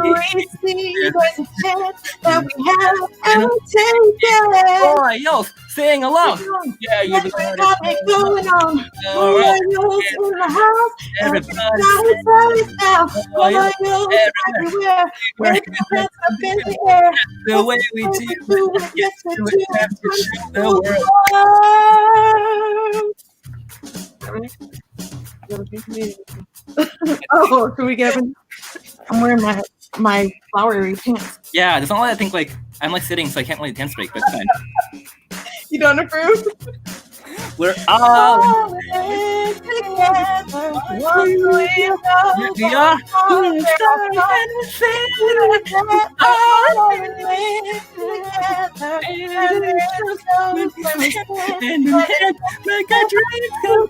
see there's a chance that we have, and we take it. Boy, yo, sing along. Yeah, you got it going on. Royals in the house. Everybody's now. Royals everywhere. With the hands up in the air. The way we do it, yes, do it, have to show the world. Oh, can we get him? I'm wearing my flowery pants. Yeah, there's only, I think, I'm sitting, so I can't really dance break, but it's fine. You don't approve? We're all in together. Once we are. Make our dreams come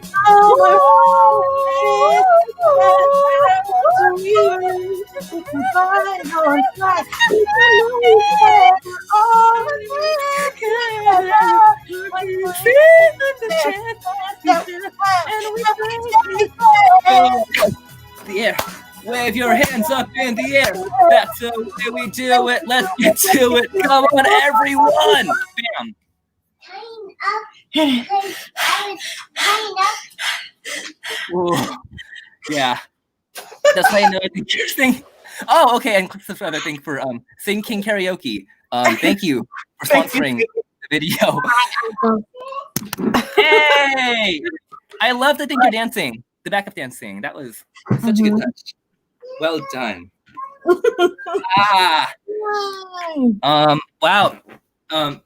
The air. Wave your hands up in the air. That's the way we do it. Let's get to it. Come on, everyone. Bam. Ooh. Yeah. That's why I know I think you're singing. Oh, okay. And subscribe, I think, for Sing King Karaoke. Thank you for sponsoring the video. Hey! I loved I think you're dancing. The backup dancing. That was such a good touch. Well done. Wow.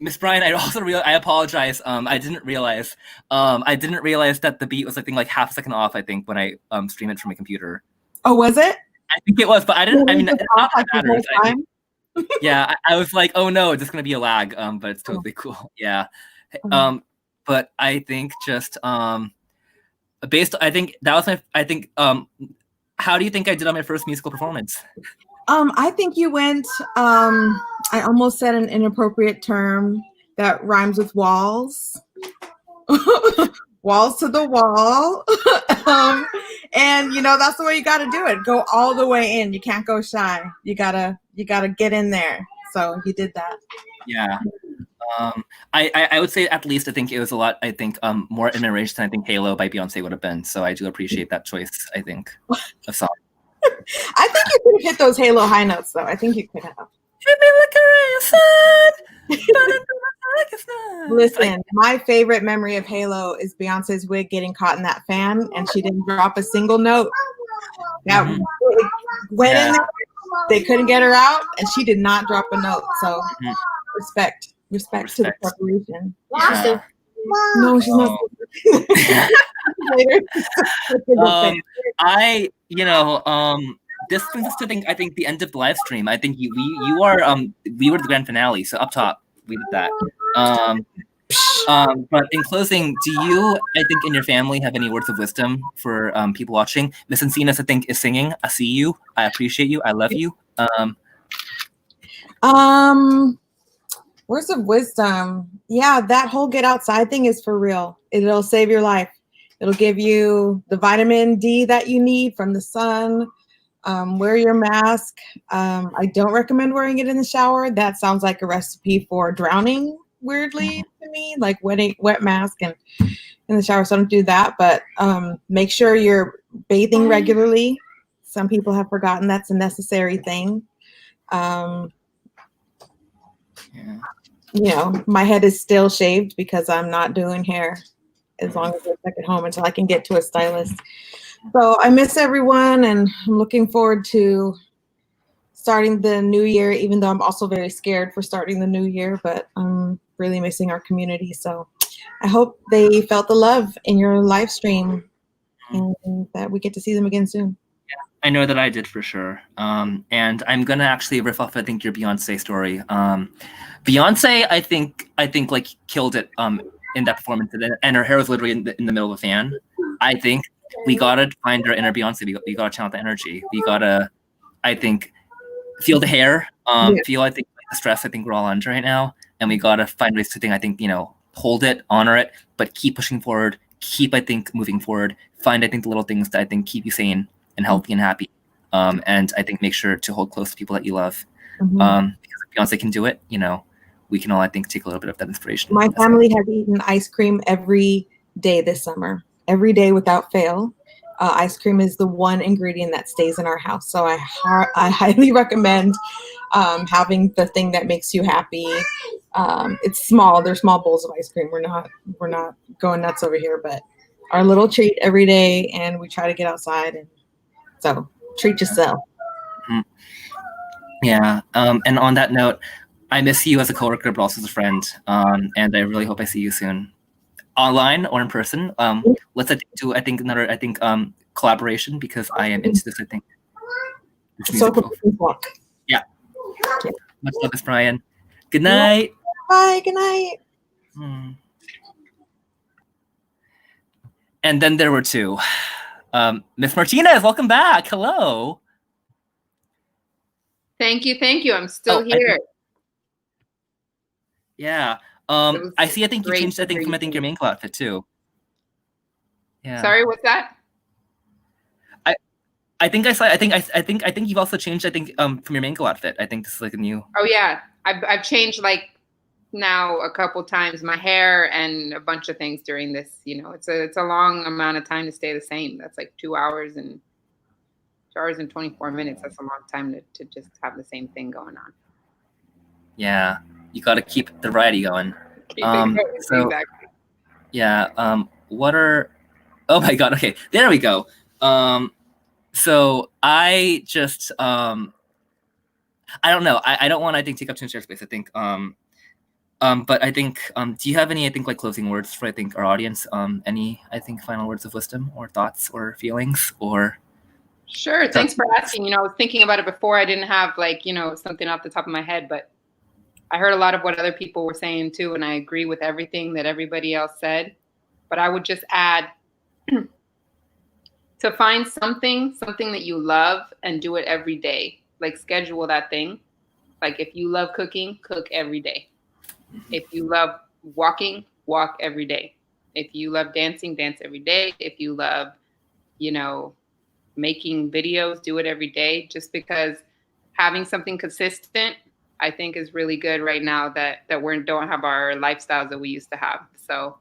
Miss Bryan, I also I apologize. I didn't realize that the beat was I think like half a second off, I think, when I stream it from my computer. Oh, was it? I think it was, but I didn't. I mean, it's not that Like the matters. whole Yeah, I was like, oh no, it's just gonna be a lag. But it's totally cool. Yeah. But I think just based, I think that was my. I think how do you think I did on my first musical performance? I think you went. I almost said an inappropriate term that rhymes with walls. Walls to the wall. And you know that's the way you got to do it. Go all the way in. You can't go shy. You gotta get in there. So you did that. Yeah. I would say at least I think it was a lot. I think more in my range than I think Halo by Beyonce would have been. So I do appreciate that choice. I think of song. I think you could have hit those Halo high notes though. I think you could have. Hit me like a ray of sun. Listen, my favorite memory of Halo is Beyonce's wig getting caught in that fan, and she didn't drop a single note. That went in there. They couldn't get her out, and she did not drop a note. So respect to the preparation. Yeah. No, she's not. This brings us to I think the end of the live stream. I think we were the grand finale. So up top we did that. But in closing, do you, I think, in your family have any words of wisdom for people watching? Miss Encinas, I think, is singing. I see you. I appreciate you. I love you. Words of wisdom. Yeah, that whole get outside thing is for real. It'll save your life. It'll give you the vitamin D that you need from the sun. Wear your mask. I don't recommend wearing it in the shower. That sounds like a recipe for drowning, weirdly to me, like wet mask and in the shower. So don't do that, but make sure you're bathing regularly. Some people have forgotten that's a necessary thing. You know, my head is still shaved because I'm not doing hair as long as I'm stuck at home until I can get to a stylist. So I miss everyone, and I'm looking forward to starting the new year, even though I'm also very scared for starting the new year, but I'm really missing our community. So I hope they felt the love in your live stream and that we get to see them again soon. I know that I did for sure. And I'm gonna actually riff off, I think, your Beyonce story. Beyonce, I think like killed it in that performance, and her hair was literally in the middle of a fan. I think we gotta find our inner Beyonce. We gotta channel the energy. We gotta, I think, feel the hair. Feel I think the stress I think we're all under right now, and we gotta find ways to think. I think hold it, honor it, but keep pushing forward. Keep I think moving forward. Find I think the little things that I think keep you sane and healthy and happy. And I think make sure to hold close to people that you love. Because if Beyonce can do it, we can all I think take a little bit of that inspiration. My family has eaten ice cream every day this summer. Every day without fail. Ice cream is the one ingredient that stays in our house. So I highly recommend having the thing that makes you happy. It's small. They're small bowls of ice cream. We're not going nuts over here, but our little treat every day, and we try to get outside, and so treat yourself. Yeah. And on that note, I miss you as a coworker, but also as a friend. And I really hope I see you soon, online or in person. Let's do another collaboration, because I am into this. I think. Yeah. Much love, Miss Bryan. Good night. Bye. Good night. And then there were two. Miss Martinez, welcome back. Hello. Thank you. I'm still Oh, here. Yeah. was I see. I think you great changed. I to think hear from you your sing. main outfit too. Yeah. Sorry, what's that? I think I saw. I think you've also changed. I think from your main outfit. I think this is like a new. Oh yeah, I've changed like now a couple times my hair and a bunch of things during this. You know, it's a long amount of time to stay the same. That's like 2 hours and 24 minutes. That's a long time to just have the same thing going on. Yeah, you got to keep the variety going. Keep it going, So exactly. yeah. What are? Oh my God. Okay, there we go. So I just I don't know. I don't want to, I think, take up too much airspace. I think but I think do you have any, I think, like closing words for, I think, our audience? Any, I think, final words of wisdom or thoughts or feelings or? Sure. Thanks for asking. You know, I was thinking about it before. I didn't have like, you know, something off the top of my head, but I heard a lot of what other people were saying too, and I agree with everything that everybody else said. But I would just add to find something that you love and do it every day. Like schedule that thing. Like if you love cooking, cook every day. If you love walking, walk every day. If you love dancing, dance every day. If you love, you know, making videos, do it every day. Just because having something consistent, I think, is really good right now that we don't have our lifestyles that we used to have. So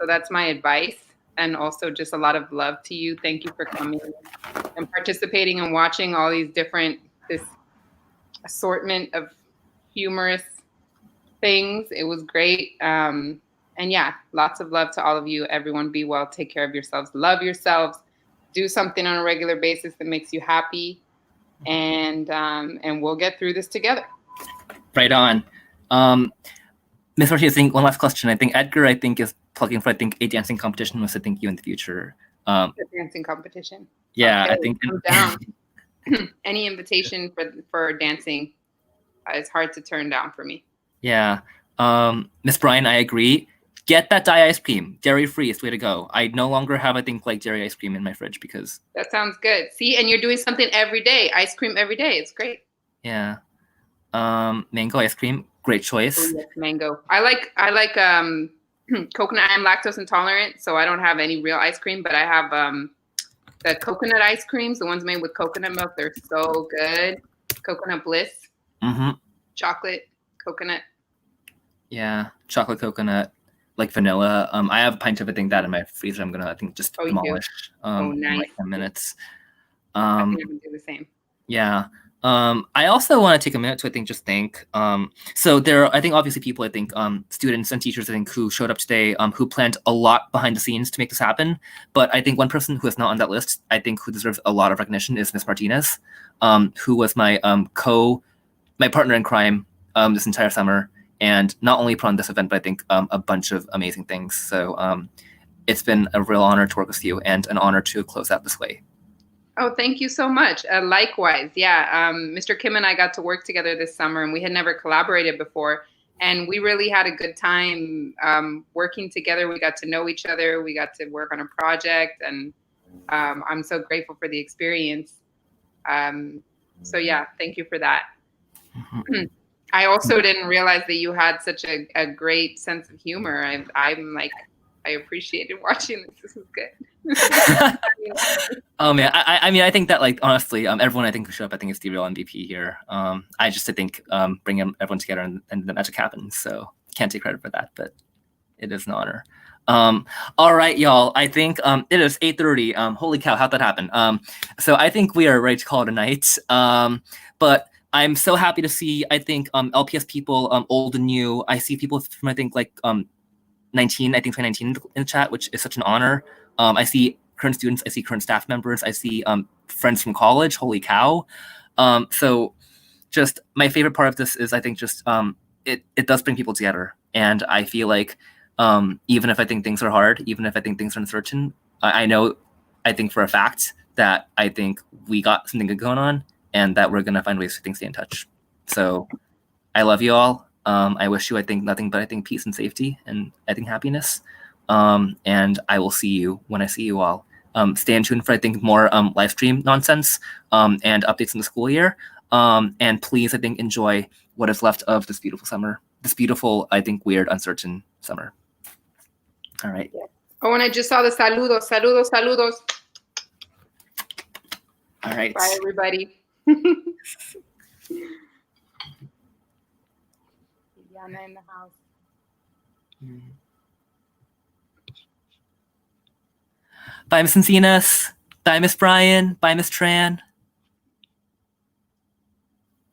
that's my advice. And also just a lot of love to you. Thank you for coming and participating and watching all these this assortment of humorous things. It was great. And yeah, lots of love to all of you. Everyone be well, take care of yourselves, love yourselves, do something on a regular basis that makes you happy. And we'll get through this together. Right on. Ms. Martinez, I think one last question. I think Edgar, I think, is plugging for, I think, a dancing competition with, I think, you in the future. The dancing competition. Yeah, okay, I think. I'm down. Any invitation for dancing is hard to turn down for me. Yeah. Miss Bryan, I agree. Get that dye ice cream. Dairy-free is the way to go. I no longer have, I think, like dairy ice cream in my fridge because. That sounds good. See, and you're doing something every day. Ice cream every day. It's great. Yeah. Mango ice cream. Great choice. Oh, yes, mango. I like coconut. I'm lactose intolerant, so I don't have any real ice cream, but I have the coconut ice creams, the ones made with coconut milk. They're so good. Coconut Bliss. Mm-hmm. Chocolate, coconut. Yeah, chocolate coconut, like vanilla. I have a pint of, I think, that in my freezer. I'm gonna, I think, just demolish. Nice. In like 10 minutes. I think I'm gonna do the same. Yeah. I also want to take a minute to, I think, just thank. So there are, I think, obviously people, I think, students and teachers, I think, who showed up today, who planned a lot behind the scenes to make this happen. But I think one person who is not on that list, I think, who deserves a lot of recognition is Miss Martinez, who was my my partner in crime this entire summer, and not only put on this event, but I think a bunch of amazing things. So it's been a real honor to work with you and an honor to close out this way. Oh, thank you so much. Likewise. Yeah. Mr. Kim and I got to work together this summer, and we had never collaborated before. And we really had a good time working together. We got to know each other. We got to work on a project. And I'm so grateful for the experience. So, yeah, thank you for that. I also didn't realize that you had such a great sense of humor. I'm like, I appreciated watching this. This is good. Oh man, I mean, I think that, like, honestly, everyone, I think, who showed up, I think, is the real MVP here. I just, I think, bring everyone together and the magic happens. So can't take credit for that, but it is an honor. All right, y'all. I think it is 8:30. Holy cow, how'd that happen? So I think we are ready to call it a night. But I'm so happy to see, I think, LPS people, old and new. I see people from, I think, like 2019 in the chat, which is such an honor. I see current students, I see current staff members, I see friends from college. Holy cow. So just my favorite part of this is, I think, just it does bring people together. And I feel like even if I think things are hard, even if I think things are uncertain, I know, I think for a fact that I think we got something good going on and that we're gonna find ways to stay in touch. So I love you all. I wish you, I think, nothing but, I think, peace and safety and, I think, happiness. And I will see you when I see you all. stay in tune for, I think, more live stream nonsense and updates in the school year. And please, I think, enjoy what is left of this beautiful summer. This beautiful, I think, weird, uncertain summer. All right. Oh, and I just saw the saludos, saludos, saludos. All right. Bye, everybody. Yana in the house. Bye, Miss Encinas. Bye, Miss Brian. Bye, Miss Tran.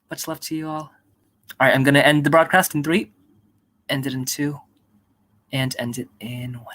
Much love to you all. All right, I'm going to end the broadcast in 3, end it in 2, and end it in 1.